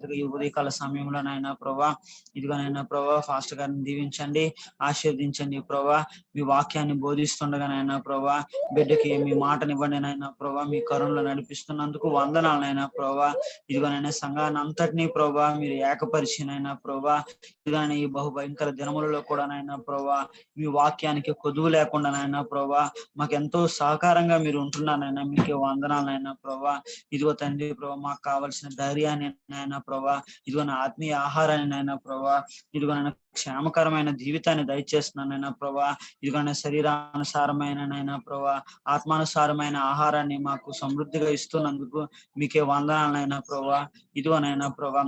రీతిగా ఈ ఉదయకాల సమయంలో నాయన ప్రభా ఇదిగోనైనా ప్రభా ఫాస్ట్ గారిని దీవించండి, ఆశీర్వదించండి ప్రభా. మీ వాక్యాన్ని బోధిస్తుండగా నాయన ప్రభా బిడ్డకి మీ మాటనివ్వండి నాయన ప్రభా. మీ కరుణలో నడిపిస్తున్నందుకు వందనాలనైనా ప్రభా. ఇదిగోనైనా సంఘాన్ని అంతటినీ ప్రభా మీరు ఏకపరిచినైనా ప్రభా. ఇదిగోనైనా ఈ బహుభయంకర దినములలో కూడా నాయన ప్రభా మీ వాక్యానికి కొదువు లేకుండా నాయన ప్రభా మాకెంతో సహకారంగా మీరు ఉంటున్నారనైనా మీకే వందనాలనైనా ప్రభా. ఇదిగో తండ్రి ప్రభా మాకు కావలసిన ధైర్యాన్ని నాయన ప్రభా, ఇదిగో నా ఆత్మీయ ఆహారాన్ని నాయన ప్రభా, ఇదిగో నా క్షేమకరమైన జీవితాన్ని దయచేస్తున్నానైనా ప్రభా. ఇదిగో నా శరీరానుసారమైన నైనా ప్రభా ఆత్మానుసారమైన ఆహారాన్ని మాకు సమృద్ధిగా ఇస్తున్నందుకు మీకే వందనాలనైనా ప్రభా. ఇదిగోనైనా ప్రభా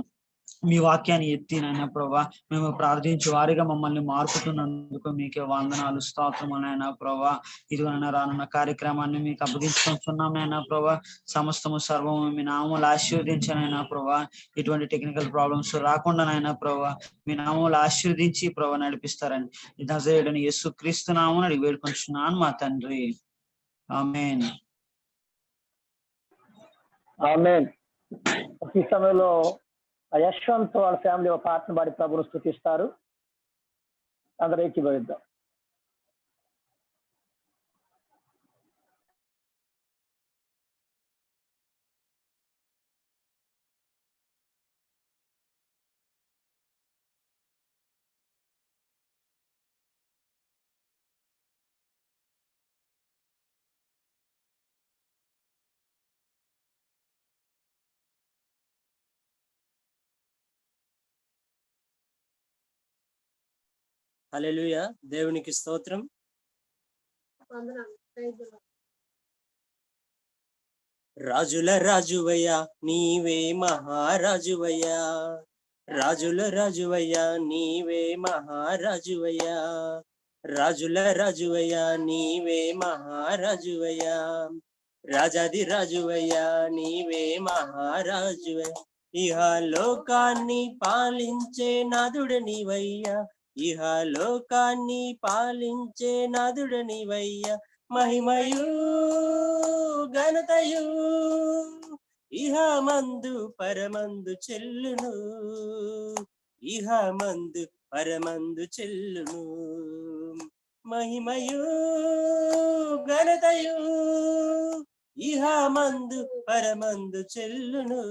మీ వాక్యాన్ని ఎత్తినైనా ప్రభా మేము ప్రార్థించే వారిగా మమ్మల్ని మార్పుతున్నందుకు మీకే వందనాలు స్తోత్రములైనా ప్రభా. ఇదిగోనైనా రానున్న కార్యక్రమాన్ని మీకు అప్పగించుకుంటున్నామైనా ప్రభా. సమస్తము సర్వము మీ నామములు ఆశీర్వదించనైనా ప్రభా. ఎటువంటి టెక్నికల్ ప్రాబ్లమ్స్ రాకుండానైనా ప్రభా మీ నామములు ఆశీర్వదించి ప్రభా నడిపిస్తారని నజరేయుడైన యేసుక్రీస్తు నామమున అడిగి వేడుకొంచున్నాను మా తండ్రి, ఆమేన్. ఆమేన్. ఈ సమయంలో యశ్వంత్ వాళ్ళ ఫ్యామిలీ ఒక పాటను పాడి ప్రభును స్తుతిస్తారు. అందరూ ఏకీభవిద్దాం. హల్లెలూయా, దేవునికి స్తోత్రం. రాజుల రాజువయ్యా నీవే మహారాజువయ్యా, రాజుల రాజువయ్యా నీవే మహారాజువయ్యా, రాజుల రాజువయ్యా నీవే మహారాజువయ్యా, రాజాది రాజువయ్యా నీవే మహారాజువయ్యా. ఇహ లోకాన్ని పాలించే నాదుడ నీవయ్యా, ఇహ లోకాన్ని పాలించే నాదుడ నీవయ్యా. మహిమయు ఘనతయు ఇహ మందు పరమందు చెల్లును, ఇహ మందు పరమందు చెల్లును. మహిమయు ఘనతయు ఇహ మందు పరమందు చెల్లును,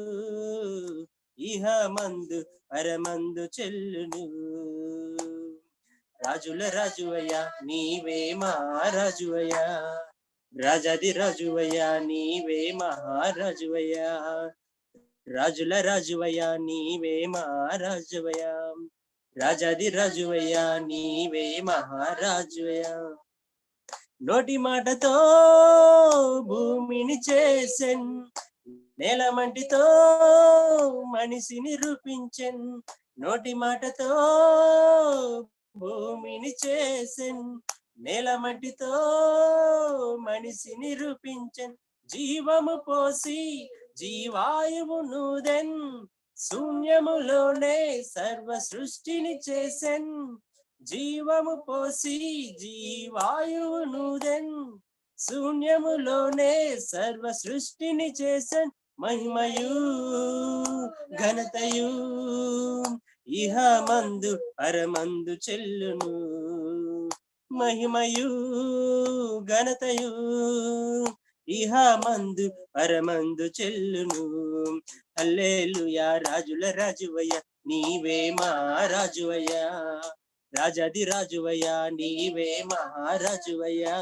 ఇహ మందు పరమందు చెల్లును. రాజుల రాజువయ్యా నీవే మహారాజువయ్యా, రాజాది రాజువయ్యా నీవే మహారాజువయ్యా, రాజుల రాజువయ్యా నీవే మహారాజువయ్యా, రాజాది రాజువయ్యా నీవే మహారాజువయ్యా. నోటి మాటతో భూమిని చేసెన్, నేల మంటితో మనిషిని రూపించెన్, నోటి మాటతో భూమిని చేసెన్, నేల మట్టితో మనిషిని రూపించెన్, జీవము పోసి జీవాయువు నూదెన్, శూన్యములోనే సర్వ సృష్టిని చేసెన్, జీవము పోసి జీవాయువు నూదెన్, శూన్యములోనే సర్వ సృష్టిని చేసెన్. మహిమయు ఘనతయు ఇహ మందు పరమందు చెల్లును, మహిమయు ఘనతయు ఇహ మందు పరమందు చెల్లును. హల్లెలూయా, రాజుల రాజువయ్యా నీవే మహారాజువయ్యా, రాజాది రాజువయ్యా నీవే మహారాజువయ్యా,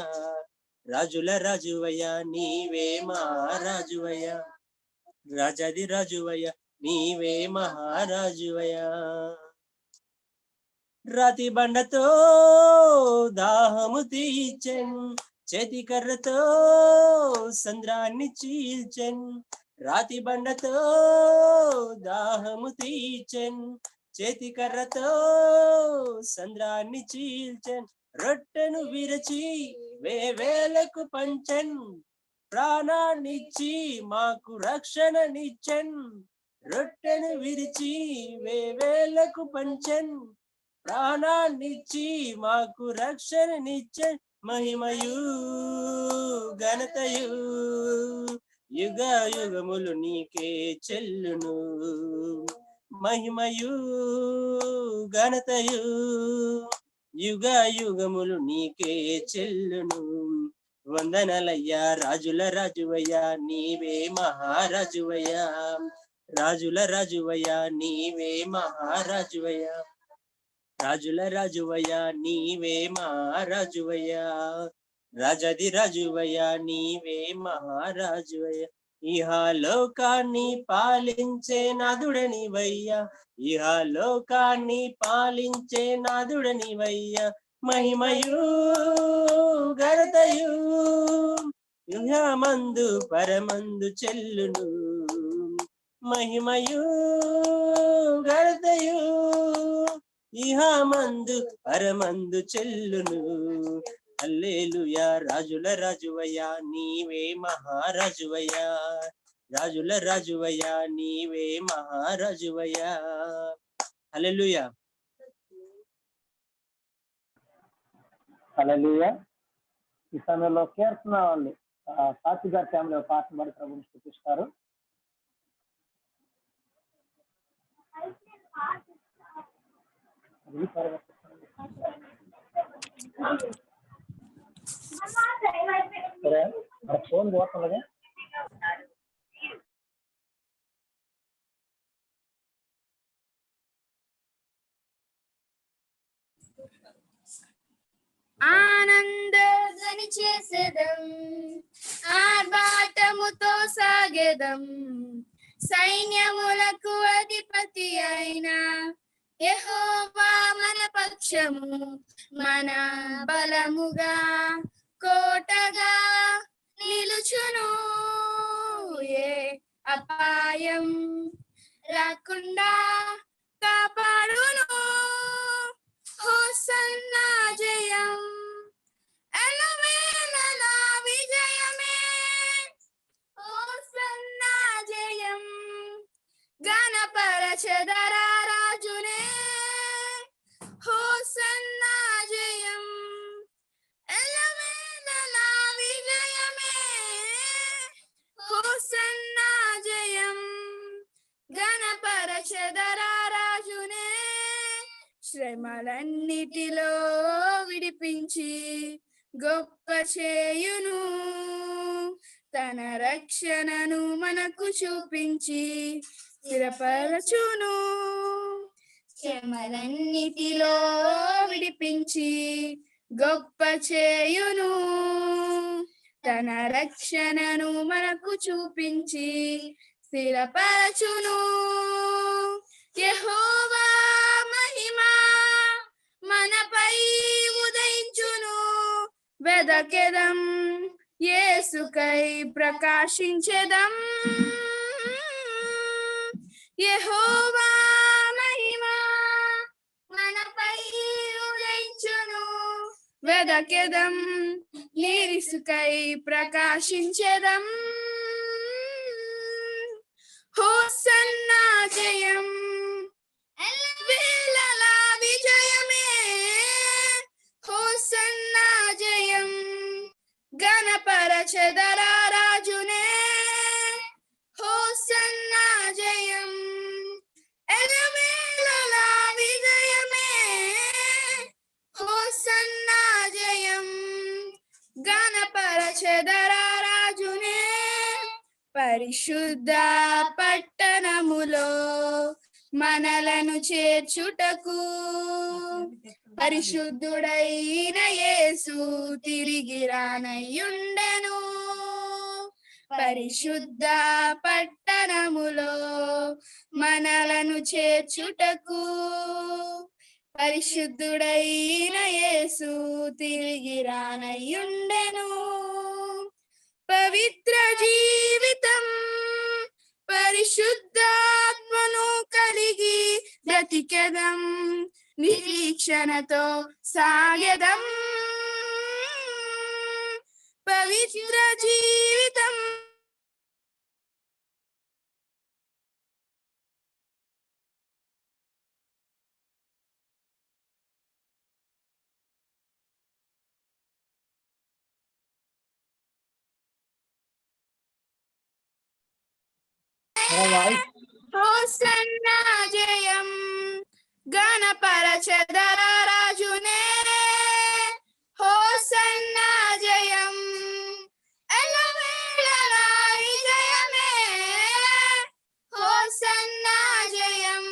రాజుల రాజువయ్యా నీవే మహారాజువయ్యా, రాజాది రాజువయ్యా నీవే మహారాజువయ్యా. రాతి బండతో దాహము తీర్చెన్, చేతి కర్రతో సంద్రాన్ని చీల్చెన్, రాతి బండతో దాహము తీర్చెన్, చేతి కర్రతో సంద్రాన్ని చీల్చెన్, రొట్టెను విరచి వేవేలకు పంచెన్, ప్రాణాన్నిచ్చి మాకు రక్షణనిచ్చెన్, రొట్టెను విరిచి వేవేలకు పంచెన్, ప్రాణాన్నిచ్చి మాకు రక్షణనిచ్చెన్. మహిమయు ఘనతయు యుగ యుగములు నీకే చెల్లును, మహిమయు ఘనతయు యుగ యుగములు నీకే చెల్లును. వందనలయ్యా రాజుల రాజువయ్యా నీవే మహారాజువయ్యా, రాజుల రాజువయ్యా నీవే మహారాజువయ్యా, రాజుల రాజువయ్యా నీవే మహారాజువయ్యా, రాజాది రాజువయ్యా నీవే మహారాజువయ్యా. ఇహలోకాన్ని పాలించే నాదుడనివయ్యా, ఇహలోకాన్ని పాలించే నాదుడనివయ్యా, మహిమయు ఘనతయు యుహమందు పరమందు చెల్లును. మహిమయు ఘనతయు ఇహమందు పరమందు చెల్లును. హల్లెలూయా రాజుల రాజువయ్యా నీవే మహారాజువయ్యా, రాజుల రాజువయ్యా నీవే మహారాజువయ్యా. హల్లెలూయా. హల్లెలూయా. ఈ సమయంలో కీర్తన వాళ్ళు సాక్షి గారి ఫ్యామిలీ పాటను పాడి ప్రభుని స్తుతిస్తారు. సరే ఫోన్ పోతుండగా ఆనందధ్వని చేసేదం, ఆర్భాటముతో సాగేదం, సైన్యములకు అధిపతి అయిన యెహోవా మన పక్షము, మన బలముగా కోటగా నిలుచును. ఏ అపాయం రాకుండా కాపాడును. హోసన్నా జయం, ఎల్లవేళలా విజయమే. హోసన్నా జయం, గణపరచెదరా రాజునే. హోసన్నా జయం, ఎల్లవేళలా విజయమే. హోసన్నా జయం, గణపరచెదరా రాజునే. శ్రమలన్నిటిలో విడిపించి గొప్ప చేయును. తన రక్షణను మనకు చూపించి స్థిరపరచును. శ్రమలన్నిటిలో విడిపించి గొప్ప చేయును. తన రక్షణను మనకు చూపించి స్థిరపరచును. యెహోవా మహిమా మనపై ఉదయించును. వెదకెదం యేసుకై ప్రకాశించెదం. యెహోవా మహిమా మనపై ఉదయించును. వెదకెదం యేసుకై ప్రకాశించెదం. హోసన్నా జయం, ఎల్లవేళలా విజయమే. హోసన్నా జయం, గణపరచెదరా రాజునే. హోసన్నా జయం, ఎల్లవేళలా విజయమే. హోసన్నా జయం, గణపరచెదరా రాజునే. పరిశుద్ధ పట్టణములో మనలను చేర్చుటకు పరిశుద్ధుడైన యేసు తిరిగి రానయ్యుండెను. పరిశుద్ధ పట్టణములో మనలను చేర్చుటకు పరిశుద్ధుడైన యేసు తిరిగి రానయ్యుండెను. పవిత్ర జీవితం పరిశుద్ధాత్మను కలిగి బ్రతికెదం. నిరీక్షణతో సాగెదం. పవిత్ర జీవితం హోసన్నా జయం. గణపరచెదరా రాజునే హోసన్నా జయం ఎల్లవేళలా విజయమే హోసన్నా జయం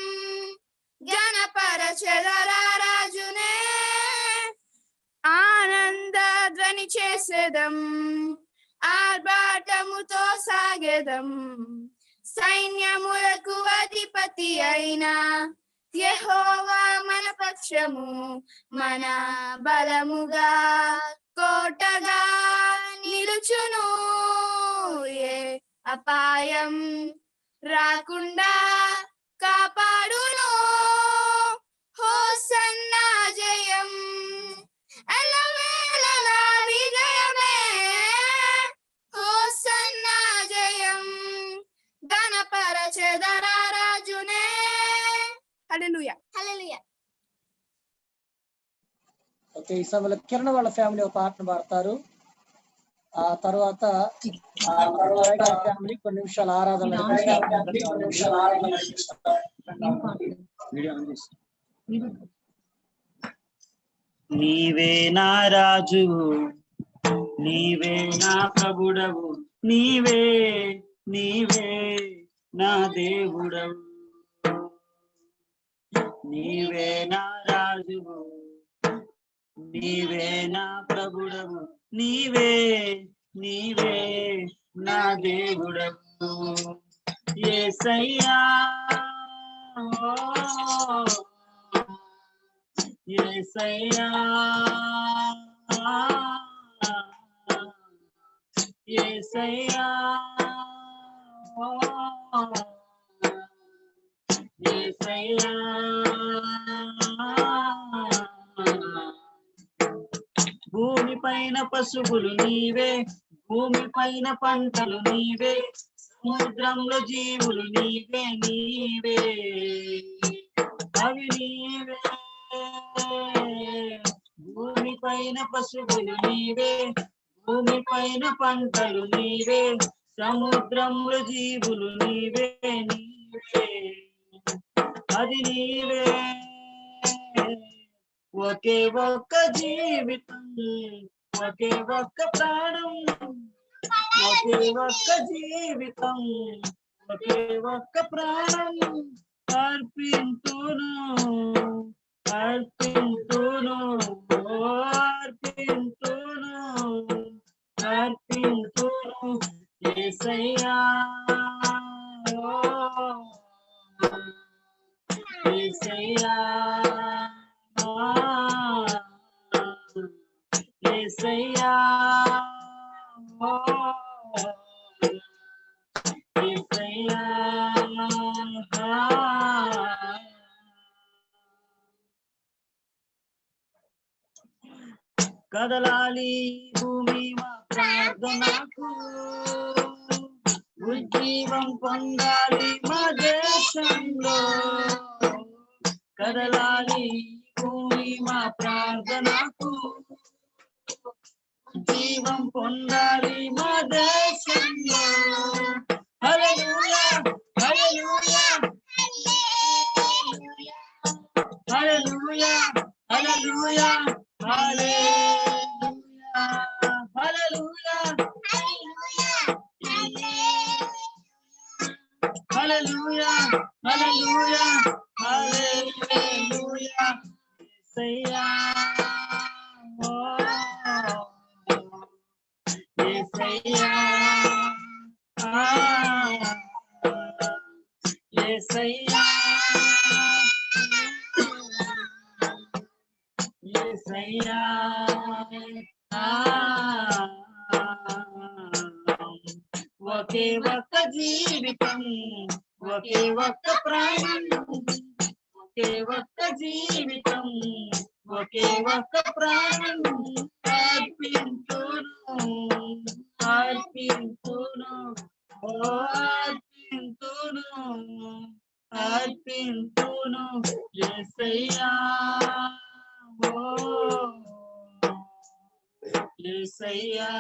గణపరచెదరా రాజునే ఆనంద ధ్వని చేసేదం ఆర్భాటముతో సాగెదం సైన్యములకు అధిపతి అయిన యెహోవా మన పక్షము మన బలముగా కోటగా నిలుచును ఏ అపాయం రాకుండా కాపాడును హోసన్నా జయం ఎల్లవేళలా విజయమే హోసన్నా జయం గణపరచెదరా రాజునే హల్లెలూయా హల్లెలూయా. ఓకే, ఈ సమయంలో కిరణ్ వాళ్ళ ఫ్యామిలీ ఒక పాటను పాడతారు. ఆ తర్వాత ఫ్యామిలీ కొన్ని నిమిషాలు ఆరాధన నీవే నా రాజు నీవే నా ప్రభుడవు నీవే నీవే నా దేవుడవు నీవే నా రాజువు నీవే నా ప్రభుడవు నీవే నీవే నా దేవుడవు యేసయ్యా యేసయ్యా యేసయ్యా యేసయ్యా భూమి పైన పశువులు నీవే భూమి పైన పంటలు నీవే సముద్రంలో జీవులు నీవే నీవే అవి నీవే భూమి పైన పశువులు నీవే భూమి పైన పంటలు నీవే సముద్రంలో జీవులు నీవే నీవే అది నీవే ఒకే ఒక్క జీవితం ఒకే ఒక్క ప్రాణం ఒకే ఒక్క జీవితం ఒకే ఒక్క ప్రాణం అర్పింతును అర్పింతును అర్పింతును అర్పింతును యేసయ్యా యేసయ్యా యేసయ్యా యేసయ్యా కదలాలి భూమి మా ప్రార్థనకు ఉజ్జీవం పొందాలి మా దేశంలో కదలాలి భూమి మా ప్రార్థనకు జీవం పొందాలి మా దేశంలో హల్లెలూయా హల్లెలూయా హల్లెలూయా హల్లెలూయా హల్లెలూయా హల్లెలూయా హల్లెలూయా హల్లెలూయా హల్లెలూయా యేసయ్యా యేసయ్యా యేసయ్యా యేసయ్యా ఒకే ఒక్క జీవితం ఒకే ఒక్క ప్రాణం ఒకే ఒక్క జీవితం ఒకే ఒక్క ప్రాణం అర్పింతును అర్పింతును అర్పింతును అర్పింతును యేసయ్యా యేసయ్యా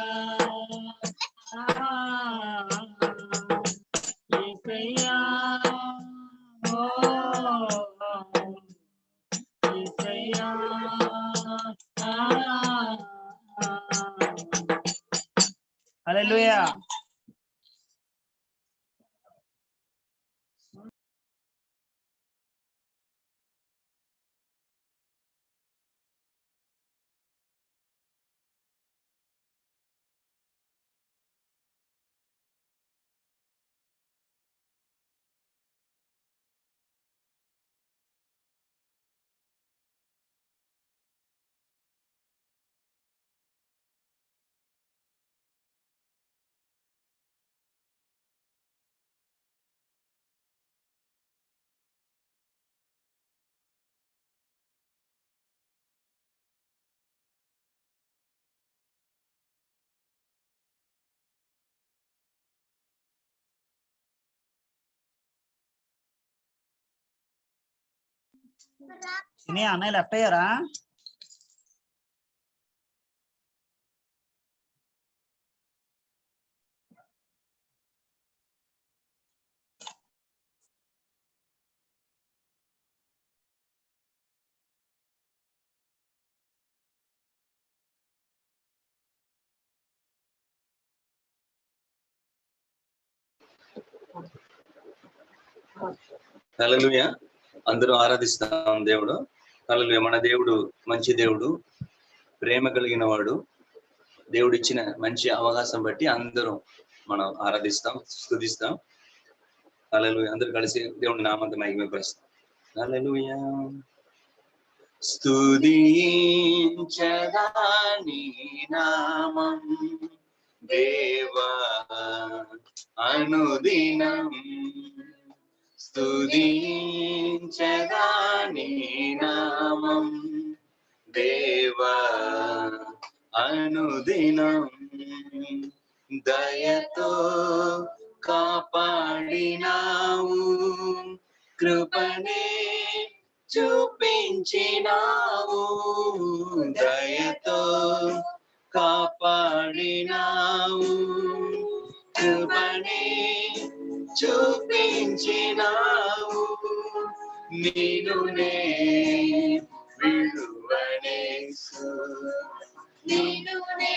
యేసయ్యా హల్లెలూయా. అన్నయ్య లెఫ్ట్ అయ్యారా? హల్లెలూయా. అందరూ ఆరాధిస్తాం దేవుడు. హల్లెలూయా. మన దేవుడు మంచి దేవుడు, ప్రేమ కలిగిన వాడు. దేవుడు ఇచ్చిన మంచి అవకాశం బట్టి అందరూ మనం ఆరాధిస్తాం, స్తుతిస్తాం. హల్లెలూయా. అందరూ కలిసి దేవుని నామంతో మహిమపరుస్తాం. హల్లెలూయా. స్తుతించదా నీ నామం దేవా అనుదినం, స్తుతించదా నీ నామం దేవా అనుదినం. దయతో కాపాడినావు, కృపనే చూపించినావు. దయతో కాపాడినావు, కృపనే చూపించినావు. నిన్నునే విడువనేసు, నిన్నునే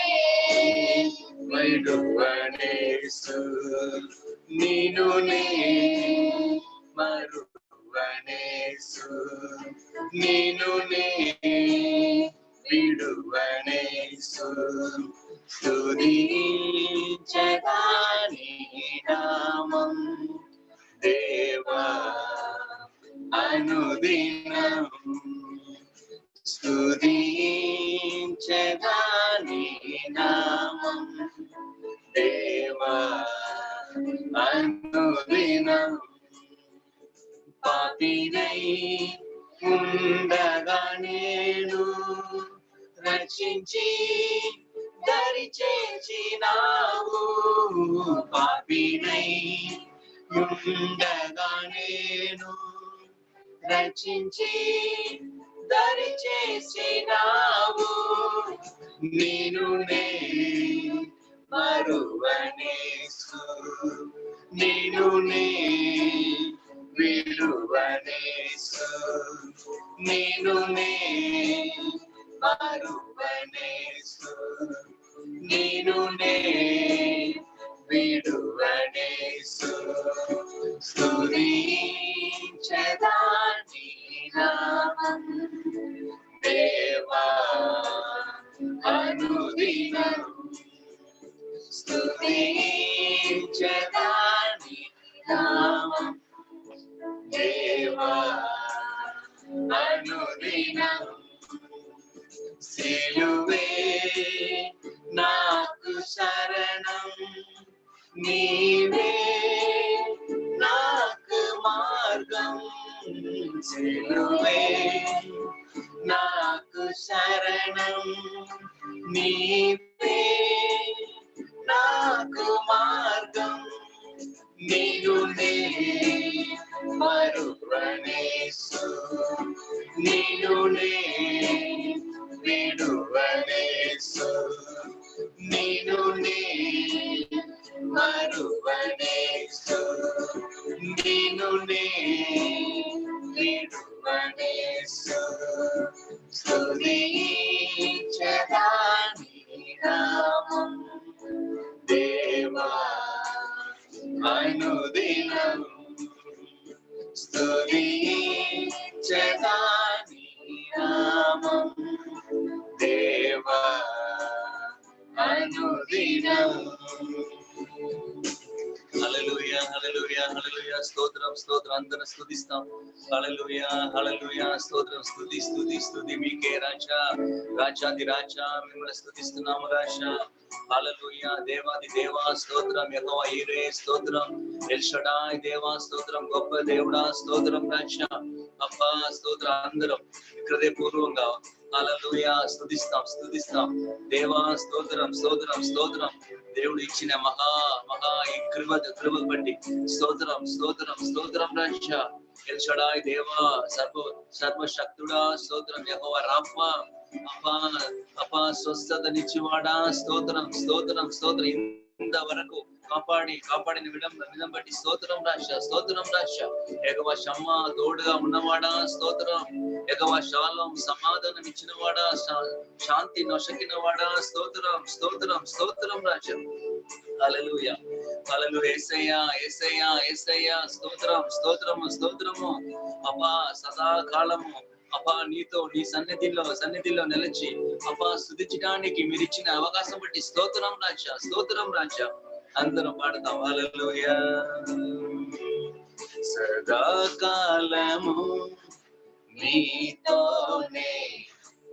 విడువనేసు, నిన్నునే మరువనేసు, నిన్నునే విడువనేసు. స్తుతించదా నీ నామం దేవా అనుదినం, స్తుతించదా నీ నామం దేవా అనుదినం. పాపినై ఉండగా నేను రక్షించి దరి చేర్చినావు. పాపినై ఉండగా నేను రక్షించి దరి చేసినావు. నిన్నునే మరువనేసు, నిన్నునే విడువనేసు, నిన్నునే మరువనేసు, నిన్నునే విడువనేసు. స్తుతించదా నీ నామం దేవా అనుదినం, స్తుతించదా నీ నామం దేవా అనుదినం. సిలువే నాకు శరణం, నీవే నాకు మార్గం. సిలువే నాకు శరణం, నీవే నాకు మార్గం. నిన్నునే మరువనేసు, నిన్నునే విడువనేసు, నిన్నునే మరువనేసు, నిన్నునే విడువనేసు. స్తుతించెదా నీ నామం దేవా అనుదినం. హల్లెలూయా హల్లెలూయా హల్లెలూయా. స్తోత్రం స్తోత్రం. అందరం స్తుతిస్తాం. హల్లెలూయా హల్లెలూయా. స్తోత్రం. స్తుతి స్తుతి స్తుతి మీకే రాజా, రాజాది రాజా, మిమ్మల్ని స్తుతిస్తున్నాము రాజా. హల్లెలూయా. దేవాది దేవా స్తోత్రం. యెహోవా ఈరే స్తోత్రం. ఎల్ షడాయ్ దేవా స్తోత్రం. గొప్ప దేవుడా స్తోత్రం రాజా. అబ్బా స్తోత్రం. అందరం హృదయపూర్వకంగా హల్లెలూయా స్తుతిస్తాం స్తుతిస్తాం. దేవా స్తోత్రం స్తోత్రం స్తోత్రం. దేవుడు ఇచ్చిన మహా మహా ఈ కృపను బట్టి స్తోత్రం స్తోత్రం స్తోత్రం రాజా. ఎల్ షడాయ్ దేవా, సర్వశక్తుడా స్తోత్రం. యెహోవా రాఫా, అపా అపా స్వస్థతనిచ్చివాడా స్తోత్రం స్తోత్రం స్తోత్రం. ఇంతవరకు కాపాడిన విధం బట్టి స్తోత్రం రాజా స్తోత్రం రాజా. యెహోవా షమ్మా తోడుగా ఉన్నవాడా స్తోత్రం. యెహోవా షాలోం సమాధానం ఇచ్చినవాడా, శాంతి నొసగినవాడా స్తోత్రం స్తోత్రం స్తోత్రం రాజా. హల్లెలూయా హల్లెలూయా. యేసయ్యా యేసయ్యా యేసయ్యా స్తోత్రం స్తోత్రము స్తోత్రము. అపా సదాకాలము అపా నీతో నీ సన్నిధిలో నిలిచి అపా స్తుతించడానికి మీరు ఇచ్చిన అవకాశం బట్టి స్తోత్రం రాజా స్తోత్రం రాజా. అందరం పాడతాం. హల్లెలూయా. సదాకాలము నీతోనే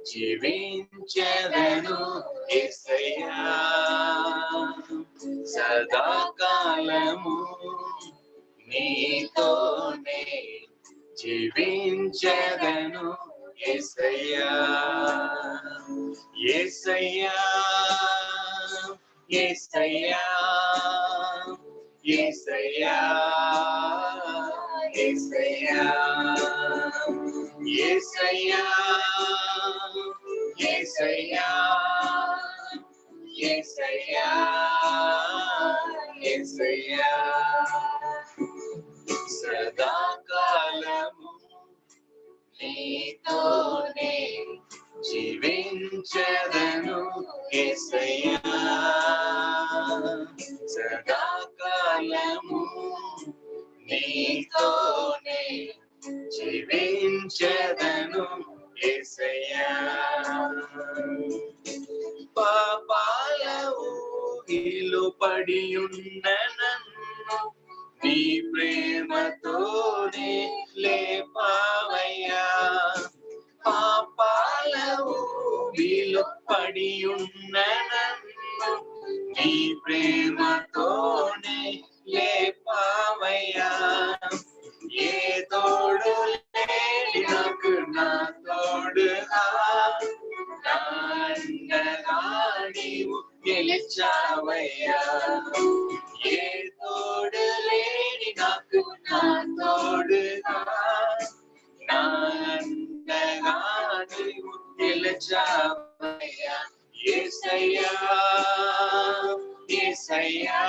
జీవించెదను యేసయ్యా. సదాకాలము నీతోనే జీవించెదను యేసయ్యా. యేసయ్యా యేసయ్యా యేసయ్యా యేసయ్యా యేసయ్యా యేసయ్యా యేసయ్యా యేసయ్యా. సదాకాలము నీతోనే జీవించెదను యేసయ్యా. సదాకాలము నీతోనే జీవించెదను యేసయ్యా. పాపాల ఊగిలో పడి ఉన్న నన్ను నీ ప్రేమతోనే లేపావయ్యా. పాపాల ఊగిలో పడి ఉన్న నన్ను నీ ప్రేమతోనే లేపావయ్యా. ఏ తోడు లేని నాకు నా తోడుగా, నా అండగా నీవు గెలిచావయ్యా. ఏ తోడు లేని నాకు నా తోడుగా, నా అండగా నీవు గెలిచావయ్యా. యేసయ్యా యేసయ్యా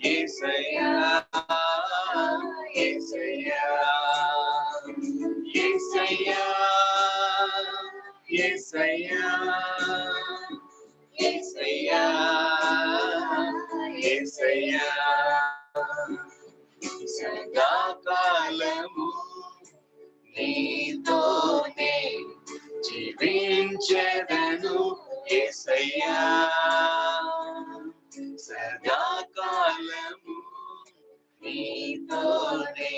యేసయ్యా యేసయ్యా యేసయ్యా యేసయ్యా యేసయ్యా యేసయ్యా. సదాకాలము నీతోనే జీవించెదను యేసయ్యా. సదాకాలము నీతోనే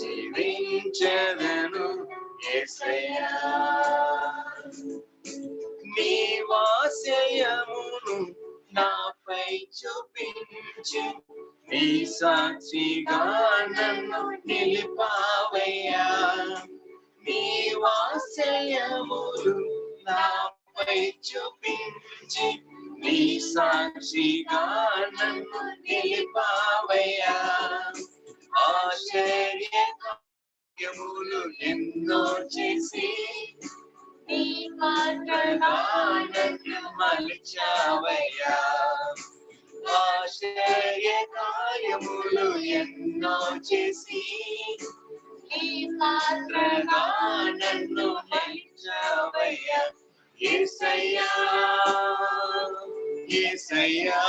జీవించెదను యేసయ్యా. నీ వాస్యమును నాపై చూపించి నీ సాక్షిగా నన్ను నిలిపావయ్యా. నీ వాత్సల్యములు నాపై చూపించి నీ సాక్షిగా నన్ను నిలిపావయ్యా. ఆశ్చర్యములు ఎన్నో చేసి నీ మాటగా నన్ను మలిచావయ్యా. ఆశ్చర్యకార్యములు ఎన్నో చేసి నీ మాటగా నన్ను మలిచావయ్యా. యేసయ్యా యేసయ్యా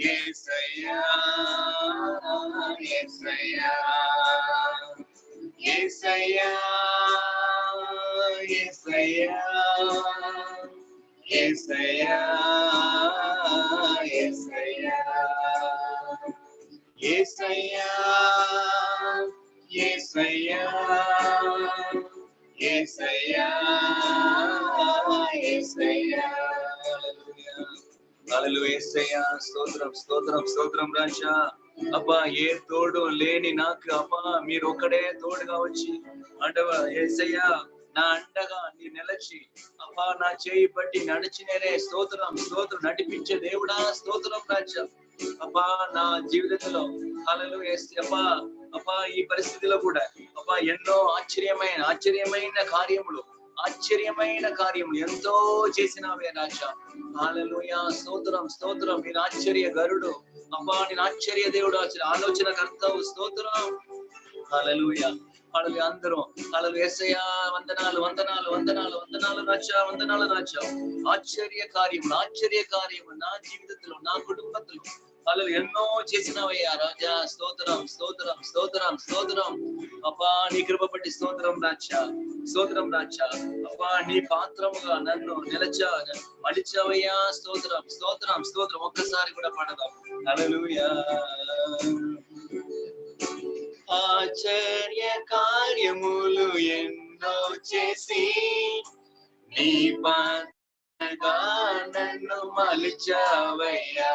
యేసయ్యా యేసయ్యా యేసయ్యా యేసయ్యా యేసయ్యా యేసయ్యా యేసయ్యా యేసయ్యా యేసయ్యా యేసయ్యా హల్లెలూయా యేసయ్యా స్తోత్రం స్తోత్రం స్తోత్రం రాజా. అబ్బా ఏ తోడు లేని నాకు అబ్బా మీరు ఒక్కడే తోడుగా వచ్చి అంటవా యేసయ్యా నా అండగా నీ నిలచి అబ్బా నా చేయి పట్టి నడిచినేనే స్తోత్రం స్తోత్రం నడిపించే దేవుడా స్తోత్రం రాజా. అబ్బా నా జీవితంలో హల్లెలూయా అబ్బా అబ్బా ఈ పరిస్థితిలో కూడా అబ్బా ఎన్నో ఆశ్చర్యమైన కార్యములు ఎంతో చేసినావే రాజా. హల్లెలూయా స్తోత్రం స్తోత్రం మీరు ఆశ్చర్య గరుడు అబ్బా నేను ఆశ్చర్య దేవుడు ఆలోచన కర్తవు స్తోత్రం. హల్లెలూయా హల్లెలూయా అందరూ హల్లెలూయా యేసయ్యా వందనాలు వందనాలు వందనాలు వందనాలు రాజా వందనాలు రాజా. ఆశ్చర్య కార్యము నా జీవితంలో నా కుటుంబంలో హల్లెలూయా ఎన్నో చేసినవయ్యా రాజా. స్తోత్రం స్తోత్రం స్తోత్రం స్తోత్రం అబ్బా నీ కృప బట్టి స్తోత్రం రాజా స్తోత్రం రాజా. అబ్బా నీ పాత్రముగా నన్ను మలిచావయ్యా స్తోత్రం స్తోత్రం స్తోత్రం. ఒక్కసారి కూడా పడదాం. హల్లెలూయా ఆశ్చర్య కార్యములు ఎన్నో చేసి నీ పాత్రగా నన్ను మలిచావయ్యా.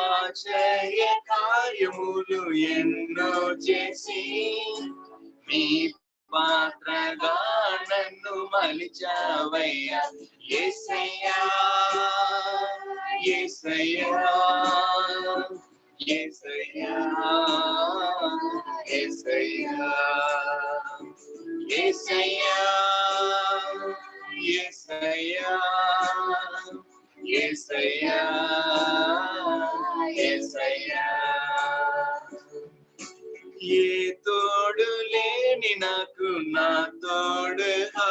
ఆశ్చర్య కార్యములు ఎన్నో చేసి నీ పాత్రగా నన్ను మలిచావయ్యా. యేసయ్యా యేసయ్యా యేసయ్యా యేసయ్యా యేసయ్యా యేసయ్యా యేసయ్యా యేసయ్యా ఏ తోడు లేని నాకు నా తోడుగా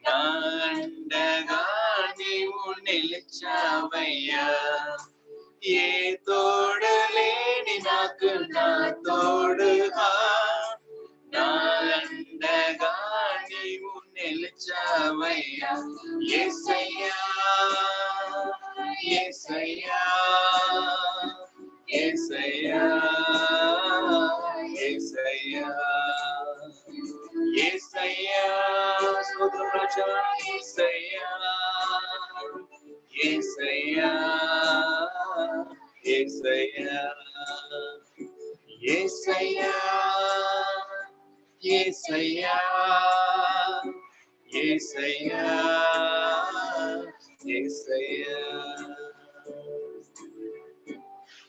నా అండగా నీవు నిలిచావయ్యా. ఏ తోడు లేని నాకు నా తోడుగా నా అండగా నీవు నిలిచావయ్యా. యేసయ్యా యేసయ్యా యేసయ్యా యేసయ్యా యేసయ్యా స్తోత్రం రాజా. యేసయ్యా యేసయ్యా యేసయ్యా యేసయ్యా యేసయ్యా యేసయ్యా యేసయ్యా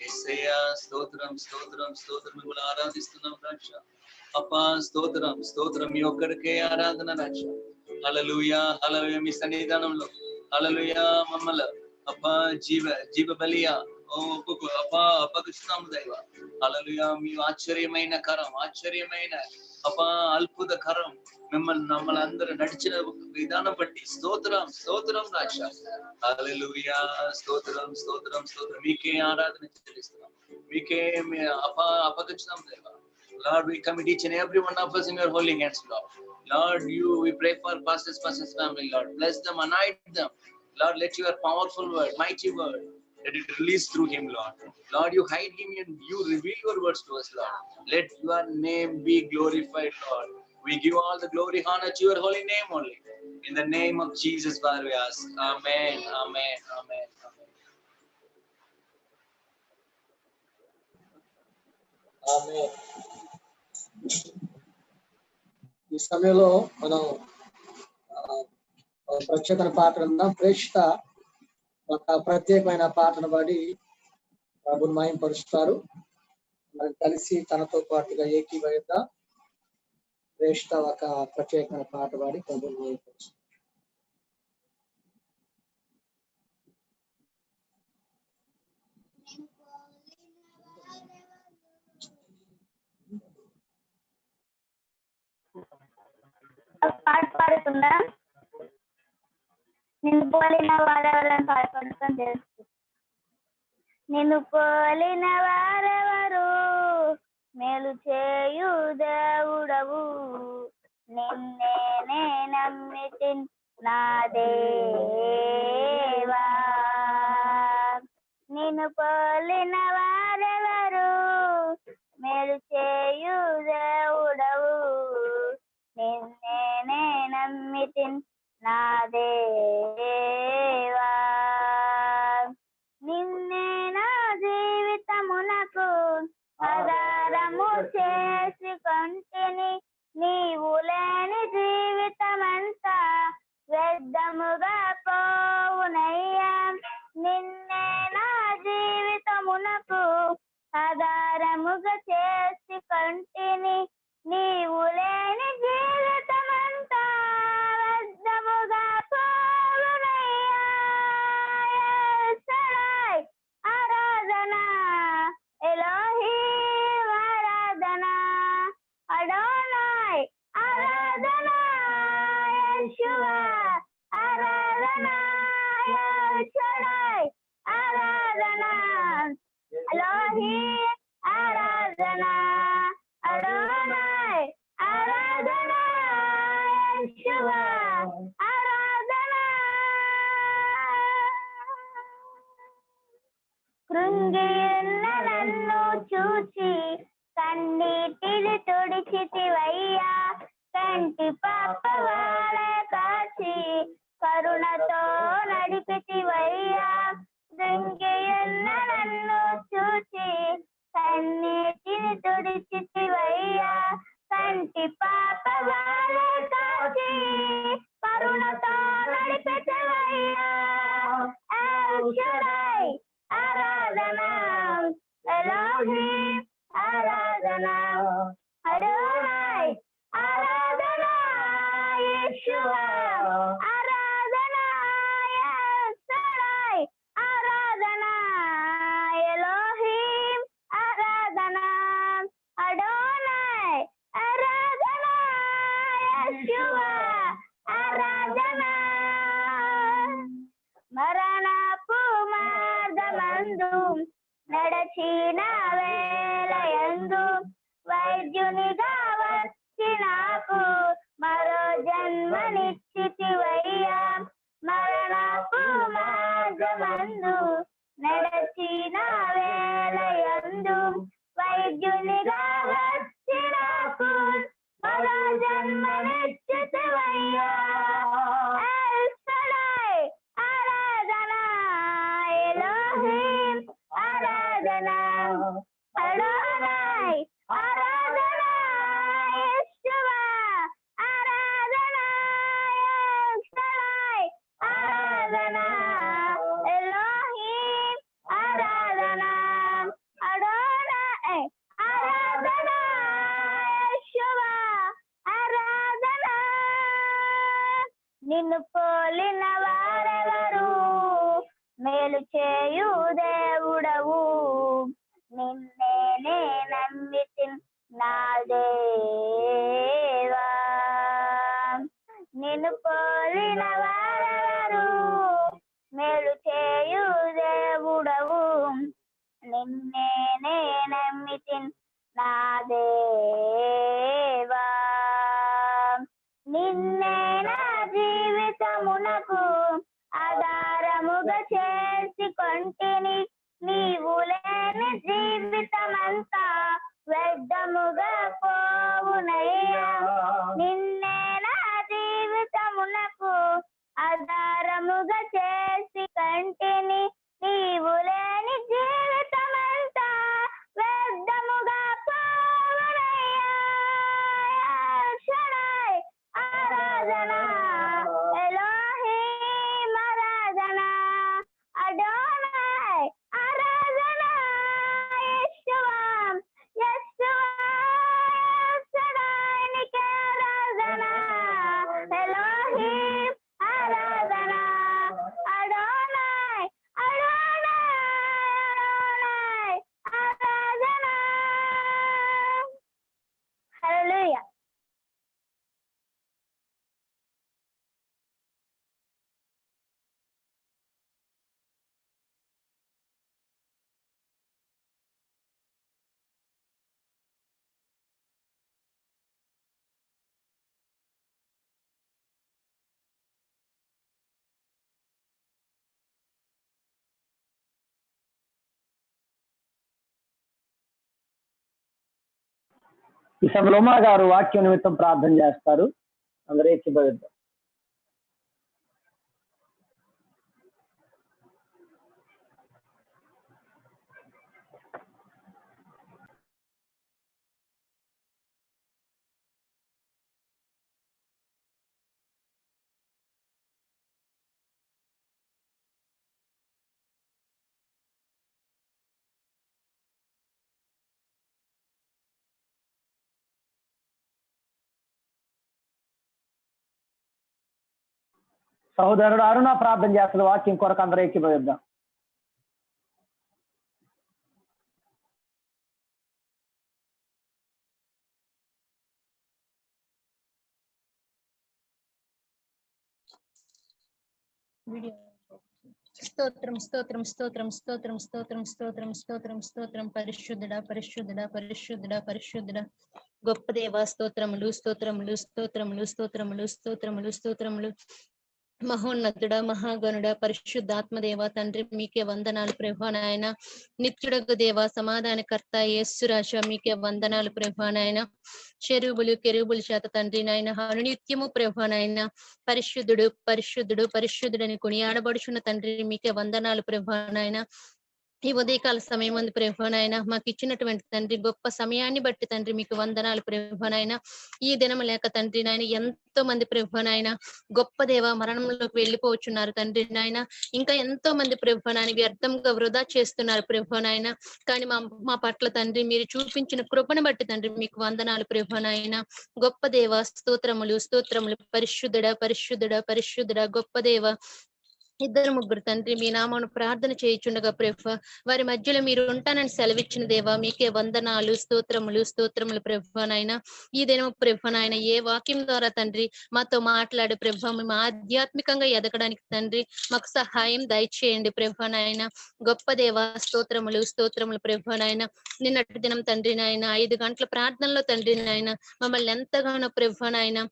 యేసయ్యా స్తోత్రం స్తోత్రం స్తోత్రం మిమ్మల్ని ఆరాధిస్తున్నాం రాజా. అప్పా స్తోత్రం స్తోత్రం మీ ఒక్కడికే ఆరాధన రాజా. హల్లెలూయా హల్లెలూయా మీ సన్నిధానంలో హల్లెలూయా మమ్మల్ని అబ్బా జీవ బలియా అబ్బా అప్పగిస్తున్నాము దైవ. హల్లెలూయా మీ ఆశ్చర్యమైన అబ్బా అద్భుత కరం మమ్మల్ని అందరూ నడిచిన విధానం బట్టి స్తోత్రం స్తోత్రం రాజా. హల్లెలూయా స్తోత్రం స్తోత్రం స్తోత్రం మీకే ఆరాధన చెల్లిస్తున్నాం. మీకే అప్పగించున్నాం దైవ. Lord, we commit each and every one of us in your holy hands, Lord. Lord, we pray for pastors family, Lord. Bless them, anoint them. Lord, let your powerful word, mighty word, let it release through him, Lord. Lord, you hide him and you reveal your words to us, Lord. Let your name be glorified, Lord. We give all the glory, honor to your holy name only. In the name of Jesus, Father, we ask. Amen, amen, amen, amen. ఆమేన్. ఈ సమయంలో మనం ప్రత్యేకమైన పాటలు ప్రేక్షిత ఒక ప్రత్యేకమైన పాటను పాడి ప్రభుని మహిమపరుస్తారు. మనం కలిసి తనతో పాటుగా ఏకీభవిద్దాం. ప్రేక్షిత ఒక ప్రత్యేకమైన పాట పాడి ప్రభుని మహిమపరుస్తారు. పాట పాడుతుందా? నిన్ను పోలిన వారెవరని పాడుకుంటాం తెలుసు. నిన్ను పోలిన వారెవరు మేలు చేయు దేవుడవు నిన్నే నమ్మితి నా దేవా. నిన్ను పోలిన వారెవరు మేలు చేయు దేవుడవు నిన్నే నమ్మితి నా దేవా. నిన్నే నా జీవితమునకు ఆధారము చేసుకొంటిని, నీవు లేని జీవితమంతా వ్యర్థముగా పోవునయ్యా. నిన్నే నా జీవితమునకు ఆధారముగా చేసుకొంటిని, నీవు లేని జీవితమంతా వ్యర్థముగా పోవునయ్యా. యేసయ్య ఆరాధన, ఎలోహీం ఆరాధన, అడోనాయ్ ఆరాధన, యేషువా ఆరాధన, యేషడై ఆరాధన, ఎలోహీం ఆరాధన, అడోనాయ్ ఆరాధన, యేషువా ఆరాధన. కృంగియున్న నన్ను చూచి కన్నీటిని తుడిచితివయ్యా. కంటి పాప వాడే కాచి కరుణతో నడిపితివయ్యా. కృంగియున్న నన్ను చూచి కన్నీటిని తుడిచితివయ్యా. కంటి పాప వాడే కాచి కరుణతో నడిపితివయ్యా. ఎల్షడై ఆరాధన, ఎలోహీం ఆరాధన, అడోనాయ్ ఆరాధన, యేషువా ఆరాధన, యేసడై ఆరాధన, ఎలోహీం ఆరాధన, అడోనాయ్ ఆరాధన, యేషువా ఆరాధన. మరణపు మార్గమందు నడచిన వేళయందు వైద్యునిగా వచ్చి నాకు మరో జన్మనిచ్చితివయ్యా. మరణపు మార్గమందు నడచిన వేళయందు వైద్యునిగా వచ్చి నాకు మరో జన్మనిచ్చితివయ్యా. ఎల్షడై ఆరాధన, ఎలోహీం ఆరాధన, అడోనాయ్ ఆరాధన, యేషువా ఆరాధన, ఎల్షడై ఆరాధన, ఎలోహీం ఆరాధన, అడోనాయ్ ఆరాధన, యేషువా ఆరాధన. నిన్ను పోలిన వారెవరు మేలు చేయు దేవుడవు నిన్నే నమ్మితి నా దేవా. నిన్ను పోలిన వారెవరు మేలు చేయు దేవుడవు నిన్నే నమ్మితి నా దేవా. నిన్నే నా జీవితమునకు ఆధారముగా చేసుకొంటిని, నీవు లేని జీవితమంతా వ్యర్థముగా పోవునయ్యా. నిన్నే నా జీవితమునకు ఆధారముగా చేసుకొంటిని, నీవు లేని జీవితమంతా వ్యర్థముగా పోవునయ్యా. ఎల్షడై ఆరాధన, ఎలోహీం ఆరాధన, అడోనాయ్ ఆరాధన, యేషువా యేషువా ఈ సమయంలో ఉమా గారు వాక్యం నిమిత్తం ప్రార్థన చేస్తారు. అందరూ ఏకీభవిద్దాం. సహోదరుడు అరుణ ప్రార్థన చేస్తున్న వాక్యం కొరకు అందరూ ఏకీభవిద్దాం. స్తోత్రం స్తోత్రం స్తోత్రం స్తోత్రం స్తోత్రం స్తోత్రం స్తోత్రం స్తోత్రం పరిశుద్ధుడా పరిశుద్ధుడా పరిశుద్ధుడా పరిశుద్ధుడా గొప్ప దేవా స్తోత్రములు స్తోత్రములు స్తోత్రములు స్తోత్రములు స్తోత్రములు స్తోత్రములు మహోన్నతుడా మహాగణుడా పరిశుద్ధాత్మదేవ తండ్రి మీకే వందనాలు ప్రభా నాయన. నిత్యుడగు దేవ సమాధానకర్త యేసురాజా మీకే వందనాలు ప్రభా నాయన. కెరూబులు చేత తండ్రి నాయన అనునిత్యము ప్రభా నాయన పరిశుద్ధుడు పరిశుద్ధుడు పరిశుద్ధుడని కొనియాడబడుచున్న తండ్రి మీకే వందనాలు ప్రభా నాయన. ఈ ఉదయకాల సమయం ఉంది ప్రభా నాయన మాకు ఇచ్చినటువంటి తండ్రి గొప్ప సమయాన్ని బట్టి తండ్రి మీకు వందనాలు ప్రభా నాయన. ఈ దినం లేక తండ్రి నాయన ఎంతో మంది ప్రభా నాయన గొప్ప దేవ మరణంలోకి వెళ్ళిపోవచ్చున్నారు తండ్రి నాయన. ఇంకా ఎంతో మంది ప్రభా నాయన వ్యర్థంగా వృధా చేస్తున్నారు ప్రభా నాయన. కానీ మా పట్ల తండ్రి మీరు చూపించిన కృపను బట్టి తండ్రి మీకు వందనాలు ప్రభా నాయన. గొప్ప దేవ స్తోత్రములు స్తోత్రములు పరిశుద్ధుడా పరిశుద్ధుడా పరిశుద్ధుడా గొప్ప దేవ. ఇద్దరు ముగ్గురు తండ్రి మీ నామను ప్రార్థన చేయుచుండగా ప్రభా వారి మధ్యలో మీరు ఉంటానని సెలవిచ్చిన దేవా మీకే వందనాలు స్తోత్రములు స్తోత్రములు ప్రభా నాయన. ఈ దినం ప్రభా నాయన ఏ వాక్యం ద్వారా తండ్రి మాతో మాట్లాడే ప్రభా మేము ఆధ్యాత్మికంగా ఎదగడానికి తండ్రి మాకు సహాయం దయచేయండి ప్రభా నాయన. గొప్ప దేవ స్తోత్రములు స్తోత్రములు ప్రభా నాయన. నిన్నటి దినం తండ్రి నాయన 5 గంటల ప్రార్థనలో తండ్రి నాయన మమ్మల్ని ఎంతగానో ప్రభా నాయన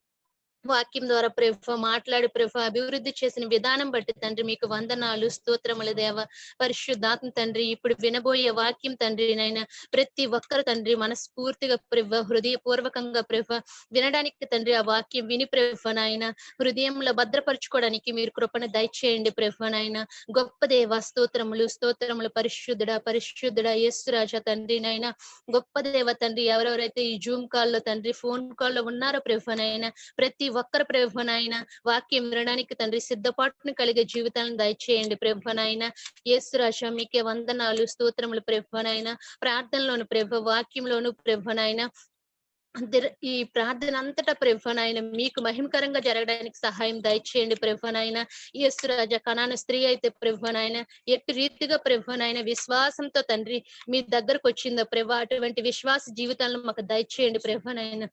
వాక్యం ద్వారా ప్రభా మాట్లాడి ప్రభా అభివృద్ధి చేసిన విధానం బట్టి తండ్రి మీకు వందనాలు స్తోత్రముల దేవ. పరిశుద్ధాత్మ తండ్రి ఇప్పుడు వినబోయే వాక్యం తండ్రి నాయన ప్రతి ఒక్కరు తండ్రి మనస్ఫూర్తిగా ప్రభా హృదయపూర్వకంగా ప్రభా వినడానికి తండ్రి ఆ వాక్యం విని ప్రభా నాయన హృదయంలో భద్రపరచుకోవడానికి మీరు కృపను దయచేయండి ప్రభా నాయన. గొప్ప దేవ స్తోత్రములు స్తోత్రములు పరిశుద్ధుడా పరిశుద్ధుడా యేసురాజా తండ్రి నాయన. గొప్ప దేవ తండ్రి ఎవరెవరైతే ఈ జూమ్ కాల్లో తండ్రి ఫోన్ కాల్లో ఉన్నారో ప్రభా నాయన ప్రతి ఒక్కరు ప్రభా నాయన వాక్యం వినడానికి తండ్రి సిద్ధపాటును కలిగే జీవితాలను దయచేయండి ప్రభా నాయన. యేసురాజా మీకే వందనాలు స్తోత్రములు ప్రభా నాయన. ప్రార్థనలోను ప్రభా వాక్యంలోను ప్రభా నాయన ఈ ప్రార్థన అంతటా ప్రభా నాయన మీకు మహిమకరంగా జరగడానికి సహాయం దయచేయండి ప్రభా నాయన. యేసురాజా కనాను స్త్రీ అయితే ప్రభా నాయన ఎట్టి రీతిగా ప్రభా నాయన విశ్వాసంతో తండ్రి మీ దగ్గరకు వచ్చిందో ప్రభా అటువంటి విశ్వాస జీవితాలను మాకు దయచేయండి ప్రభా నాయన.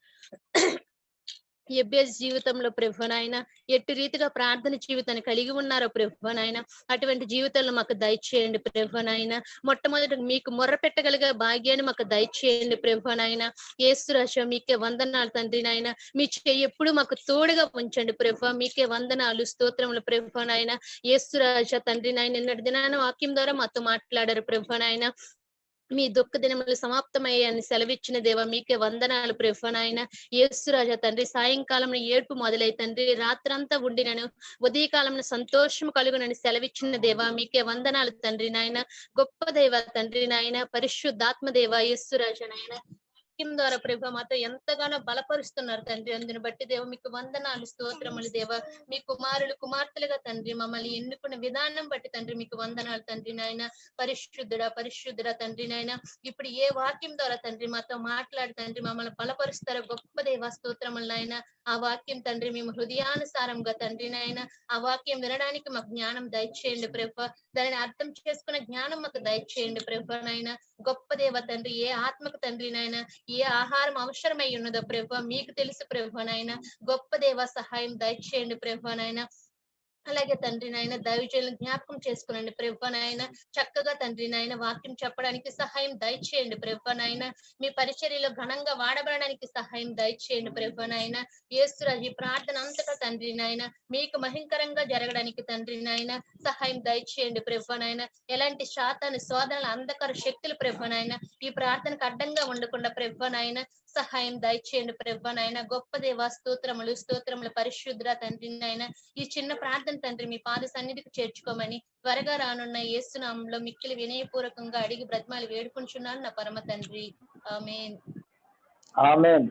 ఎబ్బేస్ జీవితంలో ప్రభా నాయన ఎట్టి రీతిగా ప్రార్థన జీవితాన్ని కలిగి ఉన్నారో ప్రభా నాయన అటువంటి జీవితాలను మాకు దయచేయండి ప్రభా నాయన. మొట్టమొదటి మీకు మొర్ర పెట్టగలిగే భాగ్యాన్ని మాకు దయచేయండి ప్రభా నాయన. యేసురాజా మీకే వందనాలు తండ్రి నాయన. మీ చెయ్యి ఎప్పుడు మాకు తోడుగా ఉంచండి ప్రభా మీకే వందనాలు స్తోత్రములు ప్రభా నాయన. యేసురాజా తండ్రి నాయన నిన్నటి దినాన వాక్యం ద్వారా మాతో మాట్లాడారు ప్రభా నాయన. మీ దుఃఖ దినములు సమాప్తమయ్యాయని సెలవిచ్చిన దేవ మీకే వందనాలు ప్రభా నాయన. యేసురాజా తండ్రి సాయంకాలం ఏడుపు మొదలై తండ్రి రాత్రంతా ఉండినను ఉదయకాలంలో సంతోషం కలుగునని సెలవిచ్చిన దేవ మీకే వందనాలు తండ్రి నాయన. గొప్ప దేవ తండ్రి నాయన పరిశుద్ధాత్మ దేవ యేసురాజా నాయన వాక్యం ద్వారా ప్రభా మాతో ఎంతగానో బలపరుస్తున్నారు తండ్రి. అందుని బట్టి దేవ మీకు వందనాలు స్తోత్రములు దేవ. మీ కుమారులు కుమార్తెలుగా తండ్రి మమ్మల్ని ఎన్నుకున్న విధానం బట్టి తండ్రి మీకు వందనాలు తండ్రి నాయన. పరిశుద్ధుడా పరిశుద్ధుడా తండ్రి నాయన ఇప్పుడు ఏ వాక్యం ద్వారా తండ్రి మాతో మాట్లాడి తండ్రి మమ్మల్ని బలపరుస్తారో గొప్ప దేవ స్తోత్రములు నాయన. ఆ వాక్యం తండ్రి మేము హృదయానుసారంగా తండ్రి నాయన ఆ వాక్యం వినడానికి మాకు జ్ఞానం దయచేయండి ప్రభా. దానిని అర్థం చేసుకున్న జ్ఞానం మాకు దయచేయండి ప్రభా నాయన. గొప్ప దేవ తండ్రి ఏ ఆత్మకు తండ్రి నాయన ఏ ఆహారం అవసరమై ఉన్నదో ప్రభా మీకు తెలుసు ప్రభా నాయన. గొప్ప దేవ సహాయం దయచేయండి ప్రభా నాయన. అలాగే తండ్రి నాయన దైవజనులను జ్ఞాపకం చేసుకునండి ప్రభా నాయన. చక్కగా తండ్రి నాయన వాక్యం చెప్పడానికి సహాయం దయచేయండి ప్రభా నాయన. మీ పరిచర్యలో ఘనంగా వాడబడడానికి సహాయం దయచేయండి ప్రభా నాయన. యేసురాజు ఈ ప్రార్థన అంతటా తండ్రి నాయన మీకు మహిమకరంగా జరగడానికి తండ్రి నాయన సహాయం దయచేయండి ప్రభా నాయన. ఎలాంటి శాతాన్ని శోధనల అంధకార శక్తులు ప్రభా నాయన ఈ ప్రార్థనకు అడ్డంగా ఉండకుండా ప్రభా నాయన సహాయం దయచేయండి ప్రభా నాయన. గొప్ప దేవా స్తోత్రములు స్తోత్రములు పరిశుద్ర తండ్రి నాయన. ఈ చిన్న ప్రార్థన తండ్రి మీ పాద సన్నిధికి చేర్చుకోమని త్వరగా రానున్న యేసునామంలో మిక్కిలి వినయపూర్వకంగా అడిగి బ్రతిమాలి వేడుకుంటున్నాను నా పరమ తండ్రి. ఆమేన్. ఆమేన్.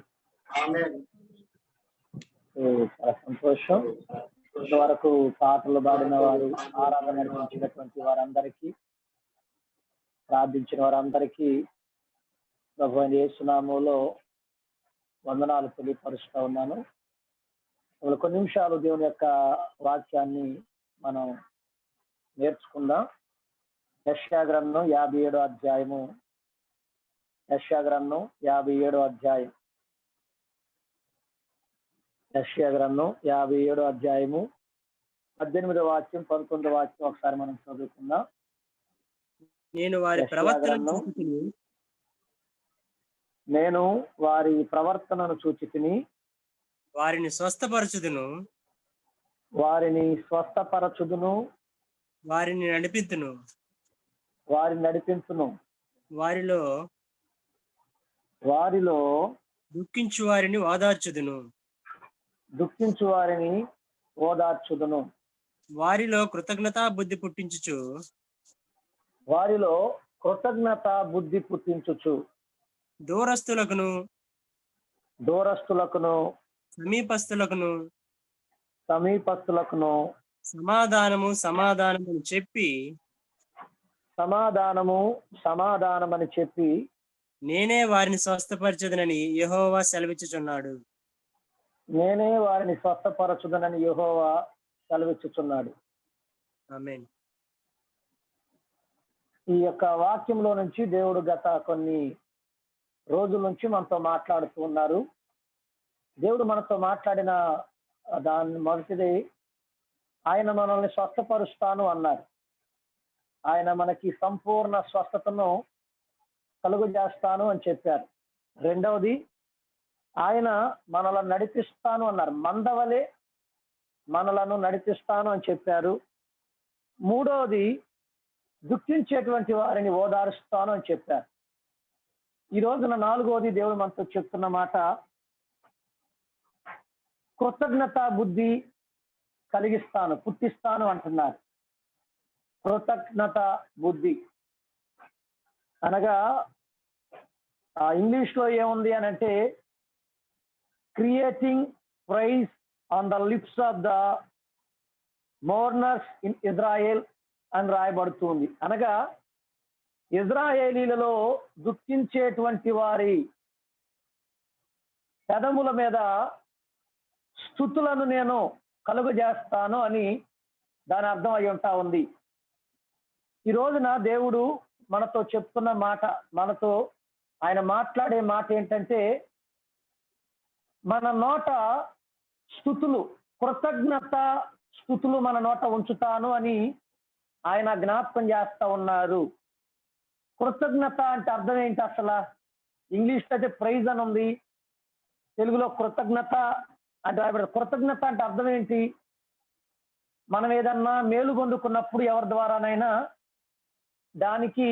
చాలా సంతోషం. ఇంతవరకు పాటలు పాడిన వారు, ఆరాధన నడిపించినటువంటి వారందరికీ, ప్రార్థించిన వారందరికీ ప్రభు అయిన యేసు నామములో వందనాలు తెలియపరుస్తూ ఉన్నాను. కొన్ని నిమిషాలు దేవుని యొక్క వాక్యాన్ని మనం నేర్చుకుందాం. యెషయా గ్రంథం 57వ అధ్యాయము. యెషయా గ్రంథం 57వ అధ్యాయం. యెషయా గ్రంథం 57వ అధ్యాయము 18వ వాక్యం 19వ వాక్యం ఒకసారి మనం చదువుకుందాం. నేను వారి ప్రవర్తనను చూచితిని, వారిని స్వస్థపరచుదును, వారిని నడిపించును, వారిలో దుఃఖించు వారిని ఓదార్చుదును, వారిలో కృతజ్ఞతా బుద్ధి పుట్టించుచు దూరస్తులకును సమీపస్తులకును సమాధానమని చెప్పి నేనే వారిని స్వస్థపరచుదనని యెహోవా సెలవిచ్చుచున్నాడు. ఆమేన్. ఈ యొక్క వాక్యంలో నుంచి దేవుడు గత కొన్ని రోజుల నుంచి మనతో మాట్లాడుతూ ఉన్నారు. దేవుడు మనతో మాట్లాడిన దాని మొదటిది, ఆయన మనల్ని స్వస్థపరుస్తాను అన్నారు. ఆయన మనకి సంపూర్ణ స్వస్థతను కలుగజేస్తాను అని చెప్పారు. రెండవది, ఆయన మనలను నడిపిస్తాను అన్నారు. మందవలే మనలను నడిపిస్తాను అని చెప్పారు. మూడవది, దుఃఖించేటువంటి వారిని ఓదారుస్తాను అని చెప్పారు. ఈ రోజున నాలుగవది దేవుడు మనతో చెప్తున్న మాట, కృతజ్ఞతా బుద్ధి పుట్టిస్తాను అంటున్నారు. కృతజ్ఞత బుద్ధి అనగా ఇంగ్లీష్ లో ఏముంది అని అంటే, creating praise on the lips of the mourners in Israel అని రాయబడుతుంది. అనగా ఇజ్రాయేలీలలో దుఃఖించేటువంటి వారి పెదముల మీద స్తుతులను నేను కలుగజేస్తాను అని దాని అర్థం అయి ఉంటా ఉంది. ఈ రోజున దేవుడు మనతో చెప్తున్న మాట, మనతో ఆయన మాట్లాడే మాట ఏంటంటే, మన నోట స్తుతులు, కృతజ్ఞత స్తుతులు మన నోట ఉంచుతాను అని ఆయన జ్ఞాపకం చేస్తా ఉన్నారు. కృతజ్ఞత అంటే అర్థం ఏంటి అసలు? ఇంగ్లీష్ అయితే ప్రైజ్ అని ఉంది, తెలుగులో కృతజ్ఞత అంటే కృతజ్ఞత అంటే అర్థం ఏంటి? మనం ఏదన్నా మేలు పొందుకున్నప్పుడు ఎవరి ద్వారానైనా దానికి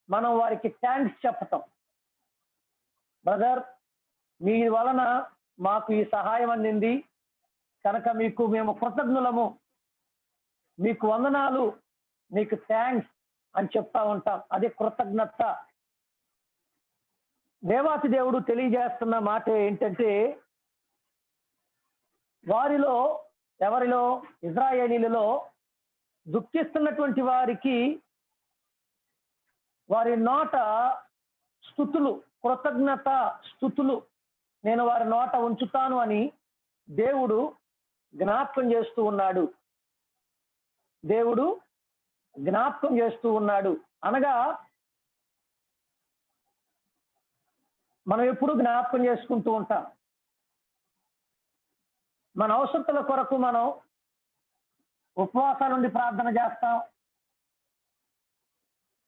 మనం వారికి థ్యాంక్స్ చెప్పటం. బ్రదర్, మీ వలన మాకు ఈ సహాయం అందింది కనుక మీకు మేము కృతజ్ఞులము, మీకు వందనాలు, మీకు థ్యాంక్స్ అని చెప్తా ఉంటాం. అదే కృతజ్ఞత. దేవాతి దేవుడు తెలియజేస్తున్న మాట ఏంటంటే, ఎవరిలో ఇజ్రాయేలీలలో దుఃఖిస్తున్నటువంటి వారికి వారి నోట స్తుతులు, కృతజ్ఞత స్తుతులు నేను వారి నోట ఉంచుతాను అని దేవుడు జ్ఞాపకం చేస్తూ ఉన్నాడు. అనగా మనం ఎప్పుడు జ్ఞాపకం చేసుకుంటూ ఉంటాం. మన అవసరతల కొరకు మనం ఉపవాసాల నుండి ప్రార్థన చేస్తాం,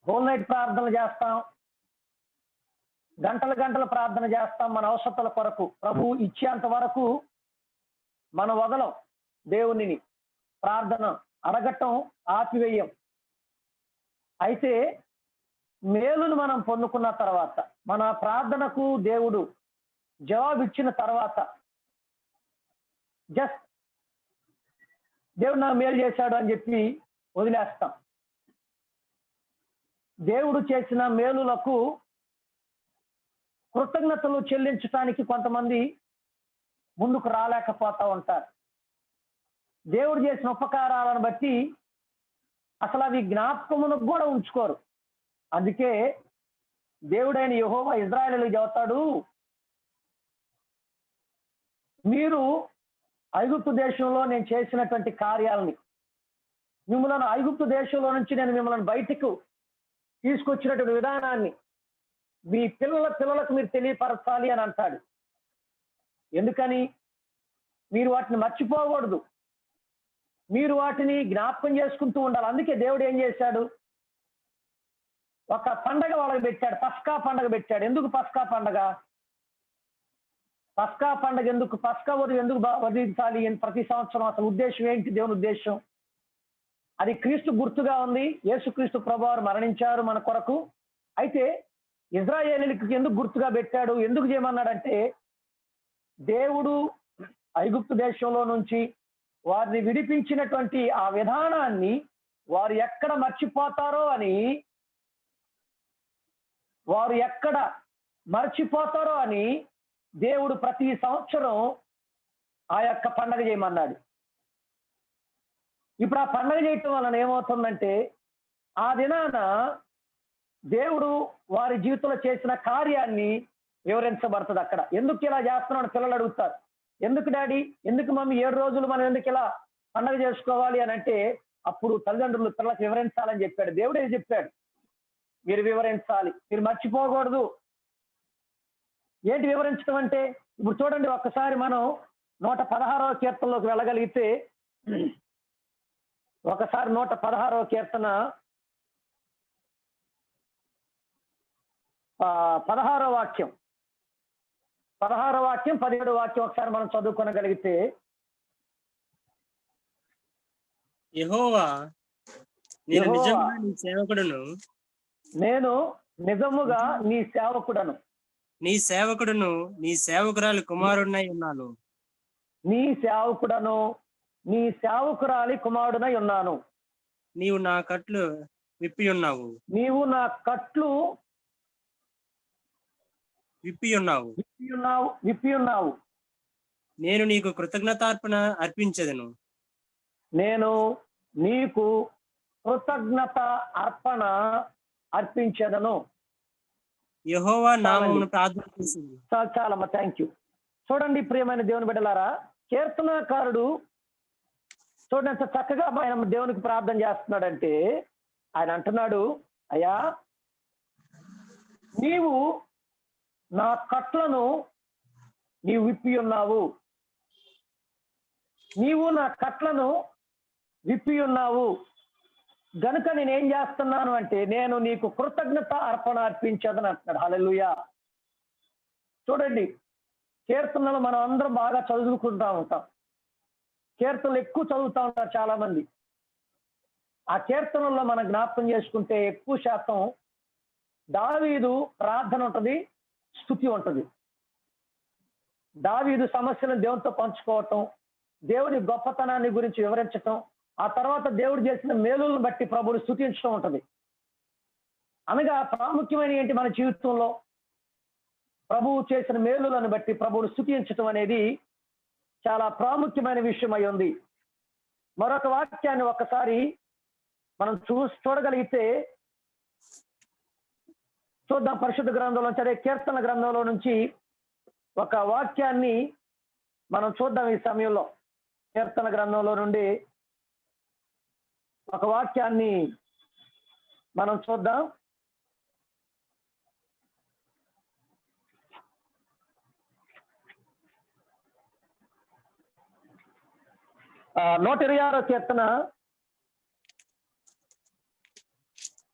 హోల్ నైట్ ప్రార్థనలు చేస్తాం, గంటల ప్రార్థన చేస్తాం. మన అవసరతల కొరకు ప్రభు ఇచ్చేంత వరకు మన వదలం, దేవునిని ప్రార్థన అడగటం ఆపివేయం. అయితే మేలును మనం పొందుకున్న తర్వాత మన ప్రార్థనకు దేవుడు జవాబు ఇచ్చిన తర్వాత జస్ట్ దేవుడు నాకు మేలు చేశాడు అని చెప్పి వదిలేస్తాం. దేవుడు చేసిన మేలులకు కృతజ్ఞతలు చెల్లించడానికి కొంతమంది ముందుకు రాలేకపోతా ఉంటారు. దేవుడు చేసిన ఉపకారాలను బట్టి అసలు అవి జ్ఞాపకమునకు కూడా ఉంచుకోరు. అందుకే దేవుడైన యెహోవా ఇశ్రాయేలులకు చెబుతాడు, మీరు ఐగుప్తు దేశంలో నేను చేసినటువంటి కార్యాలని, మిమ్మల్ని ఐగుప్తు దేశంలో నుంచి నేను మిమ్మల్ని బయటకు తీసుకొచ్చినటువంటి విధానాన్ని మీ పిల్లలకు మీరు తెలియపరచాలి అని అంటాడు. ఎందుకని? మీరు వాటిని మర్చిపోకూడదు, మీరు వాటిని జ్ఞాపకం చేసుకుంటూ ఉండాలి. అందుకే దేవుడు ఏం చేశాడు? ఒక పండగ వాళ్ళకి పెట్టాడు, పస్కా పండగ పెట్టాడు. ఎందుకు పస్కా పండగ? పస్కా పండగ ఎందుకు, పస్కా వధువు ఎందుకు వధించాలి ప్రతి సంవత్సరం? అసలు ఉద్దేశం ఏంటి? దేవుని ఉద్దేశం అది క్రీస్తు గుర్తుగా ఉంది. యేసుక్రీస్తు ప్రభువారు మరణించారు మన కొరకు. అయితే ఇశ్రాయేలీయులకు ఎందుకు గుర్తుగా పెట్టాడు? ఎందుకు చేయమన్నాడంటే, దేవుడు ఐగుప్తు దేశంలో నుంచి వారిని విడిపించినటువంటి ఆ విధానాన్ని వారు ఎక్కడ మర్చిపోతారో అని దేవుడు ప్రతి సంవత్సరం ఆ యొక్క పండగ చేయమన్నాడు. ఇప్పుడు ఆ పండగ చేయటం వలన ఏమవుతుందంటే, ఆ దినాన దేవుడు వారి జీవితంలో చేసిన కార్యాన్ని వివరించబడుతుంది అక్కడ. ఎందుకు ఇలా చేస్తున్నాడు పిల్లలు అడుగుతారు. ఎందుకు డాడీ, ఎందుకు మమ్మీ 7 రోజులు మనం ఎందుకు ఇలా పండగ చేసుకోవాలి అని అంటే, అప్పుడు తల్లిదండ్రులు పిల్లలకు వివరించాలని చెప్పాడు. దేవుడే చెప్పాడు, మీరు వివరించాలి, మీరు మర్చిపోకూడదు. ఏంటి వివరించడం అంటే? ఇప్పుడు చూడండి, ఒక్కసారి మనం 116వ కీర్తనలోకి వెళ్ళగలిగితే, ఒకసారి 116వ కీర్తన 16వ వాక్యం 17వ వాక్యం ఒకసారి మనం చదువుకోనగలిగితే, యెహోవా నేను నిజంగా నీ సేవకుడును, నేను నిజముగా నీ సేవకుడను, నీ సేవకుడును నీ సేవకురాలి కుమారుడినై ఉన్నాను, నీ సేవకుడను నీ సేవకురాలి కుమారుడనై ఉన్నాను. నీవు నా కట్లు విప్పి ఉన్నావు, నీవు నా కట్లు విప్పి ఉన్నావు, విప్పి ఉన్నావు. నేను నీకు కృతజ్ఞతార్పణ అర్పించదను, నేను నీకు కృతజ్ఞత అర్పణ అర్పించదను. యెహోవా నామమును ప్రార్థన చేసింది. చాలమ్మా, థ్యాంక్ యూ. చూడండి ప్రియమైన దేవుని బిడ్డలారా, కీర్తనకారుడు చూడండి ఎంత చక్కగా ఆయన దేవునికి ప్రార్థన చేస్తున్నాడంటే, ఆయన అంటున్నాడు, అయ్యా నీవు నా కట్లను నీవు విప్పి ఉన్నావు, నీవు నా కట్లను విప్పి ఉన్నావు గనుక నేనేం చేస్తున్నాను అంటే, నేను నీకు కృతజ్ఞత అర్పణ అర్పించదని అంటున్నాడు. హల్లెలూయా. చూడండి, కీర్తనలు మనం అందరం బాగా చదువుకుంటా ఉంటాం, కీర్తనలు ఎక్కువ చదువుతూ ఉంటారు చాలా మంది. ఆ కీర్తనల్లో మనం జ్ఞాపకం చేసుకుంటే ఎక్కువ శాతం దావీదు ప్రార్థన ఉంటది, స్తుతి ఉంటది. దావీదు సమస్యలను దేవునితో పంచుకోవటం, దేవుని గొప్పతనాన్ని గురించి వివరించటం, ఆ తర్వాత దేవుడు చేసిన మేలులను బట్టి ప్రభువుని స్తుతించడం ఉంటది. అనగా ప్రాముఖ్యమైన ఏంటి? మన జీవితంలో ప్రభువు చేసిన మేలులను బట్టి ప్రభువుని స్తుతించటం అనేది చాలా ప్రాముఖ్యమైన విషయం అయి ఉంది. మరొక వాక్యాన్ని ఒక్కసారి మనం చూడగలిగితే చూద్దాం. పరిశుద్ధ గ్రంథంలో సరే, కీర్తన గ్రంథంలో నుంచి ఒక వాక్యాన్ని మనం చూద్దాం. ఈ సమయంలో కీర్తన గ్రంథంలో నుండి ఒక వాక్యాన్ని మనం చూద్దాం. ఆ 126వ కీర్తన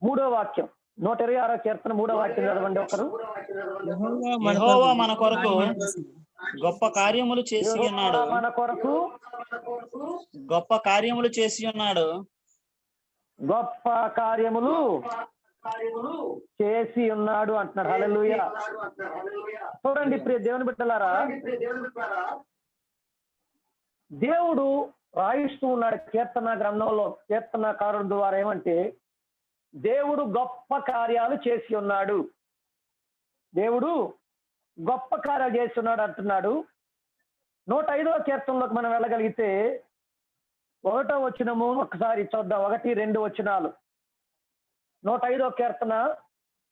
3వ వాక్యం. 126వ కీర్తన 3వ వాక్యం చదవండి ఒకరు. యెహోవా మన కొరకు గొప్ప కార్యములు చేసి ఉన్నాడు, మన కొరకు గొప్ప కార్యములు చేసి ఉన్నాడు, గొప్ప కార్యములు చేసి ఉన్నాడు అంటున్నారు. హల్లెలూయా. చూడండి ప్రియ దేవుని బిడ్డలారా, దేవుడు రాయిస్తూ ఉన్నాడు కీర్తన గ్రంథంలో. కీర్తనకారుడు ద్వారా ఏమంటే, దేవుడు గొప్ప కార్యాలు చేసి ఉన్నాడు, దేవుడు గొప్ప కార్యాలు చేసి ఉన్నాడు అంటున్నాడు. 105వ కీర్తనలోకి మనం వెళ్ళగలిగితే 1వ వచనము ఒకసారి చూద్దాం. 1, 2 వచనాలు. 105వ కీర్తన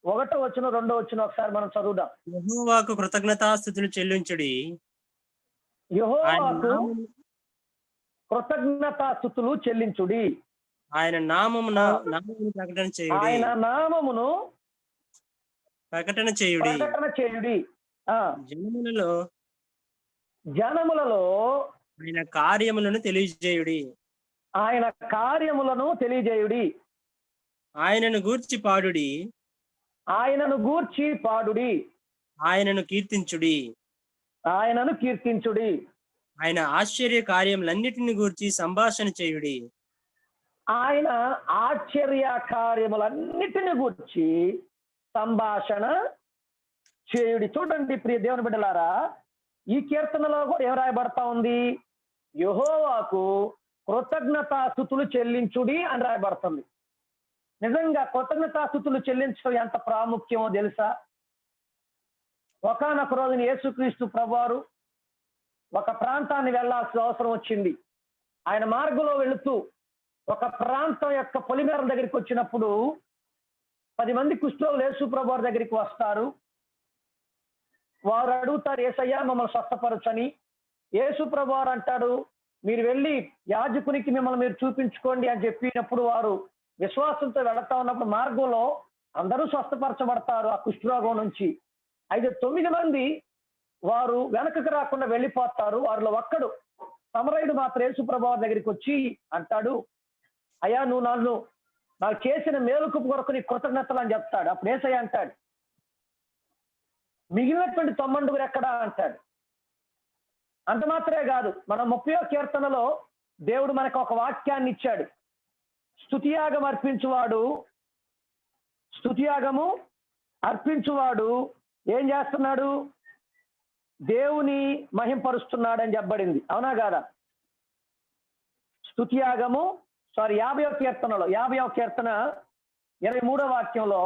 1వ వచనం 2వ వచనం ఒకసారి మనం చదువుదాం. యెహోవాకు కృతజ్ఞతాస్తుతులు చెల్లించుడి, యెహోవాకు కృతజ్ఞతాస్తుతులు చెల్లించుడి, ఆయన నామమును ప్రకటన చేయుడి, ఆయన నామమును ప్రకటన చేయుడి. ప్రకటన చేయుడి. జనములలో ఆయన కార్యములను తెలియజేయుడి, ఆయన కార్యములను తెలియజేయుడి. ఆయనను గూర్చి పాడుడి, ఆయనను గూర్చి పాడుడి, ఆయనను కీర్తించుడి, ఆయనను కీర్తించుడి. ఆయన ఆశ్చర్య కార్యములన్నిటిని గూర్చి సంభాషణ చేయుడి, ఆయన ఆశ్చర్య కార్యములన్నిటిని గూర్చి సంభాషణ చేయుడి. చూడండి ప్రియ దేవుని బిడ్డలారా, ఈ కీర్తనలో కూడా ఏం రాయబడతా ఉంది? యెహోవాకు కృతజ్ఞతాస్తుతులు చెల్లించుడి అని రాయబడుతుంది. నిజంగా కృతజ్ఞతాస్తుతులు చెల్లించడం ఎంత ప్రాముఖ్యమో తెలుసా? ఒకానొక రోజున యేసుక్రీస్తు ప్రభువారు ఒక ప్రాంతాన్ని వెళ్లాల్సిన అవసరం వచ్చింది. ఆయన మార్గంలో వెళుతూ ఒక ప్రాంతం యొక్క పొలిమేర దగ్గరికి వచ్చినప్పుడు 10 మంది కుష్ఠరోగులు యేసు ప్రభువారి దగ్గరికి వస్తారు. వారు అడుగుతారు, యేసయ్యా మమ్మల్ని స్వస్థపరచని. యేసు ప్రభువారు అంటాడు, మీరు వెళ్ళి యాజకునికి మిమ్మల్ని మీరు చూపించుకోండి అని చెప్పినప్పుడు వారు విశ్వాసంతో వెళతా ఉన్నప్పుడు మార్గంలో అందరూ స్వస్థపరచబడతారు ఆ కుష్ఠరోగం నుంచి. అయితే 9 మంది వారు వెనకకు రాకుండా వెళ్ళిపోతారు. వారిలో ఒక్కడు సమరయుడు మాత్రం యేసు ప్రభువారి దగ్గరికి వచ్చి అంటాడు, అయ్యా నువ్వు నాకు చేసిన మేలుకు కొరకు నీ కృతజ్ఞతలు అని చెప్తాడు. అప్పుడు యేసయ్య అంటాడు, మిగిలినటువంటి 90 ఎక్కడా అంటాడు. అంత మాత్రమే కాదు, మన 30వ కీర్తనలో దేవుడు మనకు ఒక వాక్యాన్ని ఇచ్చాడు. స్తుతియాగము అర్పించువాడు ఏం చేస్తున్నాడు? దేవుని మహింపరుస్తున్నాడు అని చెప్పబడింది. అవునా కాదా? స్తుతియాగము 50వ కీర్తనలో 50వ కీర్తన 23వ వాక్యంలో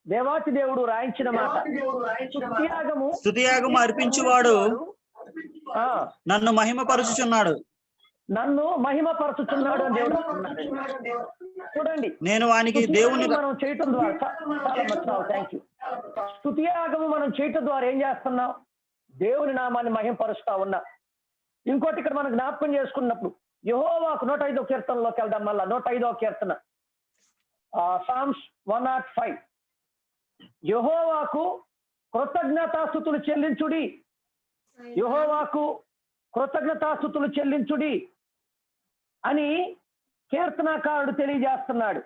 దేవాతి దేవుడు రాయించిన మాట, స్తుతియాగము అర్పించువాడు నన్ను మహిమపరుచుచున్నాడు అని దేవుడు. చూడండి, నేను వానికి దేవుని మనం చేయటం ద్వారా థ్యాంక్ యూ. స్తుతియాగము మనం చేయటం ద్వారా ఏం చేస్తున్నాం? దేవుని నామాన్ని మహిమపరుస్తా ఉన్నా. ఇంకోటి ఇక్కడ మనం జ్ఞాపకం చేసుకున్నప్పుడు యెహోవాకు 105వ కీర్తనలోకి వెళ్దాం. మళ్ళా 105వ కీర్తన సామ్స్ 105. యెహోవాకు కృతజ్ఞతాస్తుతులు చెల్లించుడి, యెహోవాకు కృతజ్ఞతాస్తుతులు చెల్లించుడి అని కీర్తనకారుడు తెలియజేస్తున్నాడు.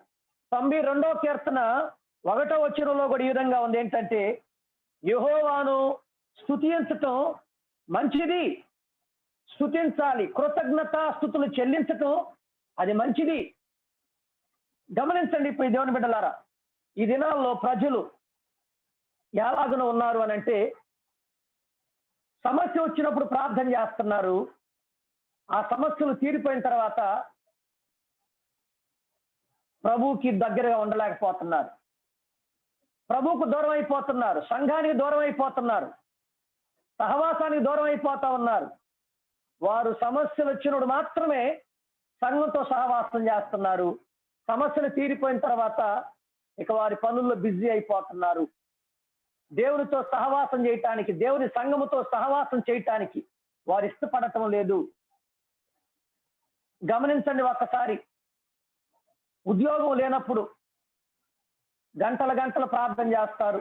92వ కీర్తన 1వ వచనంలో కూడా ఈ విధంగా ఉంది. ఏంటంటే, యెహోవాను స్తుతించటం మంచిది, స్తుతించాలి. కృతజ్ఞతాస్తుతులు చెల్లించటం అది మంచిది. గమనించండి ఇప్పుడు దేవుని బిడ్డలారా, ఈ దినాల్లో ప్రజలు ఎలాగున ఉన్నారు అని అంటే, సమస్య వచ్చినప్పుడు ప్రార్థన చేస్తున్నారు. ఆ సమస్యలు తీరిపోయిన తర్వాత ప్రభువుకి దగ్గరగా ఉండలేకపోతున్నారు, ప్రభువుకు దూరం అయిపోతున్నారు, సంఘానికి దూరం అయిపోతున్నారు, సహవాసానికి దూరం అయిపోతా ఉన్నారు. వారు సమస్యలు వచ్చినప్పుడు మాత్రమే సంఘంతో సహవాసం చేస్తున్నారు. సమస్యలు తీరిపోయిన తర్వాత ఇక వారి పనుల్లో బిజీ అయిపోతున్నారు. దేవునితో సహవాసం చేయటానికి, దేవుని సంఘముతో సహవాసం చేయటానికి వారు ఇష్టపడటం లేదు. గమనించండి ఒక్కసారి, ఉద్యోగం లేనప్పుడు గంటల ప్రార్థన చేస్తారు.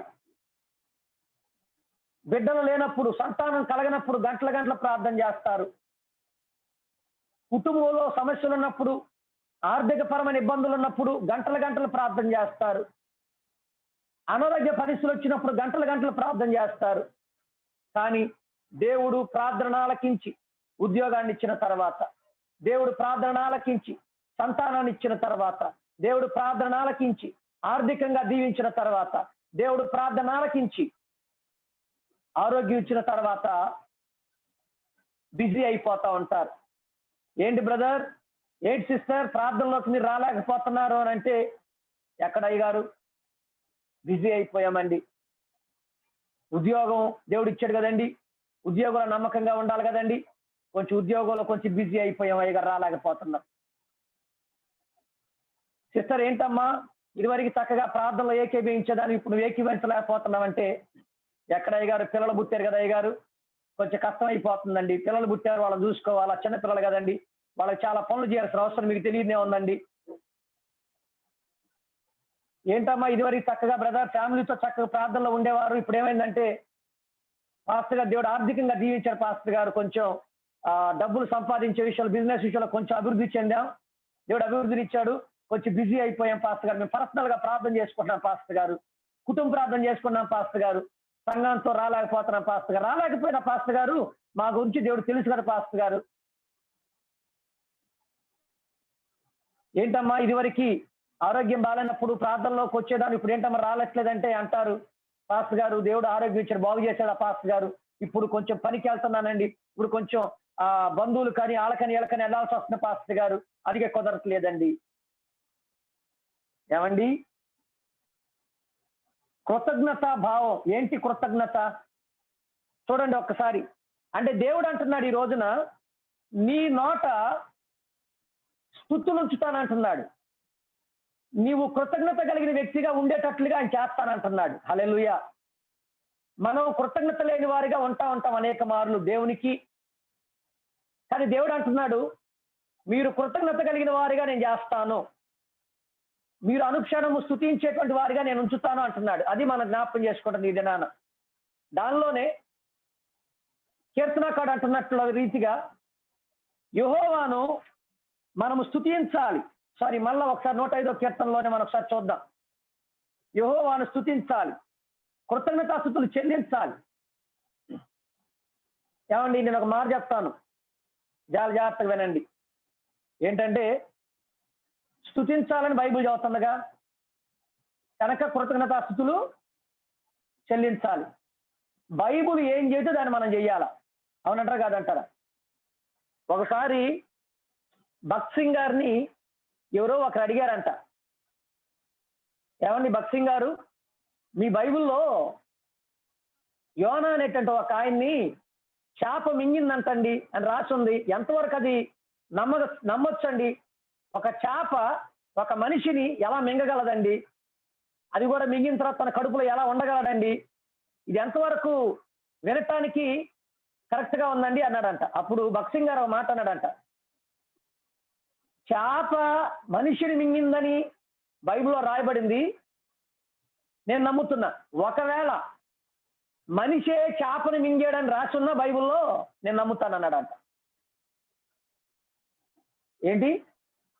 బిడ్డలు లేనప్పుడు, సంతానం కలగనప్పుడు గంటల ప్రార్థన చేస్తారు. కుటుంబంలో సమస్యలు ఉన్నప్పుడు, ఆర్థికపరమైన ఇబ్బందులు ఉన్నప్పుడు గంటల ప్రార్థన చేస్తారు. అనారోగ్య పరిస్థితులు వచ్చినప్పుడు గంటల ప్రార్థన చేస్తారు. కానీ దేవుడు ప్రార్థన ఆలకించి ఉద్యోగాన్ని ఇచ్చిన తర్వాత, దేవుడు ప్రార్థన ఆలకించి సంతానాన్ని ఇచ్చిన తర్వాత, దేవుడు ప్రార్థన ఆలకించి ఆర్థికంగా దీవించిన తర్వాత, దేవుడు ప్రార్థన ఆలకించి ఆరోగ్యం ఇచ్చిన తర్వాత బిజీ అయిపోతా ఉంటారు. ఏంటి బ్రదర్, ఏంటి సిస్టర్, ప్రార్థనలోకి మీరు రాలేకపోతున్నారు అని అంటే, ఎక్కడ అయ్యగారు బిజీ అయిపోయామండి. ఉద్యోగం దేవుడు ఇచ్చాడు కదండి, ఉద్యోగంలో నమ్మకంగా ఉండాలి కదండి, కొంచెం ఉద్యోగంలో కొంచెం బిజీ అయిపోయాం అయ్యగారు, రాలేకపోతున్నాం. సిస్టర్ ఏంటమ్మా, ఇదివరకు చక్కగా ప్రార్థనలో ఏకీభవించేదాన్ని, ఇప్పుడు నువ్వు ఏకీభవించలేకపోతున్నావంటే, ఎక్కడ అయ్యగారు పిల్లలు పుట్టారు కదా అయ్యగారు, కొంచెం కష్టం అయిపోతుందండి. పిల్లలు పుట్టారు, వాళ్ళని చూసుకోవాలా, చిన్న పిల్లలు కదండి, వాళ్ళకి చాలా పనులు చేయాల్సిన అవసరం మీకు తెలియదే ఉందండి. ఏంటమ్మా, ఇదివరకు చక్కగా బ్రదర్ ఫ్యామిలీతో చక్కగా ప్రార్థనలో ఉండేవారు, ఇప్పుడు ఏమైందంటే పాస్టర్ గారు దేవుడు ఆర్థికంగా దీవించారు, పాస్టర్ గారు కొంచెం డబ్బులు సంపాదించే విషయంలో, బిజినెస్ విషయంలో కొంచెం అభివృద్ధి చెందాం, దేవుడు అభివృద్ధిని ఇచ్చాడు, కొంచెం బిజీ అయిపోయాం పాస్టర్ గారు. మేము పర్సనల్ గా ప్రార్థన చేసుకుంటున్నాం పాస్టర్ గారు, కుటుంబ ప్రార్థన చేసుకున్నాం పాస్టర్ గారు, సంఘంతో రాలేకపోతున్నాం పాస్టర్ గారు. రాలేకపోయినా పాస్టర్ గారు మా గురించి దేవుడు తెలుసు కదా పాస్టర్ గారు. ఏంటమ్మా, ఇదివరకు ఆరోగ్యం బాగాలేనప్పుడు ప్రార్థనలోకి వచ్చేదాన్ని, ఇప్పుడు ఏంటమ్మా రాలట్లేదంటే అంటారు, పాస్టర్ గారు దేవుడు ఆరోగ్యం ఇచ్చాడు, బాగు చేశాడు ఆ పాస్టర్ గారు, ఇప్పుడు కొంచెం పనికి వెళ్తున్నానండి, ఇప్పుడు కొంచెం బంధువులు కానీ వాళ్ళకని వీళ్ళకని వెళ్ళాల్సి వస్తుంది పాస్టర్ గారు, అదిగే కుదరట్లేదండి. ఏమండి, కృతజ్ఞత భావం ఏంటి? కృతజ్ఞత చూడండి ఒక్కసారి. అంటే దేవుడు అంటున్నాడు ఈ రోజున నీ నోట స్తుతులు ఉంచుతానంటున్నాడు, నీవు కృతజ్ఞత కలిగిన వ్యక్తిగా ఉండేటట్లుగా ఆయన చేస్తానంటున్నాడు. హల్లెలూయా. మనం కృతజ్ఞత లేని వారిగా ఉంటాం అనేక మార్లు దేవునికి, కానీ దేవుడు అంటున్నాడు మీరు కృతజ్ఞత కలిగిన వారిగా నేను చేస్తాను, మీరు అనుక్షణము స్తుతించేటువంటి వారిగా నేను ఉంచుతాను అంటున్నాడు. అది మనం జ్ఞాపకం చేసుకుంటుంది ఈ దినాన. దానిలోనే కీర్తనకాడు అంటున్నట్లు రీతిగా యెహోవాను మనము స్తుతించాలి. మళ్ళా ఒకసారి 105వ కీర్తనలోనే మనం ఒకసారి చూద్దాం. యెహోవాను స్తుతించాలి, కృతజ్ఞతాస్తుతులు చెల్లించాలి. ఏమండి, నేను ఒక మాట చెప్తాను, జాగ్రత్తగా వినండి. ఏంటంటే స్తుతించాలని బైబిల్ చదువుతుండగా కనుక కృతజ్ఞతాస్తుతులు చెల్లించాలి. బైబిల్ ఏం చేస్తే దాన్ని మనం చెయ్యాలా, అవునంటారా కాదంటారా? ఒకసారి భక్త్ సింగ్ గారిని ఎవరో ఒకరు అడిగారంట, ఏమండి భక్త్ సింగ్ గారు, మీ బైబిల్లో యోనా అనేటువంటి ఒక ఆయన్ని చేప మింగిందంటండి అని రాసి ఉంది, ఎంతవరకు అది నమ్మొచ్చండి? ఒక చేప ఒక మనిషిని ఎలా మింగగలదండి? అది కూడా మింగిన తర్వాత తన కడుపులో ఎలా ఉండగలడండి? ఇది ఎంతవరకు వినటానికి కరెక్ట్ గా ఉందండి అన్నాడంట. అప్పుడు భక్త్ సింగ్ గారు ఒక మాట అన్నాడంట, చేప మనిషిని మింగిందని బైబిల్లో రాయబడింది, నేను నమ్ముతున్నా. ఒకవేళ మనిషే చేపని మింగాడని రాసున్న బైబిల్లో నేను నమ్ముతాను అన్నాడంట. ఏంటి,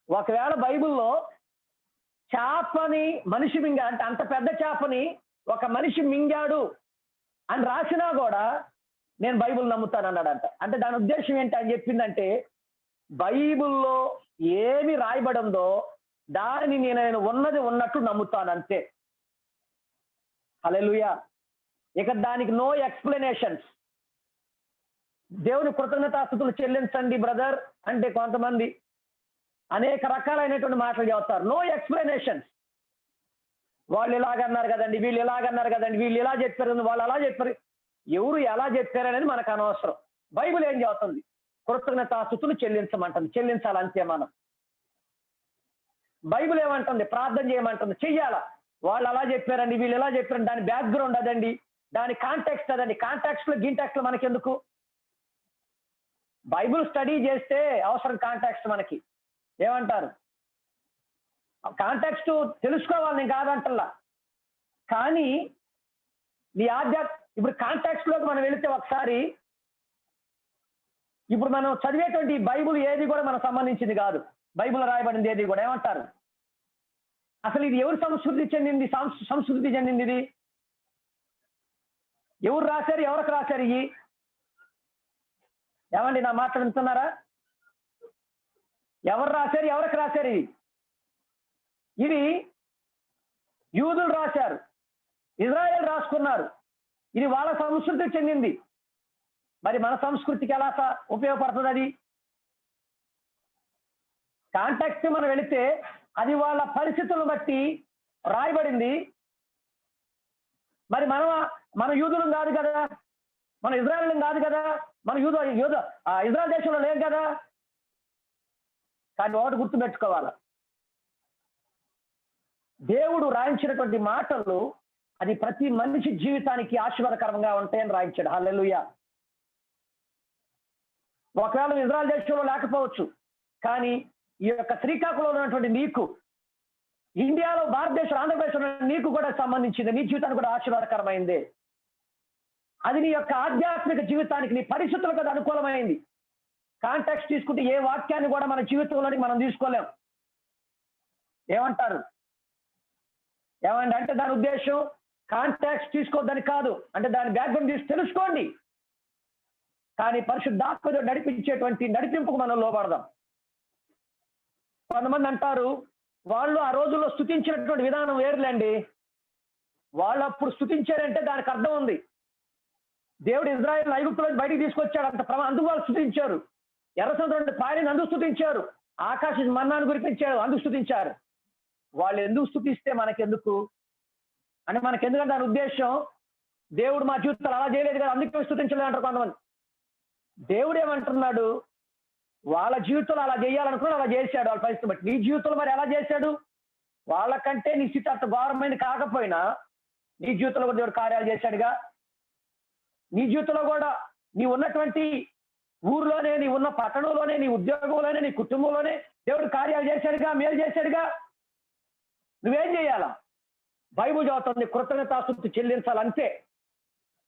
ఒకవేళ బైబిల్లో చేపని మనిషి మింగా అంటే అంత పెద్ద చేపని ఒక మనిషి మింగాడు అని రాసినా కూడా నేను బైబిల్ నమ్ముతాను అన్నాడంట. అంటే దాని ఉద్దేశం ఏంటి అని చెప్పిందంటే, బైబిల్లో ఏమి రాయబడిందో దానిని నేను ఉన్నది ఉన్నట్టు నమ్ముతాను అంతే. హల్లెలూయా. ఇక దానికి నో ఎక్స్ప్లెనేషన్స్. దేవుని కృతజ్ఞతాస్తుతులు చెల్లించండి బ్రదర్ అంటే కొంతమంది అనేక రకాలైనటువంటి మాటలు చెప్తారు, నో ఎక్స్ప్లెనేషన్స్. వాళ్ళు ఇలాగన్నారు కదండి, వీళ్ళు ఇలాగన్నారు కదండి, వీళ్ళు ఇలా చెప్పారు, వాళ్ళు అలా చెప్పారు. ఎవరు ఎలా చెప్పారనేది మనకు అనవసరం. బైబిల్ ఏం చెబుతుంది? కృతజ్ఞతాస్తుతులు చెల్లించమంటుంది, చెల్లించాలంతే మనం. బైబిల్ ఏమంటుంది? ప్రార్థన చేయమంటుంది, చెయ్యాలా. వాళ్ళు అలా చెప్పారండి, వీళ్ళు ఎలా చెప్పారండి, దాని బ్యాక్గ్రౌండ్ అదండి, దాని కాంటాక్స్ట్ అదండి. కాంటాక్స్ట్ లో గింటాక్స్ట్ లో మనకెందుకు? బైబిల్ స్టడీ చేస్తే అవసరం కాంటాక్స్ట్ మనకి. ఏమంటారు? కాంటాక్స్ట్ తెలుసుకోవాలి, నేను కాదంటల్లా. కానీ నీ ఇప్పుడు కాంటాక్స్ట్ లోకి మనం వెళితే ఒకసారి, ఇప్పుడు మనం చదివేటువంటి బైబిల్ ఏది కూడా మనకు సంబంధించింది కాదు. బైబిల్ రాయబడింది ఏది కూడా ఏమంటారు? అసలు ఇది ఎవరు సంస్కృతి చెందింది? సంస్కృతి చెందింది ఇది ఎవరు రాశారు? ఎవరికి రాశారు? ఇవి ఏమండి, నా మాట వింటున్నారా? ఎవరు రాశారు? ఎవరికి రాశారు? ఇవి యూదులు రాశారు, ఇజ్రాయేల్ రాసుకున్నారు. ఇది వాళ్ళ సంస్కృతికి చెందింది. మరి మన సంస్కృతికి ఎలా ఉపయోగపడుతుంది? అది కాంటాక్ట్ మనం వెళితే అది వాళ్ళ పరిస్థితులను బట్టి రాయబడింది. మరి మన యూదులం కాదు కదా, మన ఇజ్రాయేల్ కాదు కదా, మన ఇజ్రాయెల్ దేశంలో లేదు కదా. కానీ ఒకటి గుర్తుపెట్టుకోవాలి, దేవుడు రాయించినటువంటి మాటలు అది ప్రతి మనిషి జీవితానికి ఆశీర్వాదకరంగా ఉంటాయని రాయించాడు. హల్లెలూయా. ఒకవేళ ఇజ్రాయెల్ దేశంలో లేకపోవచ్చు, కానీ ఈ యొక్క శ్రీకాకుళంలో ఉన్నటువంటి నీకు, ఇండియాలో, భారతదేశం, ఆంధ్రప్రదేశ్లో నీకు కూడా సంబంధించింది, నీ జీవితానికి కూడా ఆశీర్వాదకరమైంది. అది నీ యొక్క ఆధ్యాత్మిక జీవితానికి, నీ పరిస్థితులకు అది అనుకూలమైంది. కాంటాక్ట్ తీసుకుంటే ఏ వాక్యాన్ని కూడా మన జీవితంలోనికి మనం తీసుకోలేం. ఏమంటారు? ఏమండి అంటే దాని ఉద్దేశం కాంటాక్ట్స్ తీసుకోవద్దని కాదు, అంటే దాని బ్యాక్గ్రౌండ్ తీసి తెలుసుకోండి. కానీ పరిశుద్ధాత్మతో నడిపించేటువంటి నడిపింపుకు మనం లోబడదాం. కొంతమంది అంటారు, వాళ్ళు ఆ రోజుల్లో స్తుతించినటువంటి విధానం వేరులేండి. వాళ్ళు అప్పుడు స్తుతించారంటే దానికి అర్థం ఉంది. దేవుడు ఇజ్రాయేల్ ఐగుప్తులో బయటికి తీసుకొచ్చాడు, అందుకు వాళ్ళు స్తుతించారు. ఎర్ర సముద్రం పాయని అందుకు స్తుతించారు. ఆకాశం మన్నాను కురిపించాడు, అందుకు స్తుతించారు. వాళ్ళు ఎందుకు స్తుతిస్తే మనకెందుకు అంటే మనకెందుకంటే దాని ఉద్దేశం దేవుడు మా జీవితాలు అలా చేయలేదు కదా, అందుకే స్తుతించలేదు అంటారు కొంతమంది. దేవుడు ఏమంటున్నాడు? వాళ్ళ జీవితంలో అలా చేయాలనుకున్నాడు, అలా చేశాడు వాళ్ళ పరిస్థితి బట్టి. నీ జీవితంలో మరి ఎలా చేశాడు? వాళ్ళకంటే నీ స్థితి అంత ఘోరమైంది కాకపోయినా నీ జీవితంలో కూడా దేవుడు కార్యాలు చేశాడుగా. నీ జీవితంలో కూడా నీ ఉన్నటువంటి ఊర్లోనే, నీ ఉన్న పట్టణంలోనే, నీ ఉద్యోగంలోనే, నీ కుటుంబంలోనే దేవుడు కార్యాలు చేశాడుగా, మేలు చేశాడుగా. నువ్వేం చేయాలా? బైబిల్ చదువుతుంది, కృతజ్ఞతాస్తుతి చెల్లించాలంతే.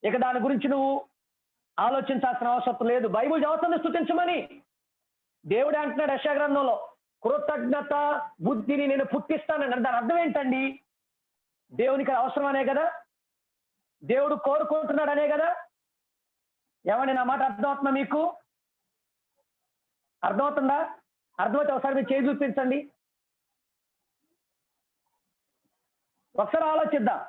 ఇక దాని గురించి నువ్వు ఆలోచించాల్సిన అవసరం లేదు. బైబిల్ చదువుతుంది స్తుతించమని. దేవుడే అంటున్నాడు యెషయా గ్రంథంలో, కృతజ్ఞత బుద్ధిని నేను పుట్టిస్తానని. దాని అర్థం ఏంటండి? దేవునికి అవసరమనే కదా, దేవుడు కోరుకుంటున్నాడనే కదా. ఏమండి నా మాట అర్థమవుతుందా మీకు? అర్థమవుతుందా? అర్థమైతే ఒకసారి మీరు చేయి చూపించండి, ఒకసారి ఆలోచిద్దాం.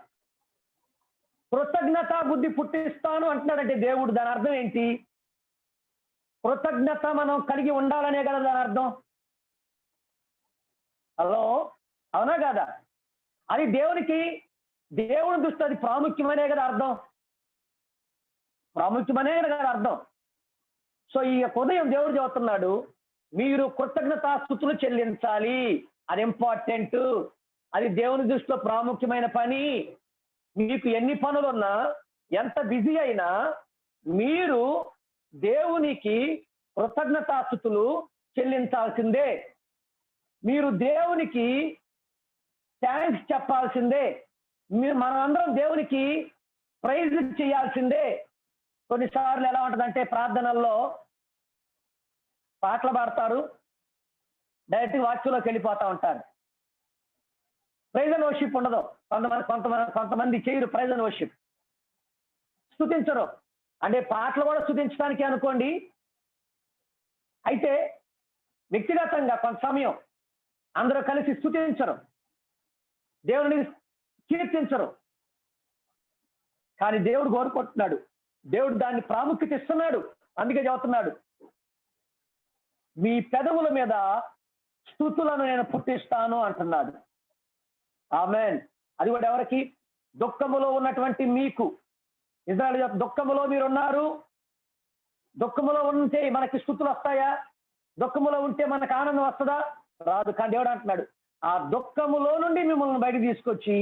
కృతజ్ఞత బుద్ధి పుట్టిస్తాను అంటున్నాడంటే దేవుడు, దాని అర్థం ఏంటి? కృతజ్ఞత మనం కలిగి ఉండాలనే కదా దాని అర్థం. హలో, అవునా కదా? అది దేవుని దృష్టి అది ప్రాముఖ్యమనే కదా అర్థం, ప్రాముఖ్యమనే కదా అర్థం. సో ఈ ఉదయం దేవుడు చెబుతున్నాడు, మీరు కృతజ్ఞతాస్తుతులు చెల్లించాలి. అది ఇంపార్టెంట్, అది దేవుని దృష్టిలో ప్రాముఖ్యమైన పని. మీకు ఎన్ని పనులున్నా, ఎంత బిజీ అయినా, మీరు దేవునికి కృతజ్ఞతాస్తుతులు చెల్లించాల్సిందే. మీరు దేవునికి థ్యాంక్స్ చెప్పాల్సిందే. మనమందరం దేవునికి ప్రైజ్ చేయాల్సిందే. కొన్నిసార్లు ఎలా ఉంటుందంటే ప్రార్థనల్లో పాటలు పాడతారు, డైరెక్ట్ వాక్యంలోకి వెళ్ళిపోతా ఉంటారు. ప్రైజ్ అండ్ వర్షిప్ ఉండదు. కొంతమంది చేయరు ప్రైజ్ అండ్ వర్షిప్, స్తుతించరు. అంటే పాటలు కూడా స్తుతించడానికి అనుకోండి. అయితే వ్యక్తిగతంగా కొంత సమయం అందరూ కలిసి స్తుతించరు, దేవుని కీర్తించరు. కానీ దేవుడు కోరుకుంటున్నాడు, దేవుడు దాన్ని ప్రాముఖ్యత ఇస్తున్నాడు. అందుకే చెబుతున్నాడు, మీ పెదవుల మీద స్తుతులను నేను పుట్టిస్తాను అంటున్నాడు. ఆమేన్. అది కూడా ఎవరికి? దుఃఖములో ఉన్నటువంటి మీకు. ఇజ్రాయేలు దుఃఖములో మీరున్నారు. దుఃఖములో ఉంటే మనకి స్తుతులు వస్తాయా? దుఃఖములో ఉంటే మనకు ఆనందం వస్తుందా? రాదు. కానీ దేవుడు అంటున్నాడు, ఆ దుఃఖములో నుండి మిమ్మల్ని బయటకు తీసుకొచ్చి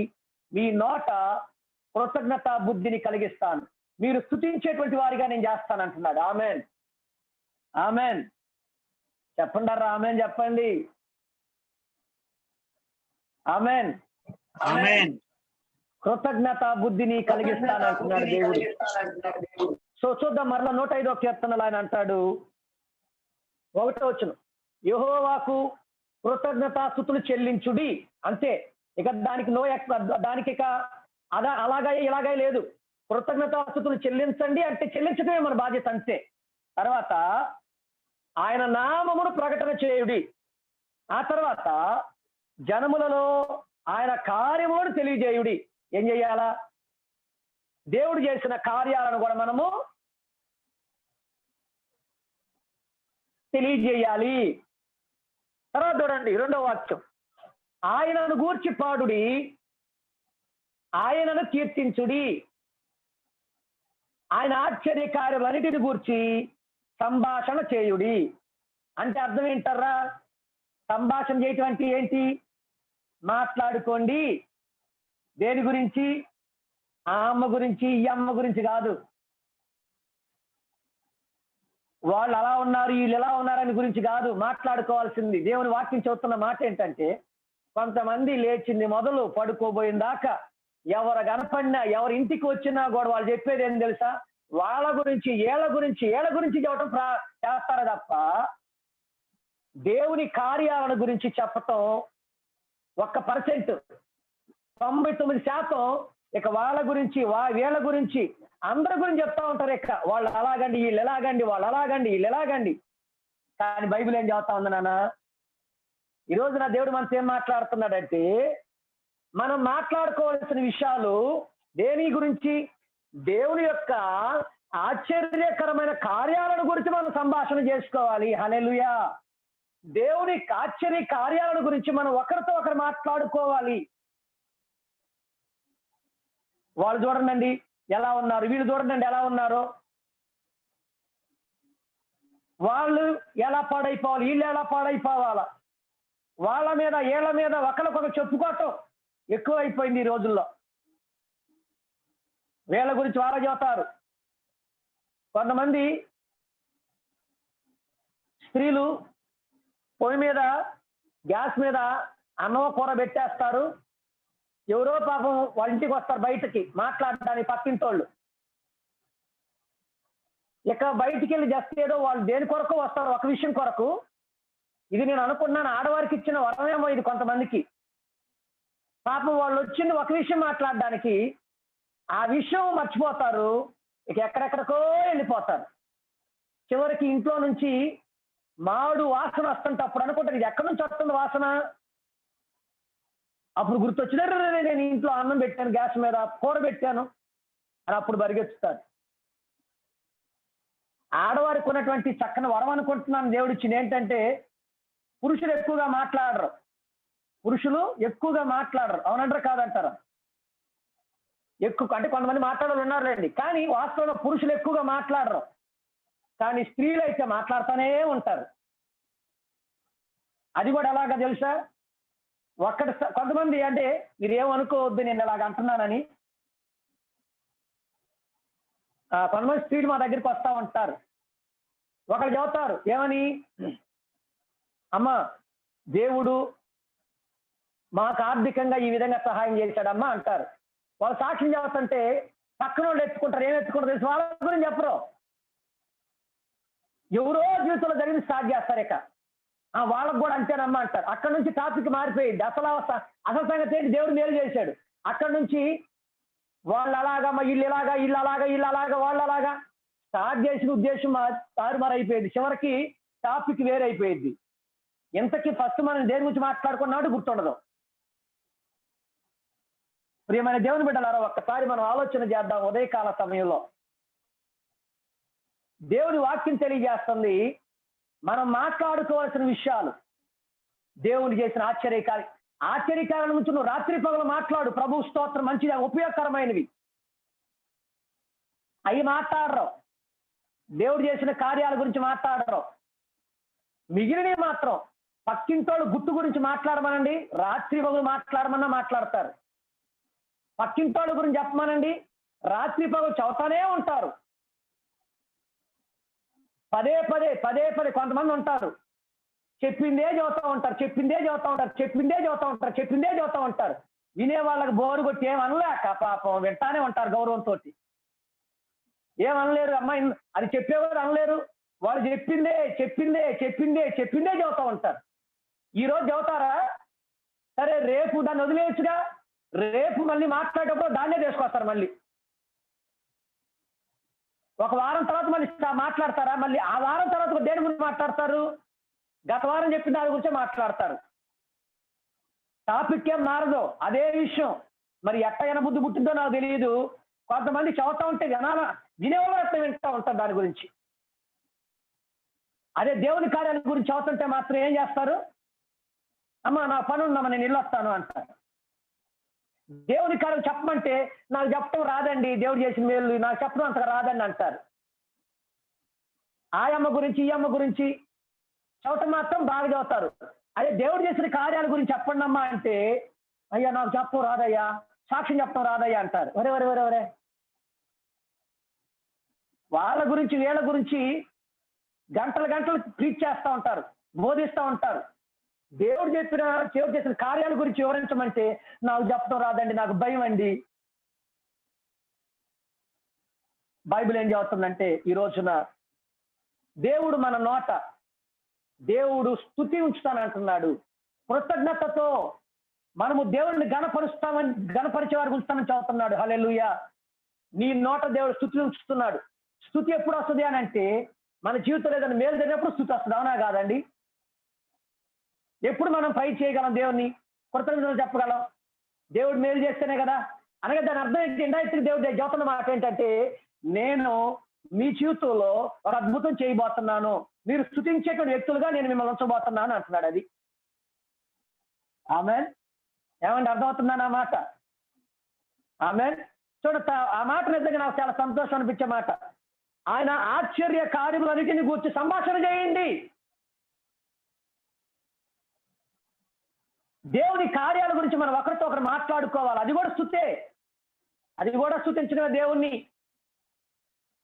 మీ నోట కృతజ్ఞత బుద్ధిని కలిగిస్తాను, మీరు స్తుతించేటువంటి వారిగా నేను చేస్తాను అంటున్నాడు. ఆమేన్, ఆమేన్ చెప్పండి. ఆమేన్ చెప్పండి. ఆమేన్, ఆమేన్. కృతజ్ఞత బుద్ధిని కలిగిస్తాను అంటున్నాడు దేవుడు. సో చూద్దాం మరలా 105వ కీర్తనలో ఆయన అంటాడు, 1వ వచనం, యెహోవాకు కృతజ్ఞతాస్తుతులు చెల్లించుడి. అంతే. ఇక దానికి దానికి ఇక అలాగే ఇలాగే లేదు. కృతజ్ఞతాస్తుతులు చెల్లించండి అంటే చెల్లించడమే మన బాధ్యత, అంతే. తర్వాత ఆయన నామమును ప్రకటన చేయుడి. ఆ తర్వాత జనములలో ఆయన కార్యములను తెలియజేయుడి. ఏం చెయ్యాలా? దేవుడు చేసిన కార్యాలను కూడా మనము తెలియజేయాలి. తర్వాత చూడండి 2వ వాక్యం, ఆయనను గూర్చి పాడుడి, ఆయనను కీర్తించుడి, ఆయన ఆశ్చర్య కార్యములన్నిటిని గూర్చి సంభాషణ చేయుడి. అంటే అర్థం ఏంటారా? సంభాషణ చేయటం అంటే ఏంటి? మాట్లాడుకోండి. దేని గురించి? ఆ అమ్మ గురించి, ఈ అమ్మ గురించి కాదు. వాళ్ళు అలా ఉన్నారు, వీళ్ళు ఎలా ఉన్నారని గురించి కాదు మాట్లాడుకోవాల్సింది. దేవుని వాక్యం చెబుతున్న మాట ఏంటంటే, కొంతమంది లేచింది మొదలు పడుకోబోయిన దాకా ఎవరు కనపడినా, ఎవరి ఇంటికి వచ్చినా కూడా వాళ్ళు చెప్పేది ఏం తెలుసా? వాళ్ళ గురించి, ఏళ్ళ గురించి చెప్పడం చేస్తారు తప్ప దేవుని కార్యాలను గురించి చెప్పటం 1%. 99% ఇక వాళ్ళ గురించి, వీళ్ళ గురించి, అందరి గురించి చెప్తా ఉంటారు. ఇక వాళ్ళు అలాగండి, వీళ్ళు ఎలాగండి, వాళ్ళు అలాగండి, వీళ్ళు ఎలాగండి. కానీ బైబిల్ ఏం చెబుతా ఉంది నాన్న? ఈ రోజు నా దేవుడు మనతో ఏం మాట్లాడుతున్నాడంటే, మనం మాట్లాడుకోవాల్సిన విషయాలు దేని గురించి? దేవుని యొక్క ఆశ్చర్యకరమైన కార్యాలను గురించి మనం సంభాషణ చేసుకోవాలి. హల్లెలూయా. దేవుని ఆశ్చర్య కార్యాలను గురించి మనం ఒకరితో ఒకరు మాట్లాడుకోవాలి. వాళ్ళు చూడండి ఎలా ఉన్నారు, వీళ్ళు చూడండి ఎలా ఉన్నారో, వాళ్ళు ఎలా పాడైపోవాలి, వీళ్ళు ఎలా పాడైపోవాలా, వాళ్ళ మీద వీళ్ళ మీద ఒకరికొకరు చెప్పుకోవటం ఎక్కువ అయిపోయింది ఈ రోజుల్లో. వీళ్ళ గురించి వాళ్ళ చెబుతారు. కొంతమంది స్త్రీలు పొయ్యి మీద, గ్యాస్ మీద అన్నం కూర పెట్టేస్తారు. ఎవరో పాపం వాళ్ళ ఇంటికి వస్తారు బయటకి మాట్లాడడానికి, పక్కింటోళ్ళు. ఇక బయటికి వెళ్ళి జస్ట్ ఏదో వాళ్ళు దేని కొరకు వస్తారు, ఒక విషయం కొరకు. ఇది నేను అనుకున్నాను, ఆడవారికి ఇచ్చిన వరమేమో ఇది కొంతమందికి. పాపం వాళ్ళు వచ్చింది ఒక విషయం మాట్లాడడానికి, ఆ విషయం మర్చిపోతారు, ఇక ఎక్కడెక్కడికో వెళ్ళిపోతారు. చివరికి ఇంట్లో నుంచి మాడు వాసన వస్తుంటే అప్పుడు అనుకుంటారు, ఇది ఎక్కడి నుంచి వస్తుంది వాసన? అప్పుడు గుర్తొచ్చినారు, నేను ఇంట్లో అన్నం పెట్టాను, గ్యాస్ మీద కూర పెట్టాను అని అప్పుడు పరిగెత్తుతారు. ఆడవారికి ఉన్నటువంటి చక్కని వరం అనుకుంటున్నాను దేవుడు ఇచ్చింది ఏంటంటే, పురుషులు ఎక్కువగా మాట్లాడరు. పురుషులు ఎక్కువగా మాట్లాడరు. అవునంటారా కాదంటారా? ఎక్కువ అంటే కొంతమంది మాట్లాడాలి ఉన్నారులేండి, కానీ వాస్తవంలో పురుషులు ఎక్కువగా మాట్లాడరు. కానీ స్త్రీలు అయితే మాట్లాడుతూనే ఉంటారు. అది కూడా ఎలాగా తెలుసా? కొంతమంది, అంటే మీరు ఏమనుకోవద్దు నేను ఇలాగ అంటున్నానని, కొంతమంది స్త్రీలు మా దగ్గరికి వస్తూ ఉంటారు. ఒకరు చెబుతారు ఏమని, అమ్మ దేవుడు మాకు ఆర్థికంగా ఈ విధంగా సహాయం చేశాడమ్మా అంటారు. వాళ్ళు సాక్ష్యం చెబుతుంటే పక్కన వాళ్ళు ఎత్తుకుంటారు. ఏం ఎత్తుకుంటారు తెలుసు? వాళ్ళ గురించి చెప్పరు. ఎవరో జీవితంలో జరిగింది స్టార్ట్ చేస్తారు. ఇక వాళ్ళకు కూడా అంతేనమ్మా అంటారు. అక్కడ నుంచి టాపిక్ మారిపోయింది. అసలు సంగతి ఏంటి? దేవుడు మేలు చేశాడు. అక్కడ నుంచి వాళ్ళు అలాగా, వీళ్ళు ఇలాగా, వీళ్ళు అలాగా, వీళ్ళు అలాగా, వాళ్ళు అలాగా స్టార్ట్ చేసిన ఉద్దేశం తారుమారైపోయింది. చివరికి టాపిక్ వేరైపోయింది. ఇంతకీ ఫస్ట్ మనం దేని గురించి మాట్లాడుకున్నాడు గుర్తుండదు. ప్రియమైన దేవుని బిడ్డలారా, ఒక్కసారి మనం ఆలోచన చేద్దాం. ఉదయకాల సమయంలో దేవుని వాక్యం తెలియజేస్తుంది, మనం మాట్లాడుకోవాల్సిన విషయాలు, దేవుని చేసిన ఆశ్చర్యకార్యాల గురించి నువ్వు రాత్రి పగలు మాట్లాడు. ప్రభు స్తోత్రం, మంచిగా ఉపయోగకరమైనవి అవి మాట్లాడరు. దేవుడు చేసిన కార్యాల గురించి మాట్లాడరు. మిగిలినవి మాత్రం పక్కింటోళ్ళు గుట్టు గురించి మాట్లాడమనండి, రాత్రి పగలు మాట్లాడమన్నా మాట్లాడతారు. పక్కింటోళ్ళ గురించి చెప్పమనండి, రాత్రి పగలు చదువుతానే ఉంటారు. పదే పదే కొంతమంది ఉంటారు, చెప్పిందే చదువుతూ ఉంటారు. వినే వాళ్ళకి బోరు కొట్టి ఏమనలేక పాపం వింటానే ఉంటారు గౌరవంతో. ఏమనలేరు, అమ్మాయి అది చెప్పేవారు అనలేరు. వాళ్ళు చెప్పిందే చదువుతూ ఉంటారు. ఈ రోజు చదువుతారా? సరే రేపు దాన్ని వదిలేయచ్చుగా. రేపు మళ్ళీ మాట్లాడేటప్పుడు దాన్నే తీసుకొస్తారు. మళ్ళీ ఒక వారం తర్వాత మళ్ళీ మాట్లాడతారా? మళ్ళీ ఆ వారం తర్వాత దేని గురించి మాట్లాడతారు? గత వారం చెప్పిన దాని గురించే మాట్లాడతారు. టాపిక్ ఏం మారదు, అదే విషయం. మరి ఎట్టయినా బుద్ధి పుట్టిందో నాకు తెలియదు. కొంతమంది చదువుతా ఉంటే వినేవాళ్ళు ఎట్లా వింటా ఉంటారు దాని గురించి. అదే దేవుని కార్యాల గురించి చదువుతుంటే మాత్రం ఏం చేస్తారు? అమ్మా నా పని ఉందమ్మా నేను ఇల్లు వస్తాను అంటారు. దేవుని కార్యం చెప్పమంటే నాకు చెప్పడం రాదండి, దేవుడు చేసిన మేలు నాకు చెప్పడం అంతగా రాదండి అంటారు. ఆ అమ్మ గురించి ఈ అమ్మ గురించి చదవటం మాత్రం బాగా చదువుతారు. అదే దేవుడు చేసిన కార్యాల గురించి చెప్పండి అమ్మా అంటే, అయ్యా నాకు చెప్పడం రాదయ్యా, సాక్ష్యం చెప్పడం రాదయ్యా అంటారు. ఒరే ఒరే ఒరే ఒరే వాళ్ళ గురించి వీళ్ళ గురించి గంటలు గంటలు ప్రీచ్ చేస్తూ ఉంటారు, బోధిస్తూ ఉంటారు. దేవుడు చేసిన కార్యాల గురించి వివరించమంటే నాకు చెప్పడం రాదండి, నాకు భయం అండి. బైబిల్ ఏం చెబుతుందంటే ఈ రోజున దేవుడు మన నోట దేవుడు స్తుతి ఉంచుతానంటున్నాడు. కృతజ్ఞతతో మనము దేవుడిని గణపరిచే వారికి ఉంచుతామని చదువుతున్నాడు. హల్లెలూయా. నీ నోట దేవుడు స్తుతి ఉంచుతున్నాడు. స్తుతి ఎప్పుడు వస్తుంది అని అంటే మన జీవితంలో ఏదైనా మేలు జరిగినప్పుడు స్తుతి వస్తుంది. అవునా కాదండి? ఎప్పుడు మనం పై చేయగలం, దేవుణ్ణి కృతజ్ఞతలు చెప్పగలం? దేవుడు మేలు చేస్తేనే కదా. అనగా దాని అర్థం ఏంటి? ఇండైరెక్ట్ దేవుడు చెబుతున్న మాట ఏంటంటే, నేను మీ జీవితంలో ఒక అద్భుతం చేయబోతున్నాను, మీరు స్తుతించేటువంటి వ్యక్తులుగా నేను మిమ్మల్ని ఉంచబోతున్నాను అంటున్నాడు. అది ఆమేన్. ఏమంటే అర్థమవుతుందని ఆ మాట? ఆమేన్. చూడ ఆ మాట నిజంగా నాకు చాలా సంతోషం అనిపించే మాట. ఆయన ఆశ్చర్య కార్యములన్నిటిని గురించి సంభాషణ చేయండి. దేవుని కార్యాల గురించి మనం ఒకరితో ఒకరు మాట్లాడుకోవాలి. అది కూడా స్తుతే, అది కూడా స్తుతించడమే దేవుణ్ణి.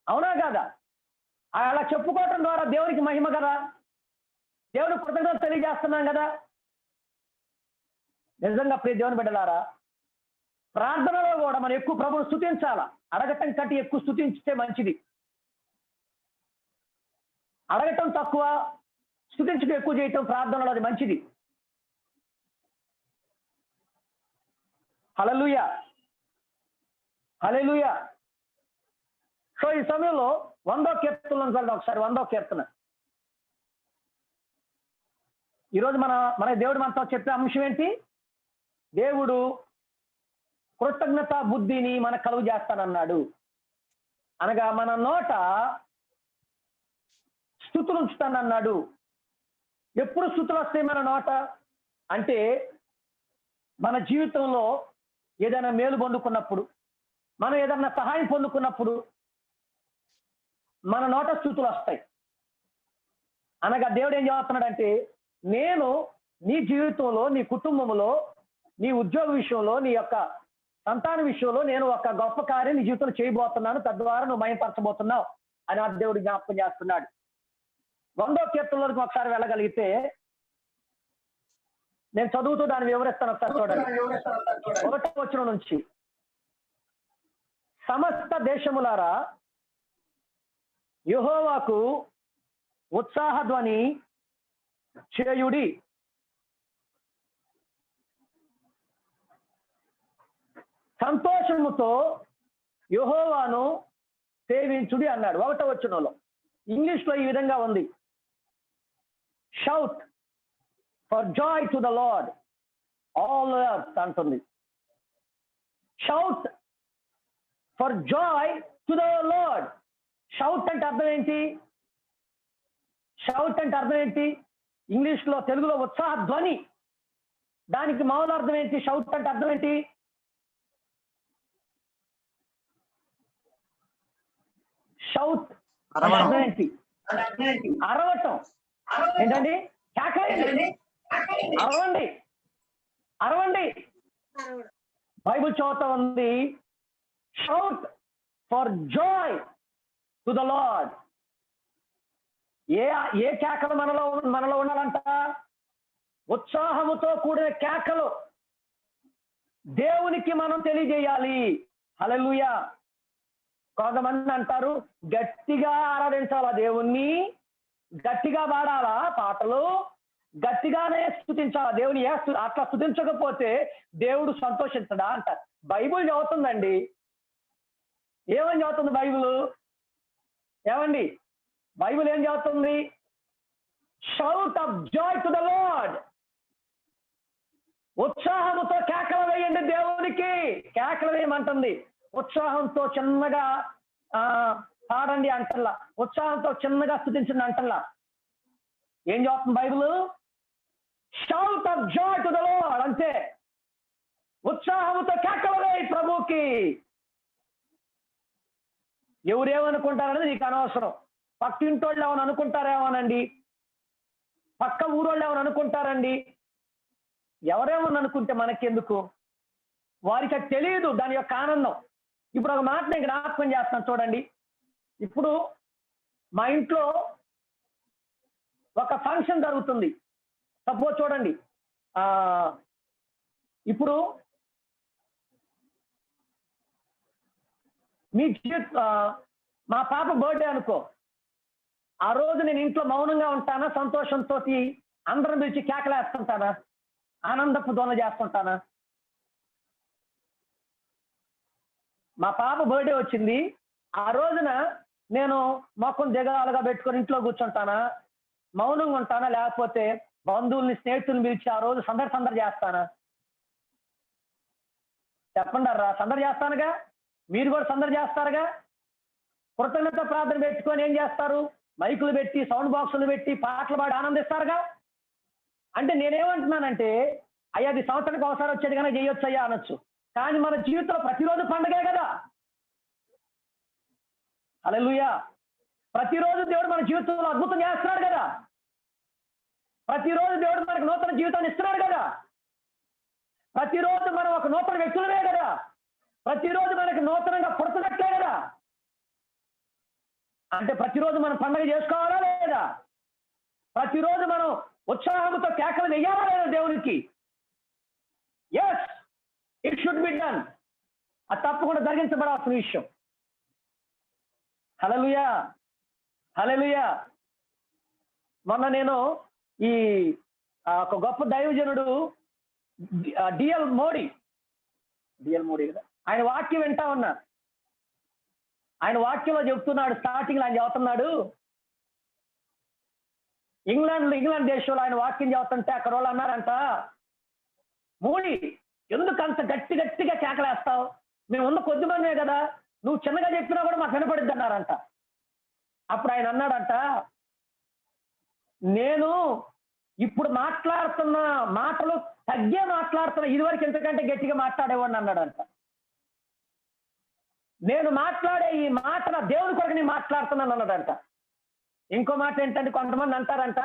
అవునా కాదా? అలా చెప్పుకోవటం ద్వారా దేవునికి మహిమ కదా, దేవుని కృతజ్ఞతలు తెలియజేస్తున్నాం కదా. నిజంగా ప్రియ దేవుని బిడ్డలారా, ప్రార్థనలో కూడా మనం ఎక్కువ ప్రభువును స్తుతించాలా. అడగటం కంటే ఎక్కువ స్తుతించితే మంచిది. అడగటం తక్కువ, స్తుతించడం ఎక్కువ చేయటం ప్రార్థనలో అది మంచిది. హల్లెలూయా, హల్లెలూయా. సో ఈ సమయంలో 100వ కీర్తనలో చదువు ఒకసారి. 100వ కీర్తన. ఈరోజు మన దేవుడు మనతో చెప్పే అంశం ఏంటి? దేవుడు కృతజ్ఞత బుద్ధిని మనకు కలుగు చేస్తానన్నాడు. అనగా మన నోట స్తుతులు ఉంచుతానన్నాడు. ఎప్పుడు స్తుతులు వస్తాయి మన నోట అంటే, మన జీవితంలో ఏదైనా మేలు పొందుకున్నప్పుడు, మనం ఏదైనా సహాయం పొందుకున్నప్పుడు మన నోట స్తుతులు వస్తాయి. అనగా దేవుడు ఏం చేస్తున్నాడంటే, నేను నీ జీవితంలో, నీ కుటుంబంలో, నీ ఉద్యోగ విషయంలో, నీ యొక్క సంతాన విషయంలో నేను ఒక గొప్ప కార్యం నీ జీవితంలో చేయబోతున్నాను, తద్వారా నువ్వు మహిమపరచబోతున్నావు అని ఆ దేవుడు జ్ఞాపకం చేస్తున్నాడు. 100వ కీర్తనలోకి ఒకసారి వెళ్ళగలిగితే, నేను చదువుతూ దాన్ని వివరిస్తాను. ఒకసారి చూడండి. 1వ వచనం నుంచి, సమస్త దేశములారా యెహోవాకు ఉత్సాహధ్వని చేయుడి, సంతోషముతో యెహోవాను సేవించుడి అన్నాడు 1వ వచనంలో. ఇంగ్లీష్ లో ఈ విధంగా ఉంది, shout for joy to the lord all earth అంటుంది. Shout for joy to the lord. Shout అంటే అర్థం ఏంటి? షౌట్ అంటే అర్థం ఏంటి? ఇంగ్లీష్ లో, తెలుగులో ఉత్సాహ ధ్వని. దానికి మామూలు అర్థం ఏంటి? షౌట్ అంటే అర్థం ఏంటి? షౌట్ అర్థం ఏంటి? అరవటం. ఏంటండి? కేకలేయండి, అరవండి, అరవండి. బైబుల్ చదువుతా ఉంది, shout for joy to the lord. ఏ కేకలు మనలో ఉండాలంట? ఉత్సాహముతో కూడిన కేకలు దేవునికి మనం తెలియజేయాలి. హల్లెలూయా. కొంతమంది అంటారు, గట్టిగా ఆరాధించాలా దేవుణ్ణి, గట్టిగా పాడాలా పాటలు, గట్టిగానే స్తుతించాలా దేవుని. అట్లా స్తుతించకపోతే దేవుడు సంతోషించడా అంటారు. బైబుల్ చదువుతుందండి. ఏమని చదువుతుంది బైబుల్? ఏమండి బైబుల్ ఏం చదువుతుంది? Shout of Joy to the lord. ఉత్సాహంతో కేకలు వేయండి దేవునికి. కేకలు వేయమంటుంది. ఉత్సాహంతో చిన్నగా పాడండి అంటల్లా, ఉత్సాహంతో చిన్నగా స్తుతించండి అంటల్లా. ఏం చెప్తుంది Bible? Shout of Joy to the lord అంతే. ఉత్సాహంతో కేకలు వేయి ప్రభుకి. ఎవరేమనుకుంటారనేది నీకు అనవసరం. పక్కింటోళ్ళు ఏమని అనుకుంటారేమోనండి, పక్క ఊరోళ్ళు ఏమని అనుకుంటారండి. ఎవరేమని అనుకుంటే మనకెందుకు? వారికి అది తెలియదు దాని యొక్క ఆనందం. ఇప్పుడు ఒక మాట నేను జ్ఞాపకం చేస్తాను చూడండి. ఇప్పుడు మా ఇంట్లో ఒక ఫంక్షన్ జరుగుతుంది. సపోజ్ చూడండి, ఇప్పుడు మీ మా పాప బర్త్డే అనుకో, ఆ రోజు నేను ఇంట్లో మౌనంగా ఉంటానా, సంతోషంతో అందరం పిలిచి కేకలేస్తుంటానా, ఆనందపు దోన చేస్తుంటానా? మా పాప బర్త్డే వచ్చింది, ఆ రోజున నేను మొక్కను దిగాలుగా పెట్టుకొని ఇంట్లో కూర్చుంటానా, మౌనంగా ఉంటానా, లేకపోతే బంధువుల్ని స్నేహితుల్ని పిలిచి ఆ రోజు సందడి చేస్తానా? చెప్పండి అర్రా, సందడి చేస్తానుగా. మీరు కూడా సందడి చేస్తారుగా. కృతజ్ఞత ప్రార్థన పెట్టుకొని ఏం చేస్తారు? మైకులు పెట్టి, సౌండ్ బాక్సులు పెట్టి పాటలు పాడి ఆనందిస్తారుగా. అంటే నేనేమంటున్నానంటే, అయ్యా అది సంవత్సరానికి ఒకసారి వచ్చేది కానీ చేయొచ్చు అయ్యా అనొచ్చు. కానీ మన జీవితంలో ప్రతిరోజు పండగే కదా. హల్లెలూయా. ప్రతిరోజు దేవుడు మన జీవితంలో అద్భుతం చేస్తున్నాడు కదా. ప్రతిరోజు దేవుడు మనకు నూతన జీవితాన్ని ఇస్తున్నాడు కదా. ప్రతిరోజు మనం ఒక నూతన వ్యక్తులమే కదా. ప్రతిరోజు మనకి నూతనంగా పుడుతున్నట్లే కదా. అంటే ప్రతిరోజు మనం పండుగ చేసుకోవాలా లేదా? ప్రతిరోజు మనం ఉత్సాహంతో కేకలు వేయాలా లేదా దేవునికి? Yes, it should be done. అది తప్పకుండా జరిగించబడాల్సిన విషయం. హల్లెలూయా, హల్లెలూయా. మొన్న నేను ఈ ఒక గొప్ప దైవజనుడు డిఎల్ మోడీ కదా, ఆయన వాక్యం వింటా ఉన్నా. ఆయన వాక్యంలో చెప్తున్నాడు, స్టార్టింగ్ ఆయన చెబుతున్నాడు, ఇంగ్లాండ్ దేశంలో ఆయన వాక్యం చెబుతుంటే అక్కడ వాళ్ళు అన్నారంట, మోడీ ఎందుకు అంత గట్టిగా కేకలేస్తావు? మేము ఉన్న కొద్ది మందే కదా, నువ్వు చిన్నగా చెప్పినా కూడా మాకు వినపడుద్ది అన్నారంట. అప్పుడు ఆయన అన్నాడంట, నేను ఇప్పుడు మాట్లాడుతున్న మాటలు తగ్గే మాట్లాడుతున్నా, ఇదివరకు ఎంతకంటే గట్టిగా మాట్లాడేవాడిని అన్నాడంట. నేను మాట్లాడే ఈ మాట దేవుని కొరకు నేను మాట్లాడుతున్నాను అన్నాడంట. ఇంకో మాట ఏంటంటే, కొంతమంది అంటారంట,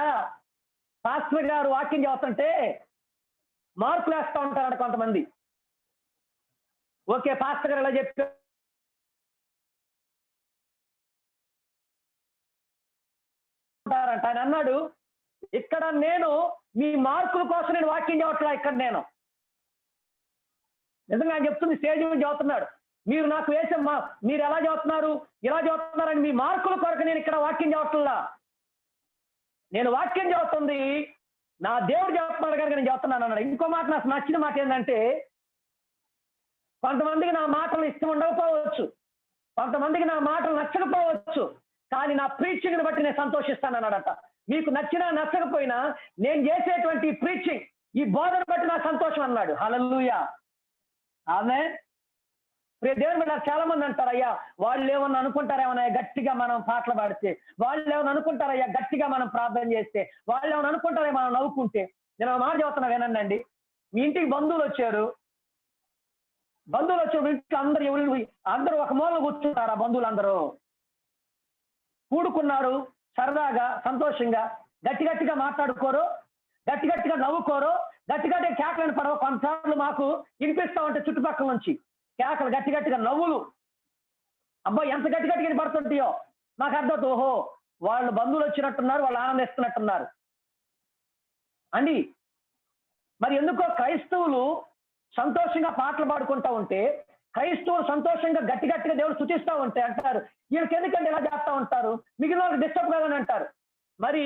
పాస్టర్ గారు వాక్యం చెబుతుంటే మార్కులు వేస్తూ ఉంటారంట కొంతమంది. ఓకే, పాస్టర్ గారు ఎలా చెప్పారంట. ఆయన అన్నాడు, ఇక్కడ నేను మీ మార్కుల కోసం నేను వాక్యం చెప్పట్లా, ఇక్కడ నేను నిజంగా ఆయన చెప్తుంది, స్టేజ్ మీద చెబుతున్నాడు, మీరు నాకు వేసే మీరు ఎలా చెబుతున్నారు, ఇలా చెబుతున్నారని మీ మార్కుల కొరకు నేను ఇక్కడ వాక్యం చెప్పట్లా. నేను వాక్యం చెబుతుంది నా దేవుడు చెబుతున్నాడు కనుక నేను చెబుతున్నాను అన్నాడు. ఇంకో మాట నాకు నచ్చిన మాట ఏంటంటే, కొంతమందికి నా మాటలు ఇష్టం ఉండకపోవచ్చు, కొంతమందికి నా మాటలు నచ్చకపోవచ్చు, కానీ నా ప్రీచింగ్ని బట్టి నేను సంతోషిస్తాను అన్నాడట. మీకు నచ్చినా నచ్చకపోయినా నేను చేసేటువంటి ప్రీచింగ్, ఈ బోధన బట్టి నాకు సంతోషం అన్నాడు. హల్లెలూయా, ఆమేన్. దేవుని బిడ్డ చాలా మంది అంటారు, అయ్యా వాళ్ళు ఏమన్నా అనుకుంటారేమన్నా గట్టిగా మనం పాటలు పాడితే, వాళ్ళు ఏమన్నా అనుకుంటారయ్యా గట్టిగా మనం ప్రార్థన చేస్తే, వాళ్ళు ఏమన్నా అనుకుంటారే మనం నవ్వుకుంటే. నేను మాట చెబుతున్నా వినండి. మీ ఇంటికి బంధువులు వచ్చారు, ఇంట్లో అందరూ ఒక మూల కూర్చుంటారు. ఆ బంధువులు అందరూ కూడుకున్నారు, సరదాగా సంతోషంగా గట్టిగా మాట్లాడుకోరు, గట్టిగా నవ్వుకోరు, గట్టిగా కేకలను పడవ. కొన్నిసార్లు మాకు వినిపిస్తా ఉంటే చుట్టుపక్కల నుంచి కేకలు, గట్టిగా నవ్వులు, అబ్బాయి ఎంత గట్టిగా పడుతుంటాయో నాకు అర్థం. ఓహో, వాళ్ళు బంధువులు వచ్చినట్టున్నారు, వాళ్ళు ఆనందిస్తున్నట్టున్నారు అండి. మరి ఎందుకో క్రైస్తవులు సంతోషంగా పాటలు పాడుకుంటా ఉంటే, క్రైస్తవులు సంతోషంగా గట్టిగా దేవుడు స్తుతిస్తూ ఉంటే అంటారు, వీళ్ళకి ఎందుకంటే ఇలా చేస్తూ ఉంటారు, మిగిలిన వాళ్ళకి డిస్టర్బ్ కాదని అంటారు. మరి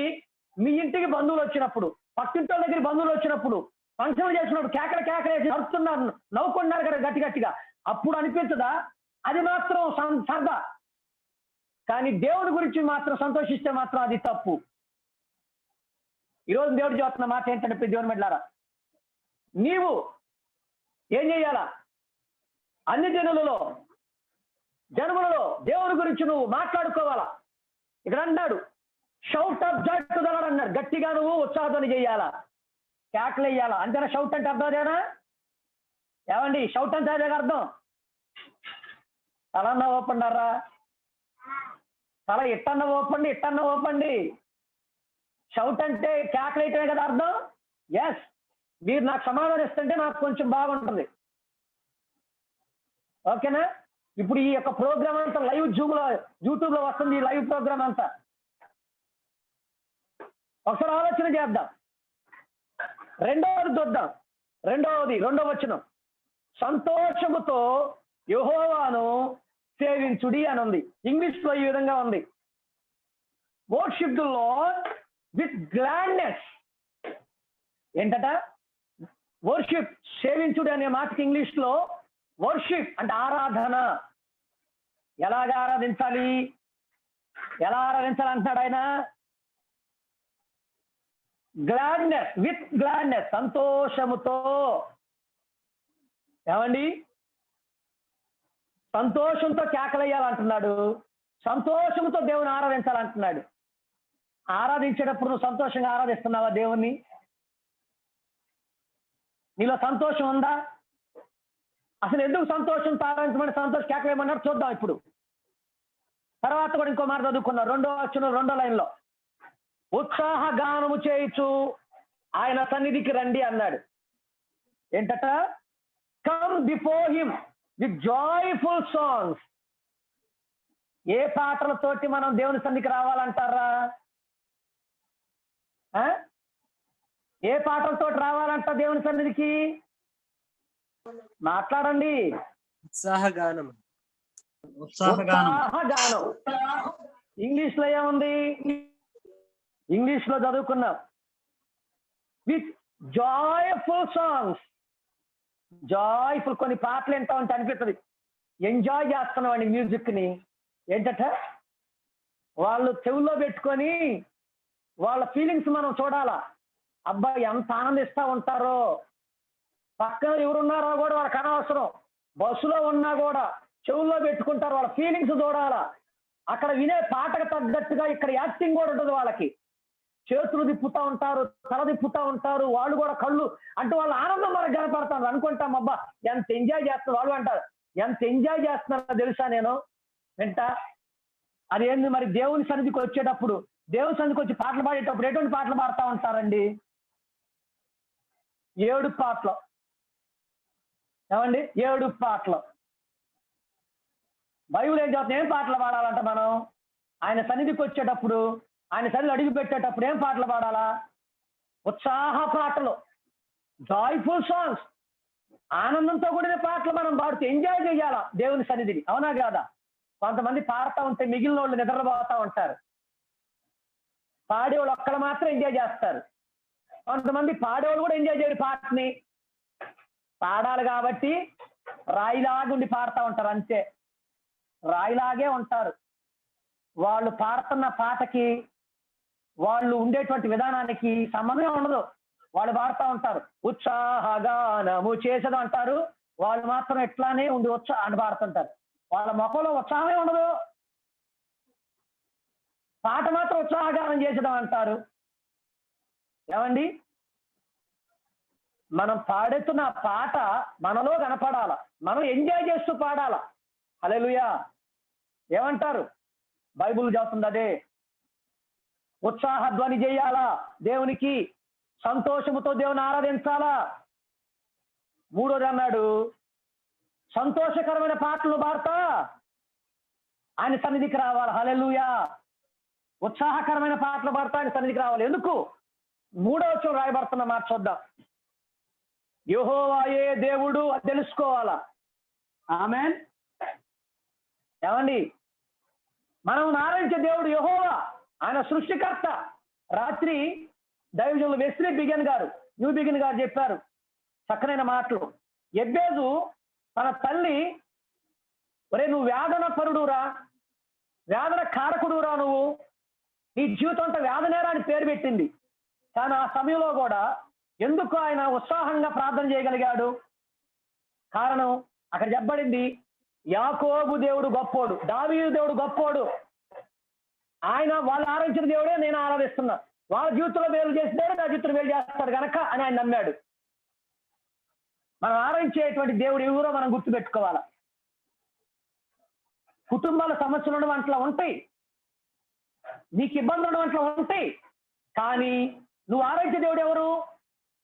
మీ ఇంటికి బంధువులు వచ్చినప్పుడు, పక్కింటి దగ్గర బంధువులు వచ్చినప్పుడు, ఫంక్షన్లు చేసినప్పుడు కేకలేసి నడుస్తున్నారు, నవ్వుకుంటున్నారు కదా గట్టిగా, అప్పుడు అనిపించదా? అది మాత్రం సరదా. కానీ దేవుడి గురించి మాత్రం సంతోషిస్తే మాత్రం అది తప్పు. ఈరోజు దేవుడు చెప్తున్న మాట ఏంటంటే, దేవుని బిడ్డలారా, నీవు ఏం చేయాలా? అన్ని జనులలో దేవుని గురించి నువ్వు మాట్లాడుకోవాలా. ఇక్కడ అన్నాడు shout of Joy to the lord అన్నాడు. గట్టిగా నువ్వు ఉత్సాహధ్వని చేయాలా, కేకలు వేయాలా. అంతేనా షౌట్ అంటే అర్థం అదేనా? ఏమండి షౌట్ అంటే అదే అర్థం? తలన్న ఓపండారా, తల ఇట్టన్న ఓపండి. షౌట్ అంటే కేకలు వేయటమే కదా అర్థం. ఎస్, మీరు నాకు సమాధానం ఇస్తుంటే నాకు కొంచెం బాగుంటుంది. ఓకేనా? ఇప్పుడు ఈ యొక్క ప్రోగ్రామ్ అంతా లైవ్ యూట్యూబ్ లో వస్తుంది. ఈ లైవ్ ప్రోగ్రామ్ అంతా ఒకసారి ఆలోచన చేద్దాం. రెండవది చూద్దాం. రెండవ వచనం, సంతోషముతో యెహోవాను సేవించుడి అని ఉంది. ఇంగ్లీష్ లో ఈ విధంగా ఉంది, worship the lord with gladness. ఏంటట? వర్షిప్, సేవించుడి అనే మాటకి ఇంగ్లీష్ లో వర్షిప్ అంటే ఆరాధన. ఎలాగ ఆరాధించాలి? ఎలా ఆరాధించాలి అంటున్నాడు ఆయన? గ్లాడ్నెస్, విత్ గ్లాడ్నెస్, సంతోషముతో. ఏమండి? సంతోషంతో కేకలేయాలంటున్నాడు, సంతోషంతో దేవుని ఆరాధించాలంటున్నాడు. ఆరాధించేటప్పుడు నువ్వు సంతోషంగా ఆరాధిస్తున్నావా దేవుణ్ణి? నీలో సంతోషం ఉందా? అసలు ఎందుకు సంతోషంతో ఆరాధించమని కేకలేయమన్నాడు చూద్దాం ఇప్పుడు. తర్వాత కూడా ఇంకో మాట చదువుకున్నాం, 2వ లైన్లో, ఉత్సాహ గానము చేయుచు ఆయన సన్నిధికి రండి అన్నాడు. ఏంటట? Come before him with joyful songs. ఏ పాటలతోటి మనం దేవుని సన్నిధికి రావాలంటారా? ఏ పాటలతోటి రావాలంట దేవుని సన్నిధికి? మాట్లాడండి. ఉత్సాహగానం. ఉత్సాహగానం. ఇంగ్లీష్ లో ఏముంది? ఇంగ్లీష్ లో చదువుకున్నాం, విత్ జాయ్ఫుల్ సాంగ్స్. జాయ్ఫుల్. కొన్ని పాటలు వింటా ఉంటే అనిపిస్తుంది ఎంజాయ్ చేస్తున్నామండి మ్యూజిక్ ని. ఏంటట? వాళ్ళు చెవుల్లో పెట్టుకొని వాళ్ళ ఫీలింగ్స్ మనం చూడాలా. అబ్బాయి ఎంత ఆనందిస్తా ఉంటారో. పక్కన ఎవరున్నారో కూడా వాళ్ళకి అనవసరం. బస్సులో ఉన్నా కూడా చెవుల్లో పెట్టుకుంటారు, వాళ్ళ ఫీలింగ్స్ చూడాలా. అక్కడ వినే పాటకు తగ్గట్టుగా ఇక్కడ యాక్టింగ్ కూడా ఉంటుంది వాళ్ళకి. చేతులు తిప్పుతా ఉంటారు, తల తిప్పుతా ఉంటారు, వాళ్ళు కూడా కళ్ళు అంటే వాళ్ళ ఆనందం మనకు కనపడతారు. అనుకుంటాం అబ్బా ఎంత ఎంజాయ్ చేస్తున్నారు. వాళ్ళు అంటారు ఎంత ఎంజాయ్ చేస్తున్నారో తెలుసా నేను వింటా. అదేంది మరి? దేవుని సన్నిధికి వచ్చేటప్పుడు, దేవుని సన్నిధికి వచ్చి పాటలు పాడేటప్పుడు ఎటువంటి పాటలు పాడుతూ ఉంటారండి? 7 పాటలు. ఏమండి? 7 పాటలు. బైబిల్ ఏం చెప్తుంది? ఏం పాటలు పాడాలంట మనం? ఆయన సన్నిధికి వచ్చేటప్పుడు, ఆయన సన్నిధి అడుగు పెట్టేటప్పుడు ఏం పాటలు పాడాలా? ఉత్సాహ పాటలు, జాయ్ఫుల్ సాంగ్స్. ఆనందంతో కూడిన పాటలు మనం పాడుతూ ఎంజాయ్ చేయాలా దేవుని సన్నిధిని. అవునా కాదా? కొంతమంది పాడుతూ ఉంటే మిగిలిన వాళ్ళు నిద్రపోతా ఉంటారు. పాడేవాళ్ళు ఒక్కళ్ళు మాత్రం ఎంజాయ్ చేస్తారు. కొంతమంది పాడేవాళ్ళు కూడా ఎంజాయ్ చేయరు పాటని. పాడాలి కాబట్టి రాయిలాగా ఉండి పాడుతూ ఉంటారు, అంతే. రాయిలాగే ఉంటారు. వాళ్ళు పాడుతున్న పాటకి వాళ్ళు ఉండేటువంటి విధానానికి సంబంధం ఉండదు. వాళ్ళు పాడుతూ ఉంటారు, ఉత్సాహగానము చేసేది అంటారు. వాళ్ళు మాత్రం ఎట్లానే ఉండి అని పాడుతుంటారు. వాళ్ళ ముఖంలో ఉత్సాహమే ఉండదు. పాట మాత్రం ఉత్సాహగానం చేసేది అంటారు. ఏమండి? మనం పాడుతున్న పాట మనలో కనపడాల, మనం ఎంజాయ్ చేస్తూ పాడాల. హల్లెలూయా. ఏమంటారు? బైబుల్ చెప్తుంది అదే. ఉత్సాహ ధ్వని చేయాలా దేవునికి, సంతోషముతో దేవుని ఆరాధించాలా. 3వది అన్నాడు, సంతోషకరమైన పాటలు పాడతా ఆయన సన్నిధికి రావాలి. హల్లెలూయా. ఉత్సాహకరమైన పాటలు పాడతా ఆయన సన్నిధికి రావాలి. ఎందుకు? 3వ వచనం రాయబడుతున్న మాట చూద్దాం. యెహోవాయే దేవుడు అది తెలుసుకోవాలా. ఆమేన్. ఏమండి? మనం ఆరాధించే దేవుడు యెహోవా, ఆయన సృష్టికర్త. రాత్రి దైవజనులు వెస్లీ న్యూ బిగిన్ గారు చెప్పారు చక్కనైన మాటలు. ఎబ్బేజు తన తల్లి, ఒరే నువ్వు వేదన పరుడురా, వేదన కారకుడురా, నువ్వు నీ జీవితం అంతా వేదనేరా అని పేరు పెట్టింది. కానీ ఆ సమయంలో కూడా ఎందుకు ఆయన ఉత్సాహంగా ప్రార్థన చేయగలిగాడు? కారణం అక్కడ చెప్పబడింది, యాకోబు దేవుడు గొప్పోడు, దావీదు దేవుడు గొప్పోడు. ఆయన వాళ్ళు ఆరాధించిన దేవుడే నేను ఆరాధిస్తున్నా, వాళ్ళ జీవితంలో మేలు చేసినాడు, నా జీవితంలో మేలు చేస్తాడు కనుక అని ఆయన నమ్మాడు. మనం ఆరాధించేటువంటి దేవుడు ఎవరో మనం గుర్తుపెట్టుకోవాలి. కుటుంబాల సమస్యలు ఉండడం అట్లా ఉంటాయి, నీకు ఇబ్బందులు ఉండడం అట్లా ఉంటాయి, కానీ నువ్వు ఆరాధించే దేవుడు ఎవరు?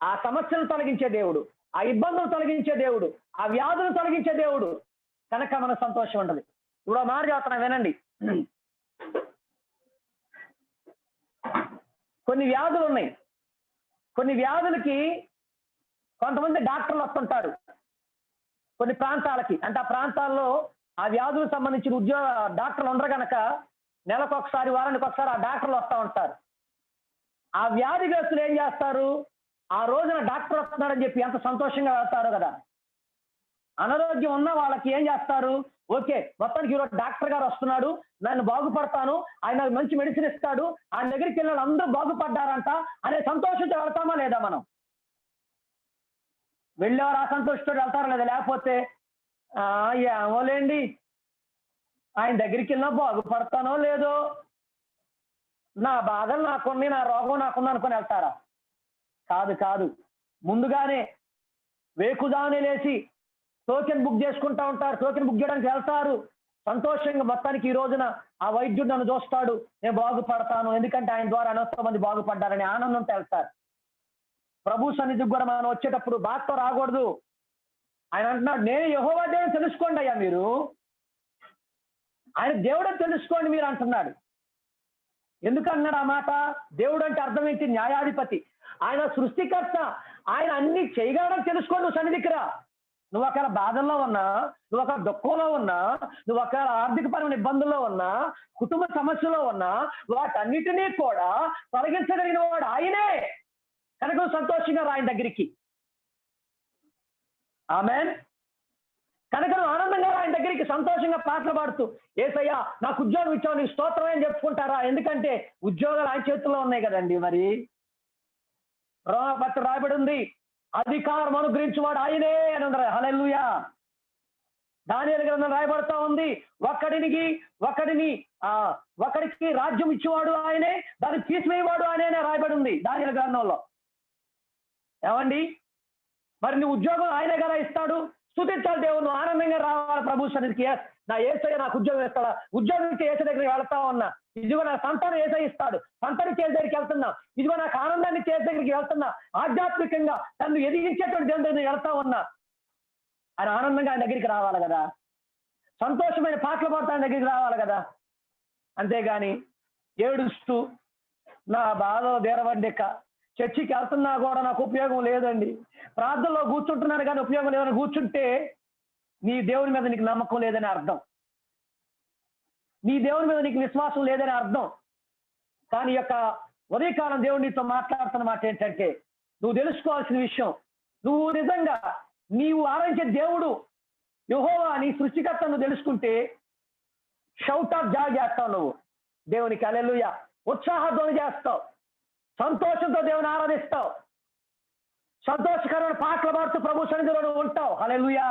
ఆ సమస్యలు తొలగించే దేవుడు, ఆ ఇబ్బందులు తొలగించే దేవుడు, ఆ వ్యాధులు తొలగించే దేవుడు కనుక మనకు సంతోషం ఉంటుంది. ఇప్పుడు మాట చేస్తున్నా వినండి. కొన్ని వ్యాధులు ఉన్నాయి, కొన్ని వ్యాధులకి కొంతమంది డాక్టర్లు వస్తుంటారు కొన్ని ప్రాంతాలకి. అంటే ఆ ప్రాంతాల్లో ఆ వ్యాధులకు సంబంధించిన డాక్టర్లు ఉండరు కనుక నెలకు ఒకసారి, వారానికి ఒకసారి ఆ డాక్టర్లు వస్తూ ఉంటారు. ఆ వ్యాధిగ్రస్తులు ఏం చేస్తారు? ఆ రోజున డాక్టర్ వస్తున్నాడని చెప్పి ఎంత సంతోషంగా వెళ్తారు కదా. అనారోగ్యం ఉన్న వాళ్ళకి ఏం చేస్తారు? ఓకే, మొత్తానికి ఈరోజు డాక్టర్ గారు వస్తున్నాడు, నన్ను బాగుపడతాను, ఆయన మంచి మెడిసిన్ ఇస్తాడు, ఆయన దగ్గరికి వెళ్ళిన అందరూ బాగుపడ్డారంట అనే సంతోషంతో వెళ్తామా లేదా? మనం వెళ్ళేవారు ఆ సంతోషంతో వెళ్తారా లేదా? లేకపోతే ఏమోలేండి, ఆయన దగ్గరికి వెళ్ళినా బాగుపడతానో లేదో, నా బాధలు నాకుంది, నా రోగం నాకుంది అనుకుని వెళ్తారా? కాదు కాదు, ముందుగానే వేకుదానే లేచి టోకెన్ బుక్ చేసుకుంటా ఉంటారు, టోకెన్ బుక్ చేయడానికి వెళ్తారు సంతోషంగా. మొత్తానికి ఈ రోజున ఆ వైద్యుడు నన్ను చూస్తాడు, నేను బాగుపడతాను, ఎందుకంటే ఆయన ద్వారా ఎంతో మంది బాగుపడ్డారని ఆనందంతో వెళ్తారు. ప్రభు సన్నిధికి కూడా మనం వచ్చేటప్పుడు బాధతో రాకూడదు. ఆయన అంటున్నాడు, నేను యెహోవా దేవుని తెలుసుకోండి అయ్యా, మీరు ఆయన దేవుడని తెలుసుకోండి మీరు అంటున్నాడు. ఎందుకన్నాడు ఆ మాట? దేవుడు అంటే అర్థం ఏంటి? న్యాయాధిపతి, ఆయన సృష్టికర్త, ఆయన అన్ని చేయగలడని తెలుసుకోండి. నువ్వు సన్నిధికి రా. నువ్వు ఒకవేళ బాధల్లో ఉన్నా, నువ్వు ఒక దుఃఖంలో ఉన్నా, నువ్వు ఒకవేళ ఆర్థికపరమైన ఇబ్బందుల్లో ఉన్నా, కుటుంబ సమస్యలో ఉన్నా, వాటన్నిటినీ కూడా తొలగించగలిగిన వాడు ఆయనే కనుక సంతోషంగా రా ఆయన దగ్గరికి. ఆమేన్. కనుక నువ్వు ఆనందంగా ఆయన దగ్గరికి సంతోషంగా పాటలు పాడుతూ, యేసయ్యా నాకు ఉద్యోగం ఇచ్చావు, నీకు స్తోత్రం అని చెప్పుకుంటారా? ఎందుకంటే ఉద్యోగాలు ఆయన చేతుల్లో ఉన్నాయి కదండి. మరి రోమపత్ర రాయబడి ఉంది, అధికారం అనుగ్రహించువాడు ఆయనే అని ఉన్నారు. హల్లెలూయా. దానియేలు గ్రంథం రాయబడతా ఉంది, ఒకడికి రాజ్యం ఇచ్చేవాడు ఆయనే, దాన్ని తీసివేయవాడు ఆయనే రాయబడి ఉంది దానియేలు గ్రంథంలో. ఏమండి, మరి నీ ఉద్యోగం ఆయనే కదా ఇస్తాడు. స్తుతించాలి దేవుడు, ఆనందంగా రావాలి ప్రభు సన్నిధికి. నా యేసయ్య నాకు ఉద్యోగం ఇస్తాడా? ఉద్యోగం ఇస్తే యేసు దగ్గరికి వెళ్తా ఉన్నా. ఇదిగో నా సంతానం యేసయ్య ఇస్తాడు, సంతానం చేసే దగ్గరికి వెళ్తున్నా. ఇదిగో నాకు ఆనందాన్ని చేసే దగ్గరికి వెళ్తున్నా. ఆధ్యాత్మికంగా తను ఎదిగించేటువంటి దేవుని దగ్గరికి వెళ్తా ఉన్నా. ఆయన ఆనందంగా ఆయన దగ్గరికి రావాలి కదా, సంతోషమైన పాటలు పాడుతూ ఆయన దగ్గరికి రావాలి కదా. అంతేగాని ఏడుస్తూ నా బాధ తీరవడ్డెక్క, చర్చికి వెళ్తున్నా కూడా నాకు ఉపయోగం లేదండి, ప్రార్థనలో కూర్చుంటున్నాను కానీ ఉపయోగం లేదని కూర్చుంటే నీ దేవుని మీద నీకు నమ్మకం లేదని అర్థం, నీ దేవుని మీద నీకు విశ్వాసం లేదని అర్థం. కానీ యొక్క ఉదయకాలం దేవుడు నీతో మాట్లాడుతున్న మాట ఏంటంటే, నువ్వు తెలుసుకోవాల్సిన విషయం, నువ్వు నిజంగా నీవు ఆరాధించే దేవుడు యెహోవా నీ సృష్టికర్త నువ్వు తెలుసుకుంటే షౌట్ ఆఫ్ జాయ్ చేస్తావు. నువ్వు దేవునికి హల్లెలూయా ఉత్సాహధ్వని చేస్తావు, సంతోషంతో దేవుని ఆరాధిస్తావు, సంతోషకరమైన పాటలు పాడుతూ ప్రభు సన్నిధిలో నువ్వు ఉంటావు. హల్లెలూయా,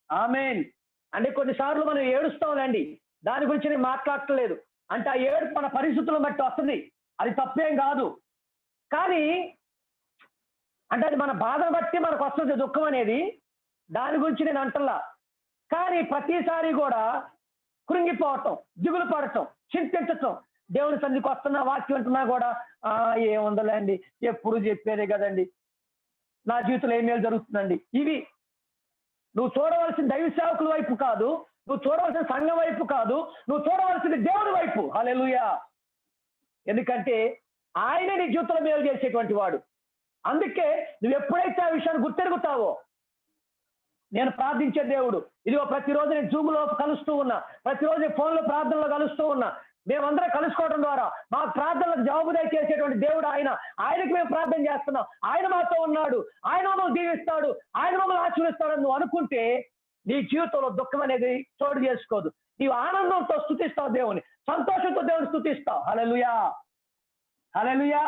ఆమేన్. అంటే కొన్నిసార్లు మనం ఏడుస్తాంలేండి, దాని గురించి నేను మాట్లాడట్లేదు. అంటే ఆ ఏడుపు మన పరిస్థితులను బట్టి వస్తుంది, అది తప్పేం కాదు. కానీ అంటే అది మన బాధను బట్టి మనకు వస్తుంది దుఃఖం అనేది, దాని గురించి నేను అంటల్లా. కానీ ప్రతిసారి కూడా కృంగిపోవటం, దిగులు పడటం, చింతించటం, దేవుని సన్నిధికి వస్తున్నా వాక్యం వింటున్నా కూడా ఏముందలేండి, ఎప్పుడు చెప్పేదే కదండి, నా జీవితంలో ఏమేమి జరుగుతుందండి. ఇవి నువ్వు చూడవలసిన దైవ సేవకుల వైపు కాదు, నువ్వు చూడవలసిన సంఘం వైపు కాదు, నువ్వు చూడవలసింది దేవుడి వైపు. హల్లెలూయా. ఎందుకంటే ఆయనే నీ జీవితంలో మేలు చేసేటువంటి వాడు. అందుకే నువ్వు ఎప్పుడైతే ఆ విషయాన్ని గుర్తెరుగుతావో, నేను ప్రార్థించే దేవుడు, ఇదిగో ప్రతిరోజు నేను జూమ్లో కలుస్తూ ఉన్నా, ప్రతిరోజు ఫోన్లో ప్రార్థనలో కలుస్తూ ఉన్నా, మేమందరం కలుసుకోవడం ద్వారా మా ప్రార్థనలకు జవాబు దయచేసేటువంటి దేవుడు ఆయన. ఆయనకి మేము ప్రార్థన చేస్తున్నాం, ఆయన మాతో ఉన్నాడు, ఆయన మమ్మల్ని దీవిస్తాడు, ఆయన మమ్మల్ని ఆశీర్వదిస్తాడని నువ్వు అనుకుంటే నీ జీవితంలో దుఃఖం అనేది చోటు చేసుకోదు. నీవు ఆనందంతో స్తుతిస్తావు దేవుని, సంతోషంతో దేవుని స్తుతిస్తావు. హల్లెలూయా, హల్లెలూయా.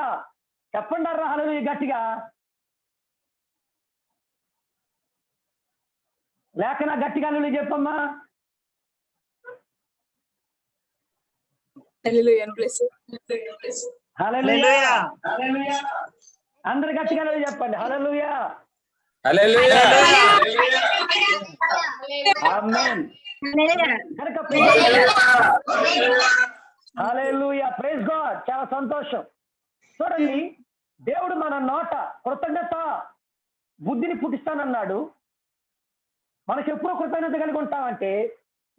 చెప్పండి హల్లెలూయా గట్టిగా. లేఖన గట్టిగా నువ్వు చెప్పమ్మా. హల్లెలూయా. అందరు గట్టిగా నువ్వు చెప్పండి హల్లెలూయా. ఆమేన్. కనుక హల్లెలూయా, ప్రైజ్ గాడ్. చాలా సంతోషం. చూడండి, దేవుడు మన నోట కృతజ్ఞత బుద్ధిని పుట్టిస్తానన్నాడు. మనకు ఎప్పుడో కృతజ్ఞత కలిగి ఉంటామంటే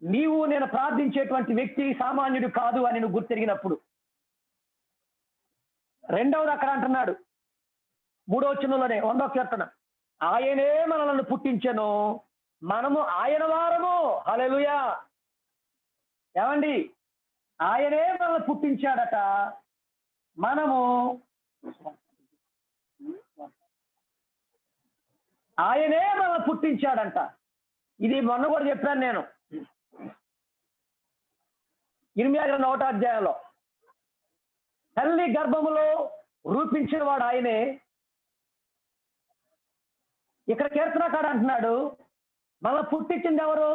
నీవు నేను ప్రార్థించేటువంటి వ్యక్తి సామాన్యుడు కాదు అని నువ్వు గుర్తెరిగినప్పుడు. రెండవది అక్కడ అంటున్నాడు 3వ వచనంలోనే 100వ కీర్తన, ఆయనే మనలను పుట్టించెను, మనము ఆయన వారము. హల్లెలూయా. ఏమండి, ఆయనే మనల్ని పుట్టించాడట, మనము ఆయనే మనల్ని పుట్టించాడంట. ఇది మొన్న కూడా చెప్పాను నేను ఇర్మియా 1వ అధ్యాయంలో. తల్లి గర్భములో రూపించిన వాడు ఆయనే. ఇక్కడ కీర్తనకాడు అంటున్నాడు మనల్ని పుట్టించింది ఎవరు?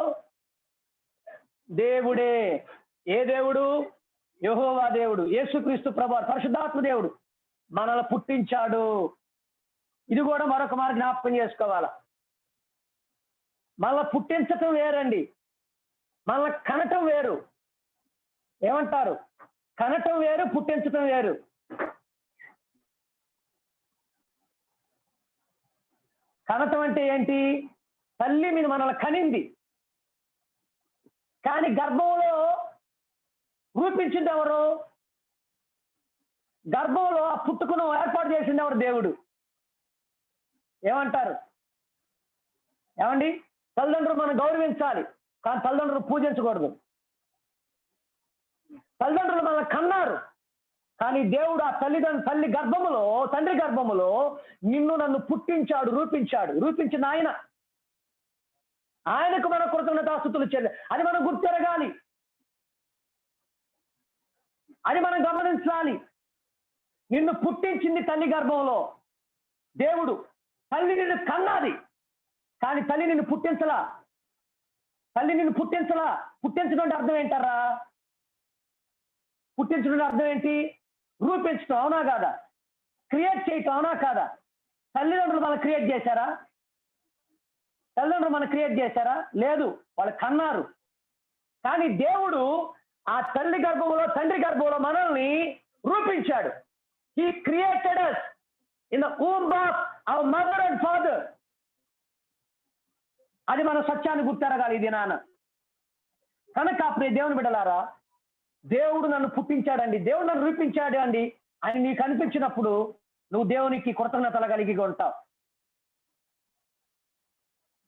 దేవుడే. ఏ దేవుడు? యెహోవా దేవుడు, యేసుక్రీస్తు ప్రభువు, పరిశుద్ధాత్మ దేవుడు మనల్ని పుట్టించాడు. ఇది కూడా మరొక మార్గం జ్ఞాపకం చేసుకోవాలా. మనల్ని పుట్టించటం వేరండి, మనల్ని కనటం వేరు. ఏమంటారు? కనటం వేరు, పుట్టించటం వేరు. కనటం అంటే ఏంటి? తల్లి మీద మనల్ని కనింది, కానీ గర్భంలో రూపించింది ఎవరు? గర్భంలో ఆ పుట్టుకను ఏర్పాటు చేసింది ఎవరు? దేవుడు. ఏమంటారు? ఏమండి, తల్లిదండ్రులు మనం గౌరవించాలి, కానీ తల్లిదండ్రులు పూజించకూడదు. తల్లిదండ్రులు మనల్ని కన్నారు, కానీ దేవుడు ఆ తల్లి గర్భములో, తండ్రి గర్భములో నిన్ను నన్ను పుట్టించాడు, రూపించిన ఆయనకు మన కృతజ్ఞతాస్తుతులు చెల్లి. అది మనం గుర్తెరగాలి, అది మనం గమనించాలి. నిన్ను పుట్టించింది తల్లి గర్భంలో దేవుడు. తల్లి నిన్ను కన్నది, కానీ తల్లి నిన్ను పుట్టించలా. పుట్టించడం అంటే అర్థం ఏంటారా? పుట్టించడం అర్థం ఏంటి? రూపించడం, అవునా కాదా? క్రియేట్ చేయటం, అవునా కాదా? తల్లిదండ్రులు మనం క్రియేట్ చేశారా? లేదు, వాళ్ళు కన్నారు. కానీ దేవుడు ఆ తండ్రి గర్భంలో మనల్ని రూపించాడు. He created us in the womb of our mother and father. అది మన సత్యాన్ని గుర్తెరగాలి ఇది నాన్న. కనుక అప్పుడే దేవుని బిడ్డలారా, దేవుడు నన్ను పుట్టించాడండి, దేవుడు నన్ను రూపించాడు అండి అని నీకు అనిపించినప్పుడు నువ్వు దేవునికి కృతజ్ఞతలు కలిగి ఉంటావు.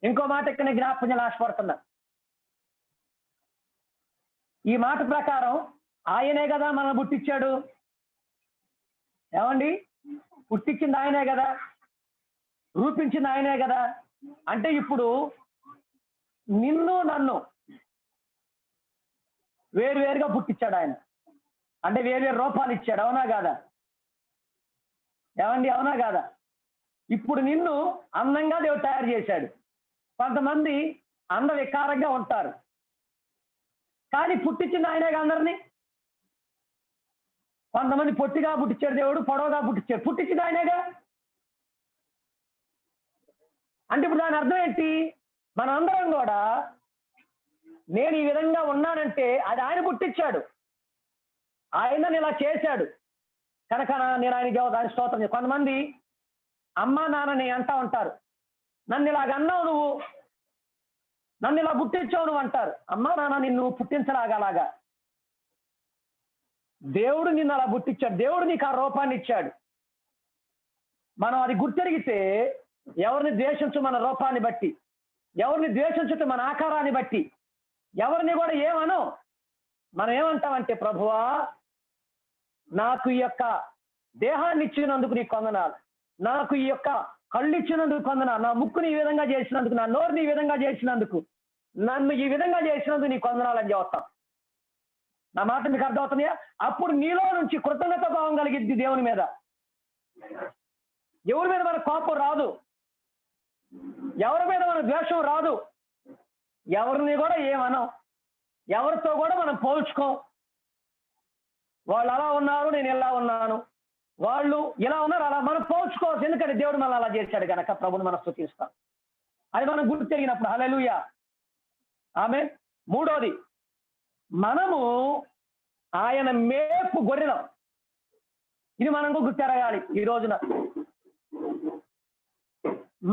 ఇంకో మాట ఇక్కడ జ్ఞాపకం ఆశపడుతున్నా. ఈ మాట ప్రకారం ఆయనే కదా మనల్ని పుట్టించాడు. ఏమండి, పుట్టించింది ఆయనే కదా, రూపించింది ఆయనే కదా. అంటే ఇప్పుడు నిన్ను నన్ను వేరువేరుగా పుట్టించాడు ఆయన. అంటే వేరువేరు రూపాలు ఇచ్చాడు, అవునా కాదా? ఏమండి, అవునా కాదా? ఇప్పుడు నిన్ను అందంగా దేవుడు తయారు చేశాడు. కొంతమంది అందవికారంగా ఉంటారు, కానీ పుట్టించింది ఆయనే అందరినీ. కొంతమంది పొట్టిగా పుట్టించాడు దేవుడు, పొడవుగా పుట్టించాడు, పుట్టించింది ఆయనేగా. అంటే ఇప్పుడు దాని అర్థం ఏంటి? మనందరం కూడా నేను ఈ విధంగా ఉన్నానంటే అది ఆయన పుట్టించాడు, ఆయన ఇలా చేశాడు కనుక నేను ఆయన స్తోత్రం. కొంతమంది అమ్మా నాన్నని అంటా ఉంటారు, నన్ను ఇలాగ అన్నావు నువ్వు, నన్ను ఇలా పుట్టించావు నువ్వు అంటారు. అమ్మా నాన్న నిన్ను పుట్టించలాగలాగా దేవుడు నిన్ను అలా పుట్టించాడు, దేవుడు నీకు ఆ రూపాన్ని ఇచ్చాడు. మనం అది గుర్తెరిగితే ఎవరిని ద్వేషించు మన రూపాన్ని బట్టి, ఎవరిని ద్వేషించుట మన ఆకారాన్ని బట్టి, ఎవరిని కూడా ఏమను. మనం ఏమంటామంటే, ప్రభువా నాకు ఈ యొక్క దేహాన్ని ఇచ్చినందుకు నీకు వందనాలు, నాకు ఈ యొక్క కళ్ళు ఇచ్చినందుకు వందనాలు, నా ముక్కుని ఈ విధంగా చేసినందుకు, నా నోరుని ఈ విధంగా చేసినందుకు, నన్ను ఈ విధంగా చేసినందుకు నీకు వందనాలు అని చెప్తాం. నా మాట మీకు అర్థమవుతుందా? అప్పుడు నీలో నుంచి కృతజ్ఞత భావం కలిగిద్ది దేవుని మీద. ఎవరి మీద మన కోపం రాదు, ఎవరి మీద మన ద్వేషం రాదు. ఎవరిని కూడా ఏమనం, ఎవరితో కూడా మనం పోల్చుకోం. వాళ్ళు అలా ఉన్నారు, నేను ఇలా ఉన్నాను, వాళ్ళు ఇలా ఉన్నారు, అలా మనం పోల్చుకోవచ్చు. ఎందుకంటే దేవుడు మనల్ని అలా చేశాడు కనుక ప్రభుని మనం స్తుతిస్తాం. అది మనం గుర్తు తెలిగినప్పుడు హల్లెలూయా. ఆమె మూడోది, మనము ఆయన మేపు గొర్రెలం. ఇది మనం గుర్తెరగాలి. ఈ రోజున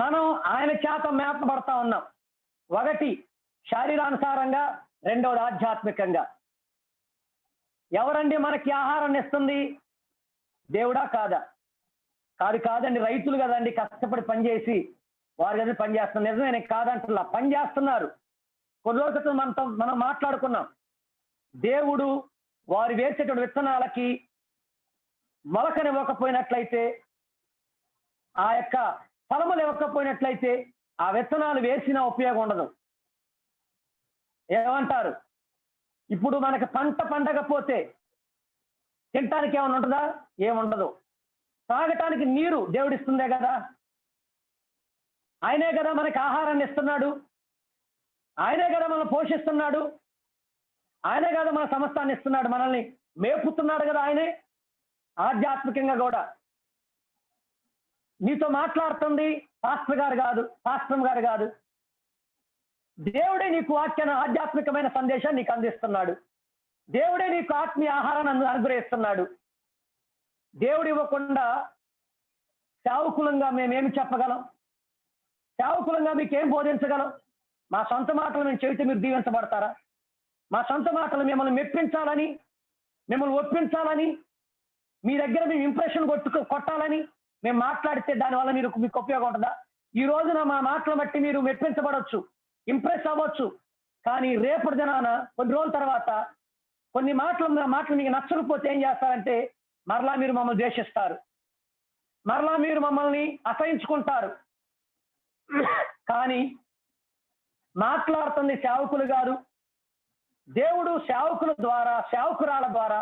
మనం ఆయన చేత మేపబడతా ఉన్నాం. ఒకటి శారీరానుసారంగా, రెండవది ఆధ్యాత్మికంగా. ఎవరండి మనకి ఆహారాన్ని ఇస్తుంది? దేవుడా కాదా? కాదండి, రైతులు కదండి, కష్టపడి పనిచేసి వారి కదా పనిచేస్తున్నారు. నిజమే, నేను కాదంటున్నా, పని చేస్తున్నారు. కొన్ని రోజుల క్రితం మనం మాట్లాడుకున్నాం. దేవుడు వారు వేసేటువంటి విత్తనాలకి మొలకనివ్వకపోయినట్లయితే, ఆ యొక్క ఫలములు ఇవ్వకపోయినట్లయితే ఆ విత్తనాలు వేసిన ఉపయోగం ఉండదు. ఏమంటారు? ఇప్పుడు మనకి పంట పండకపోతే తినటానికి ఏమైనా ఉంటుందా? ఏముండదు. తాగటానికి నీరు దేవుడిస్తుందే కదా, ఆయనే కదా మనకి ఆహారాన్ని ఇస్తున్నాడు, ఆయనే కదా మనల్ని పోషిస్తున్నాడు, ఆయనే కదా మన సమస్తాన్ని ఇస్తున్నాడు, మనల్ని మేపుతున్నాడు కదా ఆయనే. ఆధ్యాత్మికంగా కూడా నీతో మాట్లాడుతుంది పాస్టర్ గారు కాదు, దేవుడే నీకు వాక్యాన్ని, ఆధ్యాత్మికమైన సందేశాన్ని నీకు అందిస్తున్నాడు. దేవుడే నీకు ఆత్మీయ ఆహారాన్ని అనుగ్రహిస్తున్నాడు. దేవుడు ఇవ్వకుండా సేవకులంగా మేమేమి చెప్పగలం? సేవకులంగా మీకేం బోధించగలం? మా సొంత మాటలు మేము చెబితే మీరు దీవించబడతారా? మా సొంత మాటలు మిమ్మల్ని మెప్పించాలని, మిమ్మల్ని ఒప్పించాలని, మీ దగ్గర మేము ఇంప్రెషన్ కొట్టాలని మేము మాట్లాడితే దానివల్ల మీకు ఉపయోగం ఉంటుందా? ఈ రోజున మా మాటలు బట్టి మీరు మెప్పించబడవచ్చు, ఇంప్రెస్ అవ్వచ్చు. కానీ రేపటి దినాన కొన్ని రోజుల తర్వాత కొన్ని మాటలు మీకు నచ్చకపోతే ఏం చేస్తారంటే మరలా మీరు మమ్మల్ని ద్వేషిస్తారు, మరలా మీరు మమ్మల్ని అసహించుకుంటారు. కానీ మాట్లాడుతుంది సేవకులు గారు. దేవుడు సేవకుల ద్వారా, సేవకురాల ద్వారా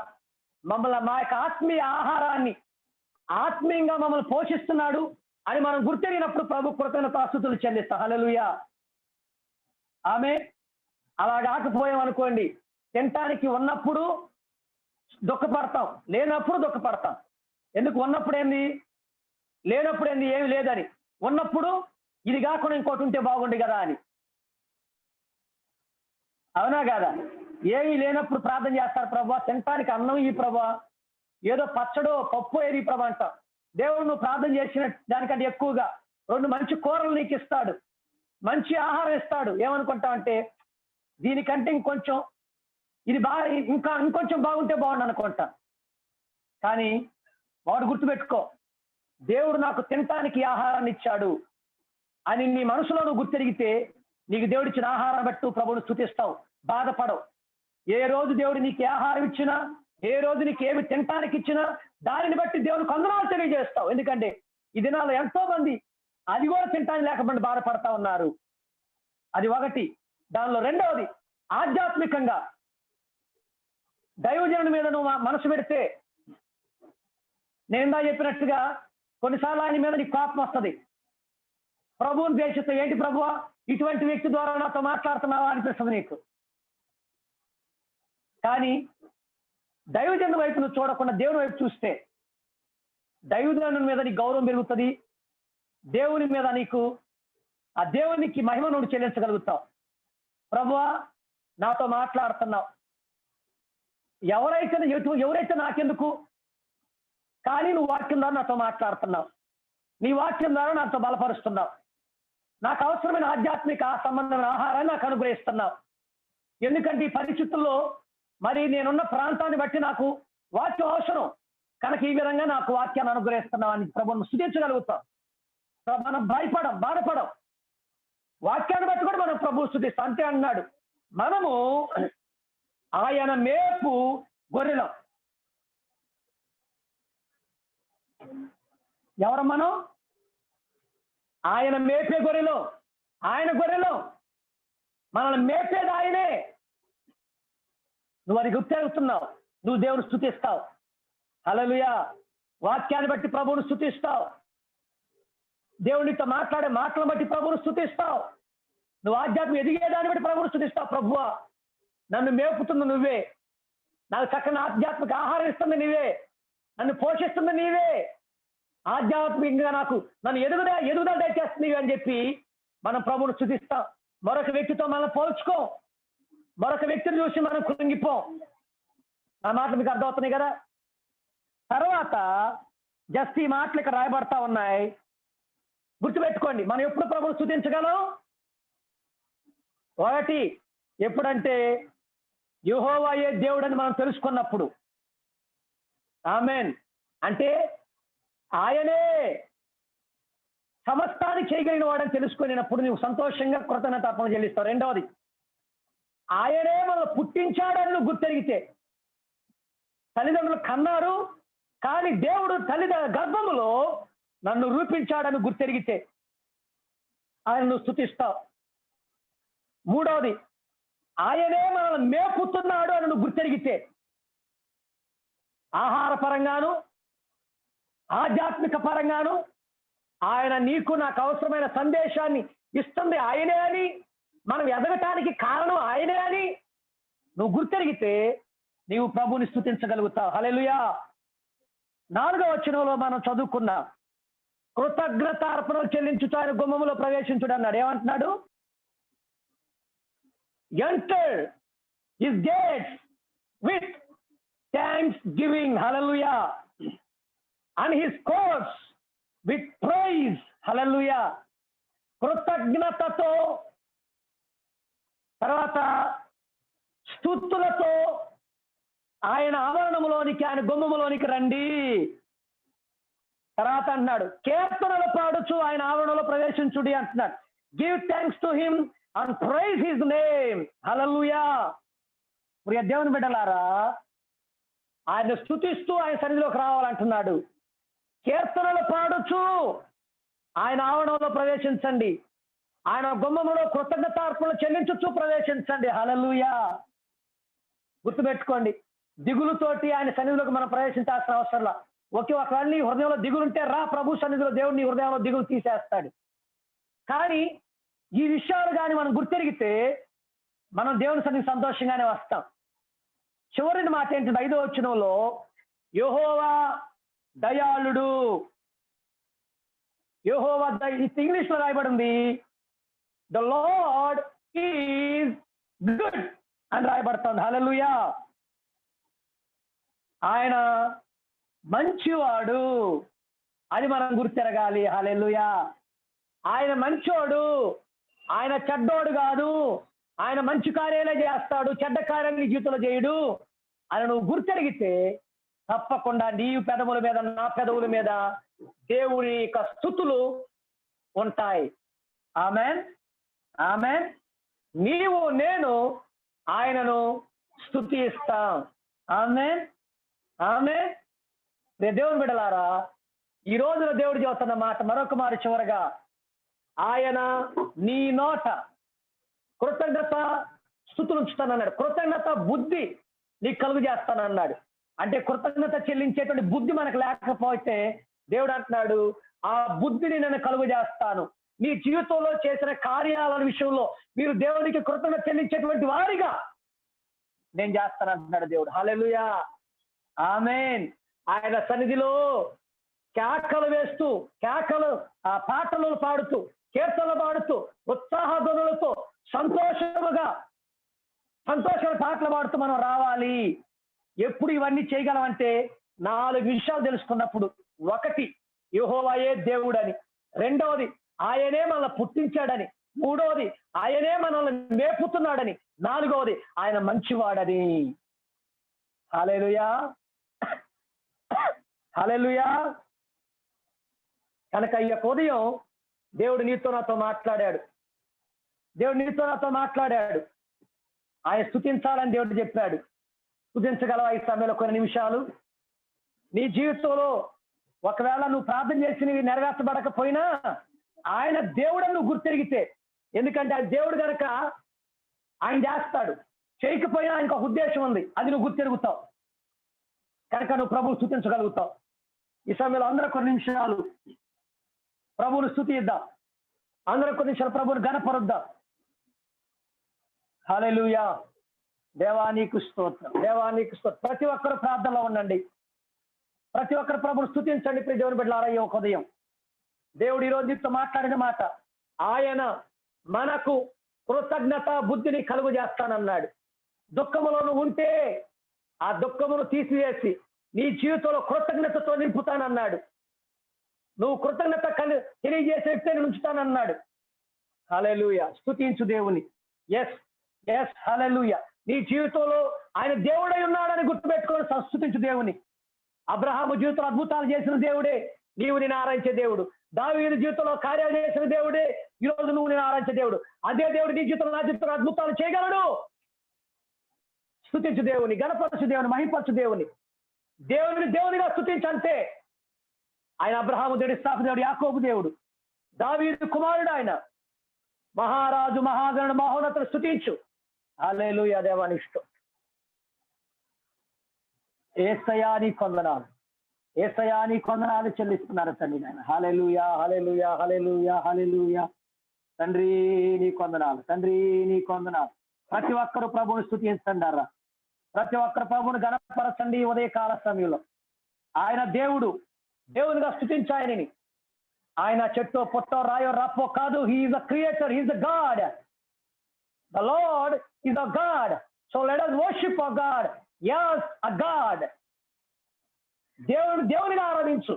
మమ్మల్ని, మా యొక్క ఆత్మీయ ఆహారాన్ని, ఆత్మీయంగా మమ్మల్ని పోషిస్తున్నాడు అని మనం గుర్తెరిగినప్పుడు ప్రభు కృతజ్ఞతాస్తుతులు చెల్లిస్తాం. హల్లెలూయా. ఆమె అలా కాకపోయామనుకోండి, తినటానికి ఉన్నప్పుడు దుఃఖపడతాం, లేనప్పుడు దుఃఖపడతాం. ఎందుకు? ఉన్నప్పుడు ఏంది, లేనప్పుడు ఏంది, ఏమి లేదని. ఉన్నప్పుడు ఇది కాకుండా ఇంకోటి ఉంటే బాగుంది కదా అని. అవునా కాదా? ఏమీ లేనప్పుడు ప్రార్థన చేస్తారు, ప్రభా తినటానికి అన్నం ఈ ప్రభా, ఏదో పచ్చడో పప్పు ఏది ఈ ప్రభా అంటాం. దేవుడు నువ్వు ప్రార్థన చేసిన దానికంటే ఎక్కువగా 2 మంచి కూరలు నీకు ఇస్తాడు, మంచి ఆహారం ఇస్తాడు. ఏమనుకుంటామంటే దీనికంటే ఇంకొంచెం ఇది ఇంకొంచెం బాగుంటే బాగుండు అనుకుంటా. కానీ వాడు గుర్తుపెట్టుకో, దేవుడు నాకు తినటానికి ఆహారాన్ని ఇచ్చాడు అని నీ మనసులో నువ్వు గుర్తెరిగితే నీకు దేవుడిచ్చిన ఆహారం బట్టి ప్రభువును స్తుతిస్తావు, బాధపడవు. ఏ రోజు దేవుడు నీకు ఆహారం ఇచ్చినా, ఏ రోజు నీకు ఏమి తినటానికి ఇచ్చినా దానిని బట్టి దేవునికి వందనాలు తెలియజేస్తావు. ఎందుకంటే ఈ దినాల్లో ఎంతో మంది అది కూడా తినటానికి లేకపోతే బాధపడతా ఉన్నారు. అది ఒకటి. దానిలో రెండవది ఆధ్యాత్మికంగా దైవజనుడి మీద నువ్వు మనసు పెడితే, నేందా చెప్పినట్టుగా కొన్నిసార్లు ఆయన మీద నీకు కోపం వస్తుంది. ప్రభువుని ద్వేషిస్తే, ఏంటి ప్రభువా ఇటువంటి వ్యక్తి ద్వారా నాతో మాట్లాడుతున్నావా అనిపిస్తుంది నీకు. కానీ దైవజనుడి వైపు నువ్వు చూడకుండా దేవుని వైపు చూస్తే దైవజనుడి మీద నీకు గౌరవం పెరుగుతుంది. దేవుని మీద నీకు, ఆ దేవునికి మహిమ నువ్వు చెల్లించగలుగుతావు. ప్రభువా నాతో మాట్లాడుతున్నావు, ఎవరైతే నాకెందుకు, కానీ నువ్వు వాక్యం ద్వారా నాతో మాట్లాడుతున్నావు, నీ వాక్యం ద్వారా నాతో బలపరుస్తున్నావు, నాకు అవసరమైన ఆధ్యాత్మిక సంబంధమైన ఆహారాన్ని నాకు అనుగ్రహిస్తున్నావు. ఎందుకంటే ఈ పరిస్థితుల్లో మరి నేనున్న ప్రాంతాన్ని బట్టి నాకు వాక్యం అవసరం కనుక ఈ విధంగా నాకు వాక్యాన్ని అనుగ్రహిస్తున్నావు అని ప్రభువును స్తుతించగలుగుతాం. మనం బాధపడం, వాక్యాన్ని బట్టి కూడా మనం ప్రభువు స్తుతిస్తాం. అంతే అన్నాడు, మనము ఆయన మేపు గొర్రెలం. ఎవరు మనం? ఆయన మేపే గొర్రెలు, ఆయన గొర్రెలు, మనల్ని మేపేది ఆయనే. నువ్వు అది గుర్తెరుగుతున్నావు, నువ్వు దేవుని స్తుతిస్తావు. హల్లెలూయా. వాక్యాన్ని బట్టి ప్రభువును స్తుతిస్తావు, దేవునితో మాట్లాడే మాటలను బట్టి ప్రభువును స్తుతిస్తావు. నువ్వు ఆధ్యాత్మిక ఎదిగేదాన్ని బట్టి ప్రభువును స్తుతిస్తావు. ప్రభువా నన్ను మేపుతుంది నువ్వే, నాకు చక్కని ఆధ్యాత్మిక ఆహారం ఇస్తుంది నీవే, నన్ను పోషిస్తుంది నీవే, ఆధ్యాత్మికంగా నన్ను ఎదుగుదల దయచేస్తుంది నీవే అని చెప్పి మనం ప్రభువును స్తుతిస్తాం. మరొక వ్యక్తితో మనం పోల్చుకోం, మరొక వ్యక్తిని చూసి మనం కృంగిపోం. ఆ మాటలు మీకు అర్థమవుతున్నాయి కదా. తర్వాత జస్ట్ ఈ మాటలు ఇక్కడ రాయబడతా ఉన్నాయి, గుర్తుపెట్టుకోండి. మనం ఎప్పుడు ప్రభువును స్తుతించగలం? ఒకటి, ఎప్పుడంటే యెహోవాయే దేవుడని మనం తెలుసుకున్నప్పుడు. ఆమేన్. అంటే ఆయనే సమస్తాన్ని చేయగలిగిన వాడని తెలుసుకునేటప్పుడు నువ్వు సంతోషంగా కృతజ్ఞత అర్పణ చెల్లిస్తావు. రెండవది, ఆయనే మనల్ని పుట్టించాడని నువ్వు గుర్తెరిగితే, తల్లిదండ్రులు కన్నారు కానీ దేవుడు గర్భములో నన్ను రూపించాడని గుర్తెరిగితే ఆయన నువ్వు స్తుతిస్తావు. మూడవది, ఆయనే మనల్ని మేపుతున్నాడు అని నువ్వు గుర్తెరిగితే, ఆహార పరంగాను ఆధ్యాత్మిక పరంగాను ఆయన నీకు నాకు అవసరమైన సందేశాన్ని ఇస్తుంది ఆయనే అని, మనం ఎదగటానికి కారణం ఆయనే అని నువ్వు గుర్తెరిగితే నీవు ప్రభువుని స్తుతించగలుగుతావు. హల్లెలూయా. 4వ వచనంలో మనం చదువుకున్నాం, కృతజ్ఞతార్పణలు చెల్లించుతూ ఆయన గుమ్మములో ప్రవేశించుడు అన్నాడు. ఏమంటున్నాడు? Enter his gates with thanksgiving, hallelujah, and his courts with praise, hallelujah. కృతజ్ఞతతో, తర్వాత స్తుతులతో ఆయన ఆవరణములోనికి, ఆయన గుమ్మములోనికి రండి. తర్వాత అంటున్నాడు, కీర్తనలు పాడుచు ఆయన ఆవరణలో ప్రవేశించుడి అంటున్నాడు. Give thanks to him and praise his name, hallelujah. ప్రియ దేవుని బిడ్డలారా, ఆయన స్తుతిస్తూ ఆయన సన్నిధిలోకి రావాలంటున్నాడు. కీర్తనలు పాడుచు ఆయన ఆవరణంలో ప్రవేశించండి, ఆయన గుమ్మములో కృతజ్ఞతార్పణలు చెల్లించుచు ప్రవేశించండి, హల్లెలూయా. గుర్తుపెట్టుకోండి, దిగులుతోటి ఆయన సన్నిధిలోకి మనం ప్రవేశించాల్సిన అవసరంలా. ఒకవేళ నీ హృదయంలో దిగులుంటే రా, ప్రభు సన్నిధిలో దేవుడు నీ హృదయంలో దిగులు తీసేస్తాడు. కానీ ఈ విషయాలు కానీ మనం గుర్తెరిగితే మనం దేవుని సన్నిధికి సంతోషంగానే వస్తాం. చివరి మాట ఏంటంటే 5వ వచనంలో, యెహోవా దయాళుడు. యెహోవా ఇంగ్లీష్ లో రాయబడింది ద లార్డ్ ఈజ్ గుడ్ అని రాయబడుతుంది, హల్లెలూయా. ఆయన మంచివాడు అని మనం గుర్తెరగాలి, హల్లెలూయా. ఆయన మంచోడు, ఆయన చెడ్డోడు కాదు, ఆయన మంచి కార్యాలే చేస్తాడు, చెడ్డ కార్యాలు నీ జీవితంలో చేయడు అని నువ్వు గుర్తెరిగితే తప్పకుండా నీ పెదవుల మీద, నా పెదవుల మీద దేవుని యొక్క స్తుతులు ఉంటాయి. ఆమేన్, ఆమేన్. నీవు నేను ఆయనను స్తుతిస్తాం. ఆమేన్, ఆమేన్. దేవుని బిడ్డలారా, ఈ రోజున దేవుడు చెబుతున్న మాట మరొక మాట చివరగా, ఆయన నీ నోట కృతజ్ఞత స్తుతులు ఉంచుతానన్నాడు. కృతజ్ఞత బుద్ధి నీకు కలుగు చేస్తానన్నాడు. అంటే కృతజ్ఞత చెల్లించేటువంటి బుద్ధి మనకు లేకపోతే దేవుడు అంటున్నాడు, ఆ బుద్ధిని నేను కలుగు చేస్తాను. నీ జీవితంలో చేసిన కార్యాల విషయంలో మీరు దేవునికి కృతజ్ఞత చెల్లించేటువంటి వారిగా నేను చేస్తాను అంటున్నాడు దేవుడు, హల్లెలూయా, ఆమేన్. ఆయన సన్నిధిలో కేకలు వేస్తూ, పాటలు పాడుతూ, కీర్తనలు పాడుతూ, ఉత్సాహధ్వనులతో సంతోష పాటలు పాడుతూ మనం రావాలి. ఎప్పుడు ఇవన్నీ చేయగలమంటే 4 విషయాలు తెలుసుకున్నప్పుడు. 1, యెహోవాయే దేవుడని. 2వది, ఆయనే మనల్ని పుట్టించాడని. 3వది, ఆయనే మనల్ని మేపుతున్నాడని. 4వది, ఆయన మంచివాడని. హల్లెలూయా, హల్లెలూయా. కనుక ఈ యొక్క ఉదయం దేవుడు నీతో నాతో మాట్లాడాడు. ఆయన స్తుతించాలని దేవుడు చెప్పాడు. స్తుతించగలవా ఈ సమయంలో కొన్ని నిమిషాలు? నీ జీవితంలో ఒకవేళ నువ్వు ప్రార్థన చేసినవి నెరవేర్చబడకపోయినా ఆయన దేవుడని నువ్వు గుర్తెరిగితే, ఎందుకంటే ఆ దేవుడు కనుక ఆయన చేస్తాడు, చేయకపోయినా ఆయనకు ఒక ఉద్దేశం ఉంది, అది నువ్వు గుర్తెరుగుతావు. కనుక నువ్వు ప్రభువు స్తుతించగలుగుతావు. ఈ సమయంలో అందరూ కొన్ని నిమిషాలు ప్రభువును స్తుతిద్దాం. అందరూ కొన్ని నిమిషాలు ప్రభువును ఘనపరుద్దాం. హల్లెలూయా. దేవానికి స్తోత్రం, దేవానికి స్తోత్రం. ప్రతి ఒక్కరు ప్రార్థనలో ఉండండి. ప్రతి ఒక్కరు ప్రభువును స్తుతించండి. ప్రియ దేవుని బిడ్డలారా, ఈ ఒక ఉదయం దేవుడు ఈరోజు నీతో మాట్లాడిన మాట, ఆయన మనకు కృతజ్ఞత బుద్ధిని కలుగు చేస్తానన్నాడు. దుఃఖములో నువ్వు ఉంటే ఆ దుఃఖమును తీసివేసి నీ జీవితంలో కృతజ్ఞతతో నింపుతానన్నాడు. నువ్వు కృతజ్ఞత తెలియజేసే వ్యక్తిని ఉంచుతానన్నాడు. హల్లెలూయా. స్తుతించు దేవుని. ఎస్ ఎస్ హల్లెలూయా. నీ జీవితంలో ఆయన దేవుడై ఉన్నాడని గుర్తుపెట్టుకొని స్తుతించు దేవుని. అబ్రహాము జీవితంలో అద్భుతాలు చేసిన దేవుడే నీవు నేను ఆరాధించే దేవుడు. దావీదు జీవితంలో కార్యాలు చేసిన దేవుడే ఈ రోజు నువ్వు నేను ఆరాధించే దేవుడు. అదే దేవుడు నీ జీవితంలో నా జీవితంలో అద్భుతాలు చేయగలడు. స్తుతించు దేవుని, గణపరచు దేవుని, మహింపరచు దేవుని. దేవునిగా స్తుతించంతే. ఆయన అబ్రహాము దేవుడు, ఇస్సాకు దేవుడు, యాకోబు దేవుడు, దావీదు కుమారుడు, ఆయన మహారాజు, మహాగణుడు, మహోన్నతుడు. స్తుతించు. హల్లెలూయా. దేవానికి స్తోత్రం. యేసయ్యా నీ కొందనాలు, యేసయ్యా నీ కొందనాలు చెల్లిస్తున్నారు తండ్రి నాయన. హల్లెలూయా, హల్లెలూయా, హల్లెలూయా, హల్లెలూయా. తండ్రి నీ కొందనాలు, తండ్రి నీ కొందనాలు. ప్రతి ఒక్కరు ప్రభువుని స్తుతించండి. ప్రతి ఒక్కరు ప్రభువుని గణపరచండి. ఉదయకాల సమయంలో ఆయన దేవునిగా స్తుతించాయని. ఆయన చెట్టో పొట్టో రాయో రప్పో కాదు. He's a creator, he's a god. The lord is a god. So let us worship our God. Yes, a God. దేవునిగా ఆరాధించు.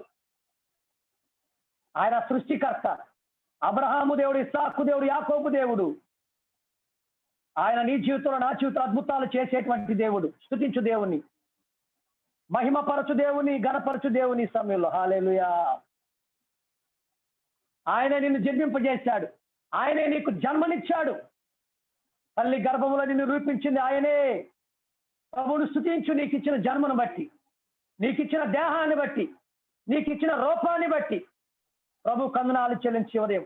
ఆయన సృష్టికర్త. అబ్రహాము దేవుడు, ఇస్సాకు దేవుడు, యాకోబు దేవుడు. ఆయన నీ జీవితంలో నా జీవితంలో అద్భుతాలు చేసేటువంటి దేవుడు. స్తుతించు దేవుని, మహిమపరచు దేవుని, గణపరచు దేవుని సమయంలో. హల్లెలూయా. ఆయనే నిన్ను జన్మింపజేశాడు. ఆయనే నీకు జన్మనిచ్చాడు. తల్లి గర్భములో నిన్ను రూపించింది ఆయనే. ప్రభువును స్తుతించు. నీకు ఇచ్చిన జన్మను బట్టి, నీకు ఇచ్చిన దేహాన్ని బట్టి, నీకు ఇచ్చిన రూపాన్ని బట్టి ప్రభు కందనాలు చెల్లించి ఉదయం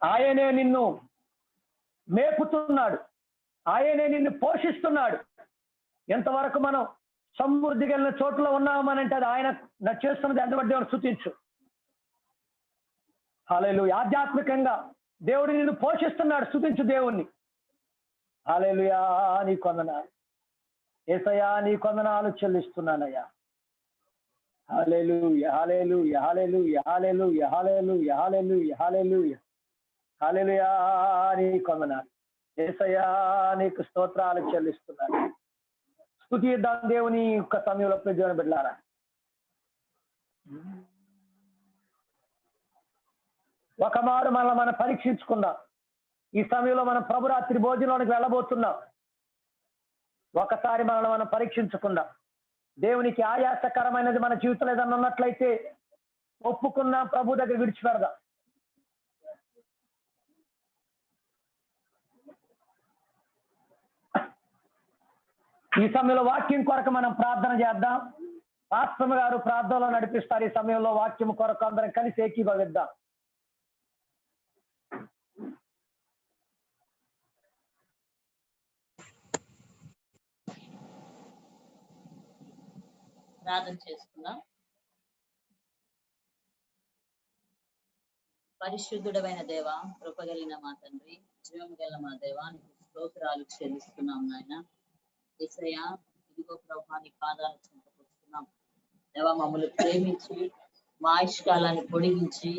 ఆయనే నిన్ను మేపుతున్నాడు. ఆయనే నిన్ను పోషిస్తున్నాడు. ఎంతవరకు మనం సమృద్ధిగా వెళ్ళిన చోట్ల ఉన్నామనంటే అది ఆయన చేస్తున్నది. ఎంతబట్టి దేవుని స్తుతించు. హల్లెలూయా. ఆధ్యాత్మికంగా దేవుడు నిన్ను పోషిస్తున్నాడు. స్తుతించు దేవుణ్ణి. హల్లెలూయా. నీ కొందనాలు యేసయ్యా, నీ కొందనాలు చెల్లిస్తున్నానయ్యా. హల్లెలూయా, హల్లెలూయా, హల్లెలూయా, హల్లెలూయా, హల్లెలూయా, హల్లెలూయా, హల్లెలూయా, హల్లెలూయా. నీ కొందనాలు యేసయ్యా, నీకు స్తోత్రాలు చెల్లిస్తున్నాను. స్తుతిద్దాం దేవుని యొక్క సమయంలో. దేవుని బిడ్డలారా, ఒక మారు మనం పరీక్షించుకుందాం. ఈ సమయంలో మనం ప్రభురాత్రి భోజనంలోనికి వెళ్ళబోతున్నాం. ఒకసారి మనం పరీక్షించుకుందాం. దేవునికి ఆయాసకరమైనది మన జీవితంలో ఏదన్నా ఉన్నట్లయితే ఒప్పుకున్నాం, ప్రభు దగ్గర విడిచిపెడదాం. ఈ సమయంలో వాక్యం కొరకు మనం ప్రార్థన చేద్దాం. పాస్టర్ గారు ప్రార్థనలో నడిపిస్తారు. ఈ సమయంలో వాక్యం కొరకు అందరం కలిసి ఏకీభవిద్దాం. ప్రార్థన చేసుకుందాం. పరిశుద్ధుడమైన దేవ, కృపగలిగిన మా తండ్రి, జీవం గల మా దేవా, నీకు స్తోత్రాలు చెల్లిస్తున్నాం నాయన. యేసయ్యా, ఇదిగో ప్రభా నీ పాదాల చెంత కూర్చున్నాం దేవా. మమ్మల్ని ప్రేమించి మా ఆయుష్కాలాన్ని పొడిగించి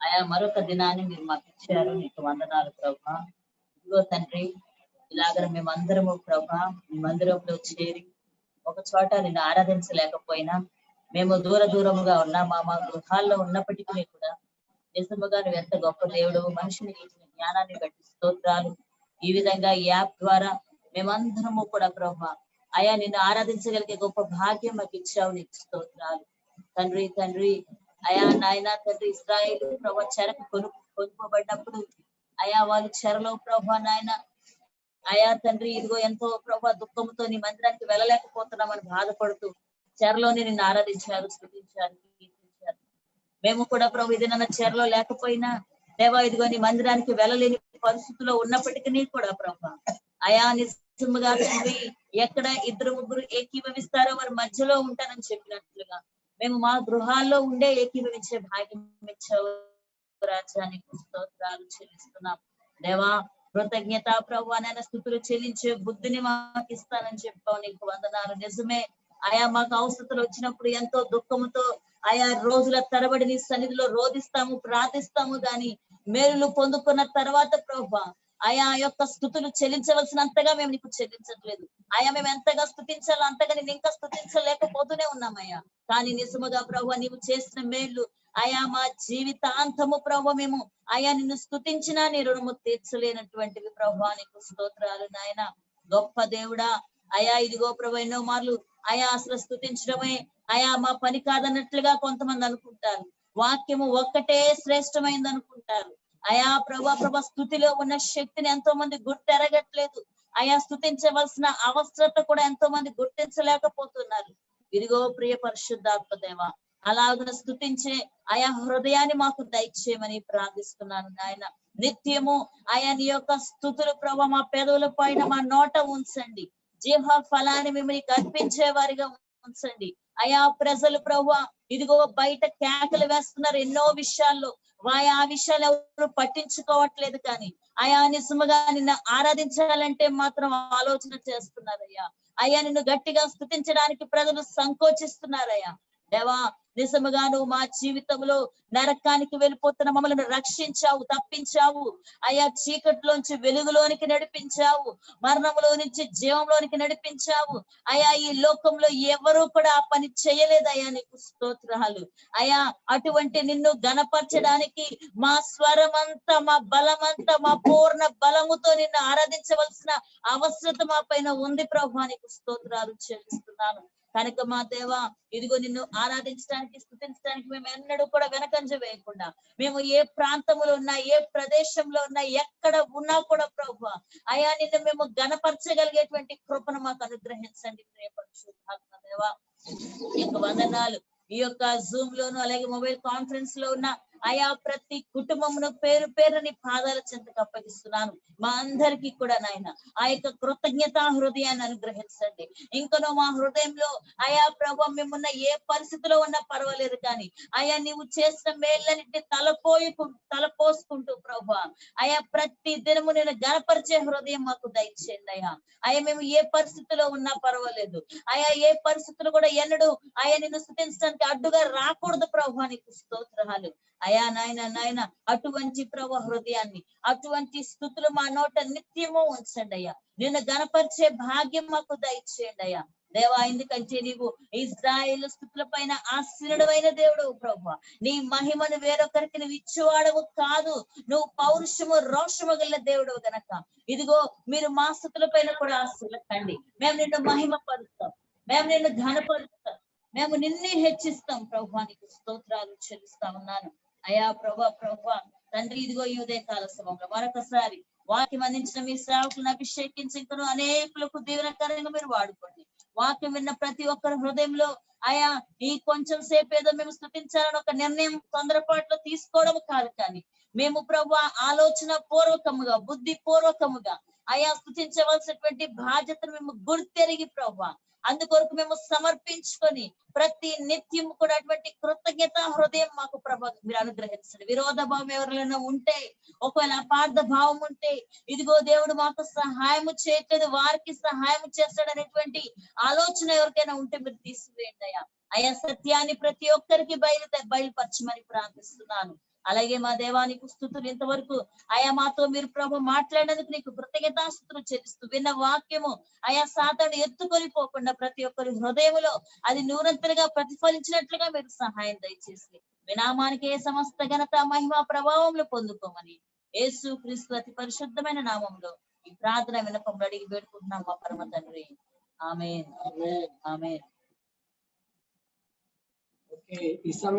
ఆయా మరొక దినాన్ని మీరు మాకు ఇచ్చారు. నీకు వందనాలు ప్రభా. ఇదిగో తండ్రి, ఇలాగ మేమందరము ప్రభా మీ మందిరంలో చేరి ఒక చోట నిన్ను ఆరాధించలేకపోయినా, మేము దూరముగా ఉన్నా మా గృహాల్లో ఉన్నప్పటికీ కూడా నిజముగా నువ్వు ఎంత గొప్ప దేవుడు. మనిషిని ఇచ్చిన జ్ఞానాన్ని బట్టి స్తోత్రాలు. ఈ విధంగా ఈ యాప్ ద్వారా మేమందరము కూడా ప్రభా అయా నిన్ను ఆరాధించగలిగే గొప్ప భాగ్యం మాకు ఇచ్చావు. నీకు స్తోత్రాలు తండ్రి. అయా నాయన తండ్రి, ఇశ్రాయేలు ప్రభా చెరకు కొనుక్కోబడినప్పుడు అయా వాళ్ళు చెరలో ప్రభా నాయన అయా తండ్రి, ఇదిగో ఎంతో ప్రభా దుఃఖంతో నీ మందిరానికి వెళ్ళలేకపోతున్నామని బాధపడుతూ చెరలోనే నిన్ను ఆరాధించారు, స్తుతించారు, కీర్తించారు. మేము కూడా ప్రభు ఇది నన్న చెరలో లేకపోయినా దేవా ఇదిగో నీ మందిరానికి వెళ్ళలేని పరిస్థితుల్లో ఉన్నప్పటికీ కూడా ప్రభా అయా నిజముగా తండ్రి, ఎక్కడ ఇద్దరు ముగ్గురు ఏకీభవిస్తారో వారి మధ్యలో ఉంటానని చెప్పినట్లుగా మేము మా గృహాల్లో ఉండే ఏకీభవించే భాగ్యం ఇచ్చావు రాజ్యానికి స్తోత్రాలు చెల్లిస్తున్నాం దేవా. కృతజ్ఞత ప్రభు నైనా స్తుతులు చెల్లించే బుద్ధిని మాకు ఇస్తానని చెప్పావు, నీకు వందనాలు. నిజమే ఆయా మాకు అవసరతలు వచ్చినప్పుడు ఎంతో దుఃఖముతో ఆయా రోజుల తరబడి నీ సన్నిధిలో రోధిస్తాము, ప్రార్థిస్తాము, గాని మేలులు పొందుకున్న తర్వాత ప్రభు ఆయా యొక్క స్తుతులు చెల్లించవలసినంతగా మేము నీకు చెల్లించట్లేదు. ఆయా మేము ఎంతగా స్తుతించాలో అంతగా నేను ఇంకా స్తుతించలేకపోతూనే ఉన్నామయ్యా. కానీ నిజముగా ప్రభు నీవు చేసిన మేలు ఆయా మా జీవితాంతము ప్రభు మేము ఆయా నిన్ను స్తుతించినా నీ రుణము తీర్చలేనటువంటివి ప్రభు, నీకు స్తోత్రాలు నాయన. గొప్ప దేవుడా అయా, ఇదిగో ప్రభు ఎన్నో మార్లు ఆయా అసలు స్తుతించడమే ఆయా మా పని కాదన్నట్లుగా కొంతమంది అనుకుంటారు. వాక్యము ఒక్కటే శ్రేష్టమైంది అనుకుంటారు. అయా ప్రభా స్తుతిలో ఉన్న శక్తిని ఎంతో మంది గుర్తెరగట్లేదు. ఆయా స్తుతించవలసిన అవసరత కూడా ఎంతో మంది గుర్తించలేకపోతున్నారు. ఇదిగో ప్రియ పరిశుద్ధాత్మ దేవ, అలాగ స్తుతించే ఆయా హృదయాన్ని మాకు దయచేయమని ప్రార్థిస్తున్నాను నాయన. నిత్యము ఆయా నీ యొక్క స్తుతులు ప్రభా మా పెదవుల పైన మా నోట ఉంచండి. జీవ ఫలాన్ని మిమ్మల్ని కల్పించే వారిగా ఉంచండి. ఆయా ప్రజలు ప్రభా ఇదిగో బయట కేకలు వేస్తున్నారు ఎన్నో విషయాల్లో, ఆ విషయాలు ఎవరు పట్టించుకోవట్లేదు. కానీ ఆయా నిజముగా నిన్ను ఆరాధించాలంటే మాత్రం ఆలోచన చేస్తున్నారయ్యా. అయ్యా నిన్ను గట్టిగా స్తుతించడానికి ప్రజలు సంకోచిస్తున్నారయ్యా. దేవా నిజముగా నువ్వు మా జీవితంలో నరకానికి వెళ్ళిపోతున్న మమ్మల్ని రక్షించావు, తప్పించావు. అయా చీకటిలోంచి వెలుగులోనికి నడిపించావు, మరణంలో నుంచి జీవంలోనికి నడిపించావు. అయా ఈ లోకంలో ఎవరు కూడా ఆ పని చేయలేదయ్యా, నీకు స్తోత్రాలు. అయా అటువంటి నిన్ను గణపరచడానికి మా స్వరమంతా, మా బలమంతా, మా పూర్ణ బలముతో నిన్ను ఆరాధించవలసిన అవసరత మా పైన ఉంది ప్రభు, నీకు స్తోత్రాలు చెల్లిస్తున్నాను. కనుక మా దేవా ఇదిగో నిన్ను ఆరాధించడానికి, స్తుతించడానికి మేము ఎన్నడూ కూడా వెనకంజ వేయకుండా, మేము ఏ ప్రాంతంలో ఉన్నా, ఏ ప్రదేశంలో ఉన్నా, ఎక్కడ ఉన్నా కూడా ప్రభు అయా నిన్ను మేము గణపరచగలిగేటువంటి కృపను మాకు అనుగ్రహించండి ప్రియ పరిశుద్ధాత్మ దేవా. నీకు వందనాలు. ఈ యొక్క జూమ్ లోను అలాగే మొబైల్ కాన్ఫరెన్స్ లో ఉన్న ఆయా ప్రతి కుటుంబమును పేరు పేరు నీ పాదాల చెంతకు అప్పగిస్తున్నాను. మా అందరికీ కూడా నాయన ఆ యొక్క కృతజ్ఞతా హృదయాన్ని అనుగ్రహించండి. ఇంకనో మా హృదయంలో ఆయా ప్రభు మేమున్న ఏ పరిస్థితిలో ఉన్నా పర్వాలేదు, కానీ ఆయా నీవు చేసిన మేళ్ళన్నింటినీ తలపోసుకుంటూ ప్రభు ఆయా ప్రతి దినము నేను గణపరిచే హృదయం మాకు దయచేయండి అయ్యా. ఆయా మేము ఏ పరిస్థితిలో ఉన్నా పర్వాలేదు, ఆయా ఏ పరిస్థితులు కూడా ఎన్నడూ ఆయా నిన్ను స్తుతించడానికి అడ్డుగా రాకూడదు ప్రభు, నీకు స్తోత్రాలు. అయా నాయన అటువంటి ప్రభు హృదయాన్ని, అటువంటి స్తుతులు మా నోట నిత్యము ఉంచండి అయ్యా. నిన్ను గణపరిచే భాగ్యం మాకు దయచేయండి అయ్యా దేవా. ఎందుకంటే నీవు ఇజ్రాయేలు స్తుతుల పైన ఆశీనుడైన దేవుడు ప్రభు. నీ మహిమను వేరొకరికి నువ్వు ఇచ్చేవాడవు కాదు. నువ్వు పౌరుషము రోషము గల దేవుడు గనక ఇదిగో మీరు మా స్తుతుల పైన కూడా ఆశీర్వదించండి. మేము నిన్ను మహిమ పరుస్తాం, మేము నిన్ను ఘనపరుస్తాం, మేము నిన్నే హెచ్చిస్తాం ప్రభు, నీకు స్తోత్రాలు చెల్లిస్తా ఉన్నాను అయా. ప్రభా తండ్రి ఇదిగో ఈ ఉదయకాల సమయంలో మరొకసారి వాక్యం అందించిన మీ సేవకులను అభిషేకించి ఇంకను అనేకులకు దీవెనకరంగా మీరు వాడుకోండి. వాక్యం విన్న ప్రతి ఒక్కరి హృదయంలో ఆయా ఈ కొంచెం సేపు ఏదో మేము స్తుతించాలని ఒక నిర్ణయం తొందరపాటులో తీసుకోవడం కాదు, కానీ మేము ప్రభు ఆలోచన పూర్వకముగా, బుద్ధి పూర్వకముగా ఆయా స్తుతించవలసినటువంటి బాధ్యతను మేము గుర్తెరిగి ప్రభు అందుకొరకు మేము సమర్పించుకొని ప్రతి నిత్యం కూడా అటువంటి కృతజ్ఞత హృదయం మాకు ప్రభు మీరు అనుగ్రహించండి. విరోధ భావం ఎవరైనా ఉంటే, ఒకవేళ అపార్థ భావం ఉంటే ఇదిగో దేవుడు మాకు సహాయం చేయట్లేదు, వారికి సహాయం చేస్తాడనేటువంటి ఆలోచన ఎవరికైనా ఉంటే మీరు తీసివేయండి అయ్యా. అయా సత్యాన్ని ప్రతి ఒక్కరికి బయలుపరచమని ప్రార్థిస్తున్నాను. అలాగే మా దేవానికి స్తుతులు. ఇంతవరకు ఆయా మాతో మీరు ప్రభు మాట్లాడినందుకు నీకు కృతజ్ఞతాస్తుతులు చెల్లిస్తూ విన్న వాక్యము ఆయా సాతాను ఎత్తుకొని పోకుండా ప్రతి ఒక్కరి హృదయంలో అది నూరంతలుగా ప్రతిఫలించినట్లుగా మీరు సహాయం దయచేసి వినామానికి సమస్త ఘనత మహిమ ప్రభావంలో పొందుకోమని యేసు క్రీస్తు అతి పరిశుద్ధమైన నామంలో ఈ ప్రార్థన విన్నపంలో అడిగి వేడుకుంటున్నాం మా పరమ తండ్రి. ఆమేన్, ఆమేన్. ఈ సమయం